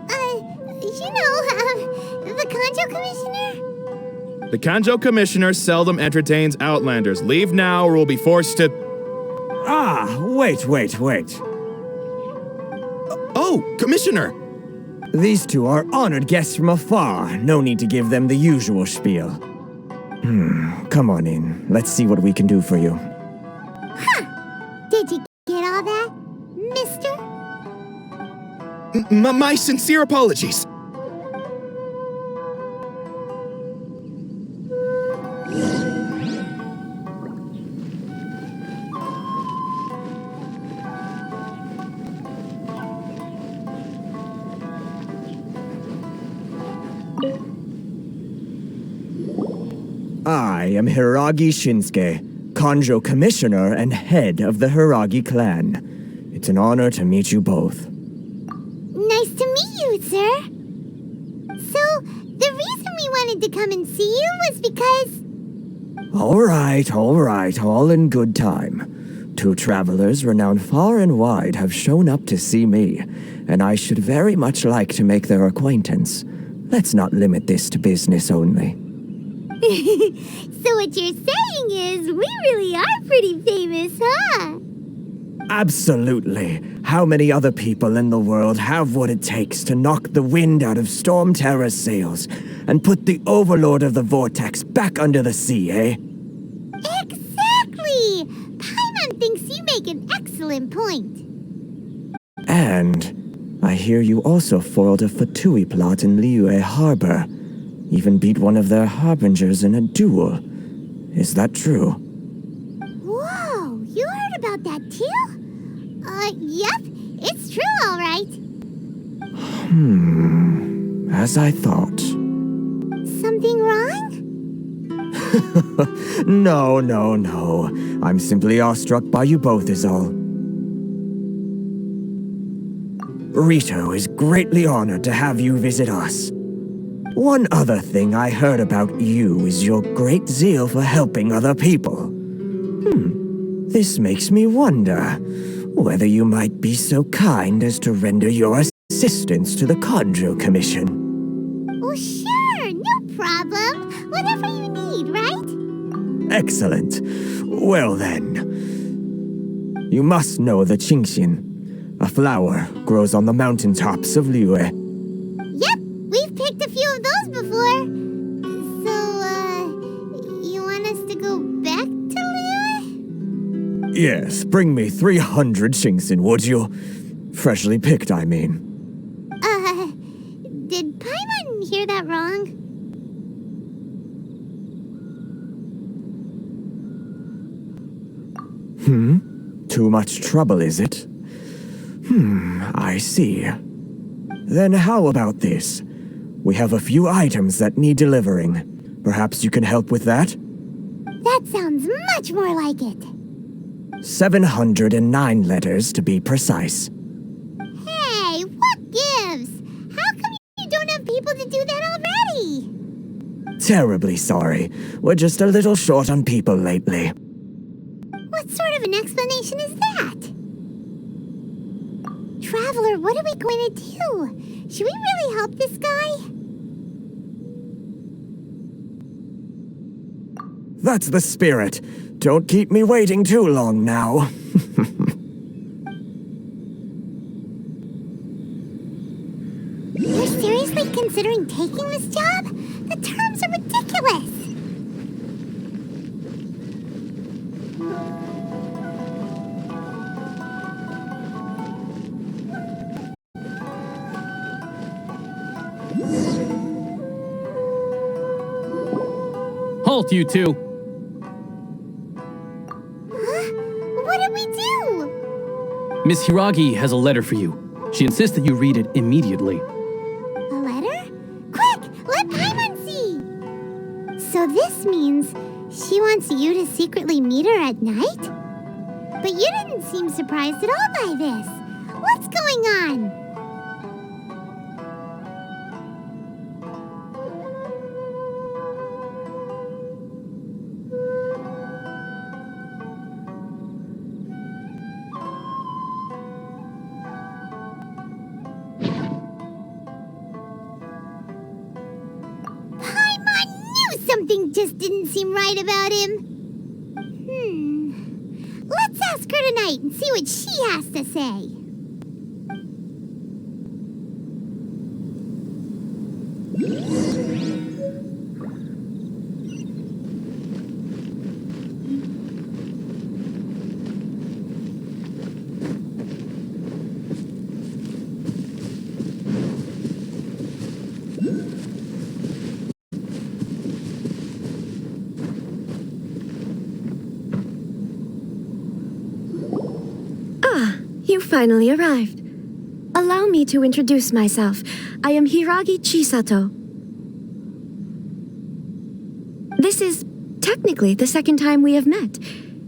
the Kanjo Commissioner? The Kanjo Commissioner seldom entertains Outlanders. Leave now or we'll be forced to... Wait. Oh, Commissioner! These two are honored guests from afar. No need to give them the usual spiel. Come on in. Let's see what we can do for you. Did you get all that, mister? My sincere apologies. I am Hiragi Shinsuke, Kanjo Commissioner and head of the Hiragi clan. It's an honor to meet you both. Nice to meet you, sir. So, the reason we wanted to come and see you was because... All right, all in good time. 2 travelers renowned far and wide have shown up to see me, and I should very much like to make their acquaintance. Let's not limit this to business only. So what you're saying is we really are pretty famous, huh? Absolutely. How many other people in the world have what it takes to knock the wind out of Storm Terror's sails and put the overlord of the vortex back under the sea, eh? Exactly! Paimon thinks you make an excellent point. And I hear you also foiled a Fatui plot in Liyue Harbor. Even beat one of their harbingers in a duel. Is that true? Whoa, you heard about that too? Yep, it's true, all right. As I thought. Something wrong? No. I'm simply awestruck by you both is all. Rito is greatly honored to have you visit us. One other thing I heard about you is your great zeal for helping other people. This makes me wonder whether you might be so kind as to render your assistance to the Conjo Commission. Oh, sure, no problem. Whatever you need, right? Excellent. Well then, you must know the Qingxian. A flower grows on the mountaintops of Liyue. Yep, we've picked a few of those before. So, you want us to go back to Liyue? Yes, bring me 300 Qingxian, would you? Freshly picked, I mean. Did Paimon hear that wrong? Too much trouble, is it? I see. Then how about this? We have a few items that need delivering. Perhaps you can help with that? That sounds much more like it. 709 letters to be precise. Hey, what gives? How come you don't have people to do that already? Terribly sorry. We're just a little short on people lately. What sort of an explanation is that? Traveler, what are we going to do? Should we really help this guy? That's the spirit. Don't keep me waiting too long now. You're seriously considering taking this job? The terms are ridiculous. Halt, you two! What did we do? Miss Hiragi has a letter for you. She insists that you read it immediately. A letter? Quick, let Paimon see! So this means she wants you to secretly meet her at night? But you didn't seem surprised at all by this. What's going on? Something just didn't seem right about him. Let's ask her tonight and see what she has to say. You finally arrived. Allow me to introduce myself. I am Hiragi Chisato. This is technically the second time we have met.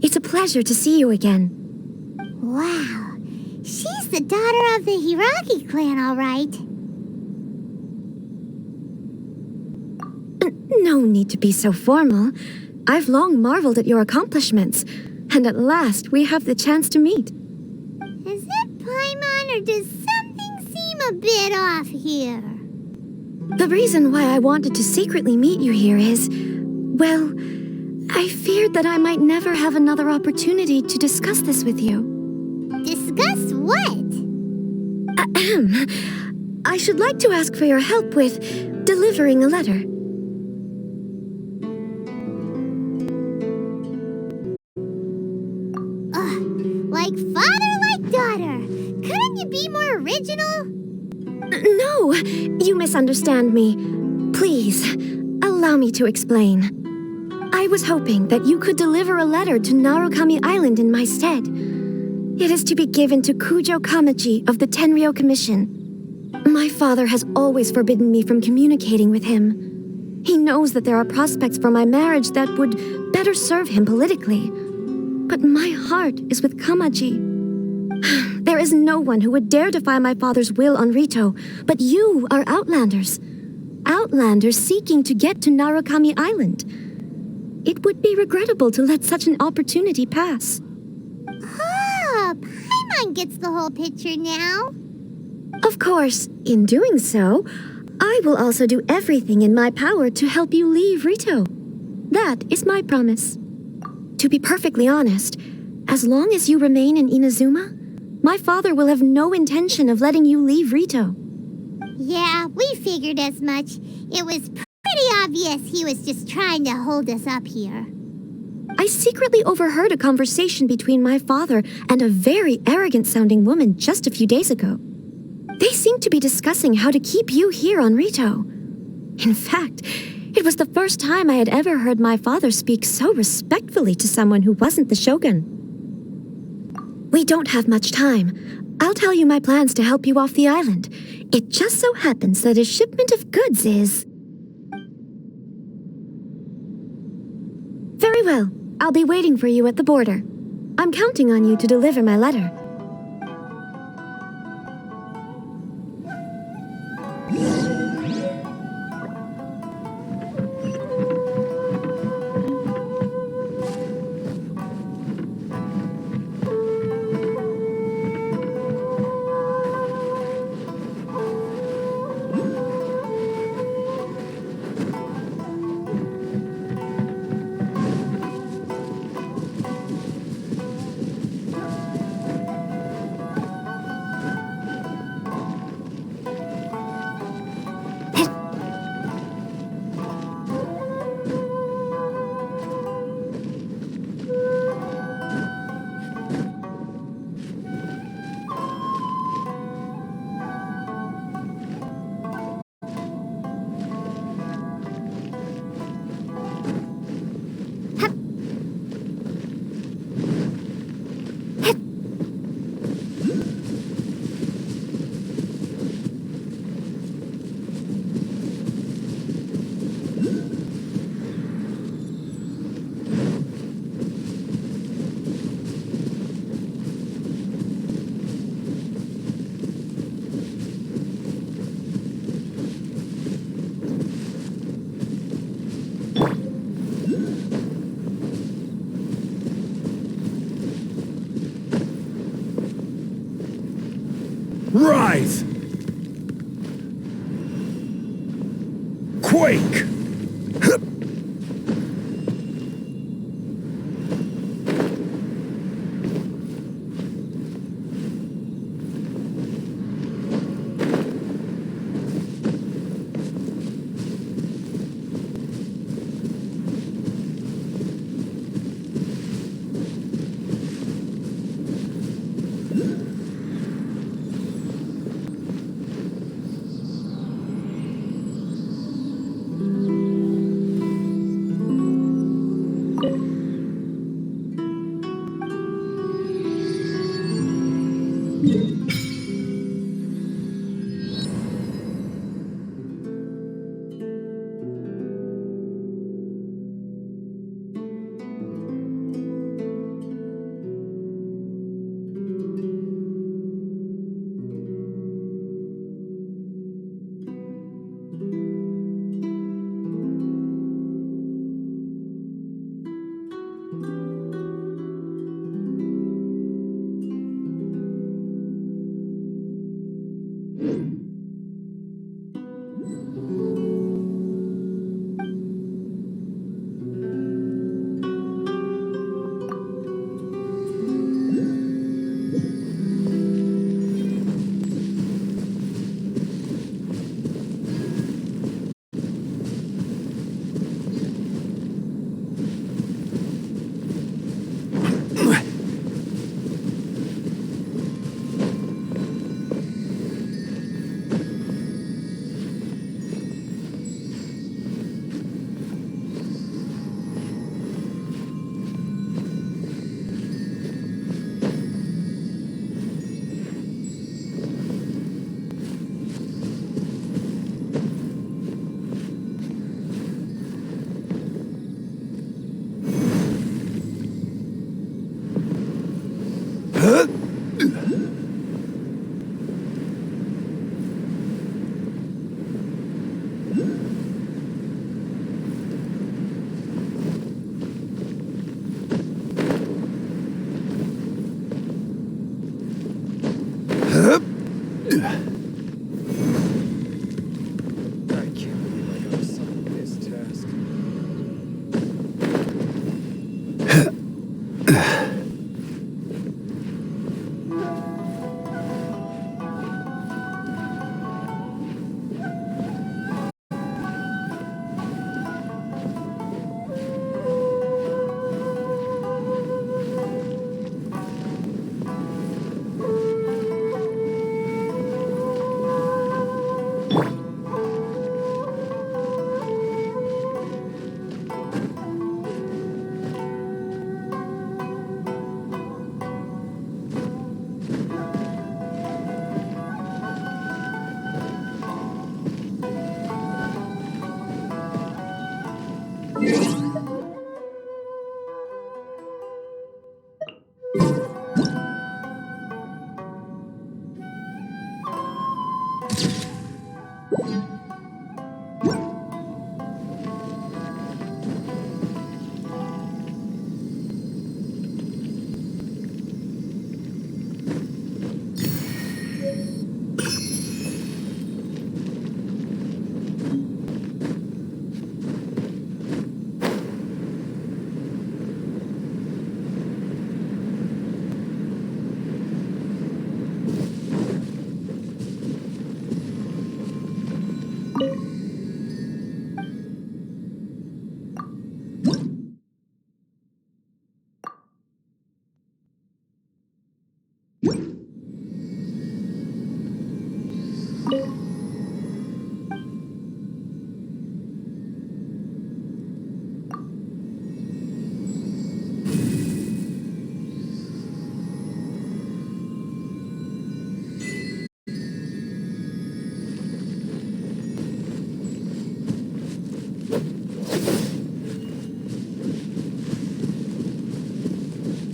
It's a pleasure to see you again. Wow, she's the daughter of the Hiragi clan, all right. No need to be so formal. I've long marveled at your accomplishments, and at last we have the chance to meet. Is it Paimon, or does something seem a bit off here? The reason why I wanted to secretly meet you here is, well, I feared that I might never have another opportunity to discuss this with you. Discuss what? I should like to ask for your help with delivering a letter. Like father, like daughter. Couldn't you be more original? No, you misunderstand me. Please, allow me to explain. I was hoping that you could deliver a letter to Narukami Island in my stead. It is to be given to Kujo Kamaji of the Tenryou Commission. My father has always forbidden me from communicating with him. He knows that there are prospects for my marriage that would better serve him politically. But my heart is with Kamaji. There is no one who would dare defy my father's will on Rito, but you are Outlanders. Outlanders seeking to get to Narukami Island. It would be regrettable to let such an opportunity pass. Ah, Paimon gets the whole picture now. Of course, in doing so, I will also do everything in my power to help you leave Rito. That is my promise. To be perfectly honest, as long as you remain in Inazuma, my father will have no intention of letting you leave Rito. Yeah, we figured as much. It was pretty obvious he was just trying to hold us up here. I secretly overheard a conversation between my father and a very arrogant-sounding woman just a few days ago. They seemed to be discussing how to keep you here on Rito. In fact, it was the first time I had ever heard my father speak so respectfully to someone who wasn't the shogun. We don't have much time. I'll tell you my plans to help you off the island. It just so happens that a shipment of goods is... Very well. I'll be waiting for you at the border. I'm counting on you to deliver my letter. Rise! Quake!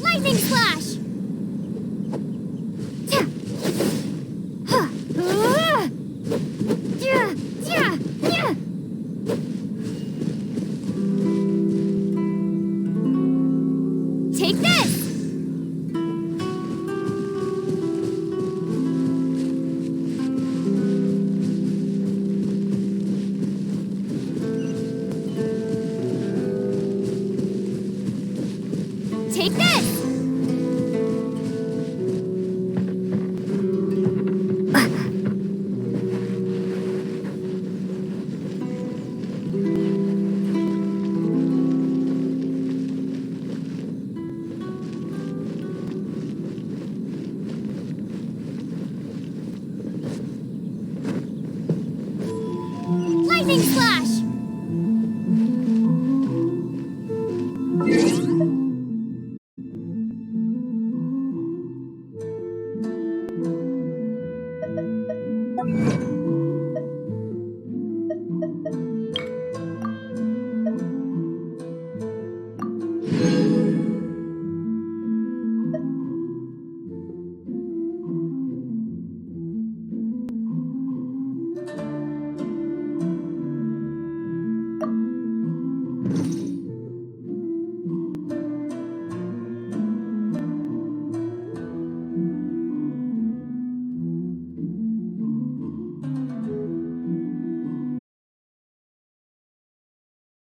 Lightning slash! Yeah. Huh. Yeah. Yeah. Yeah. Take this! Take this!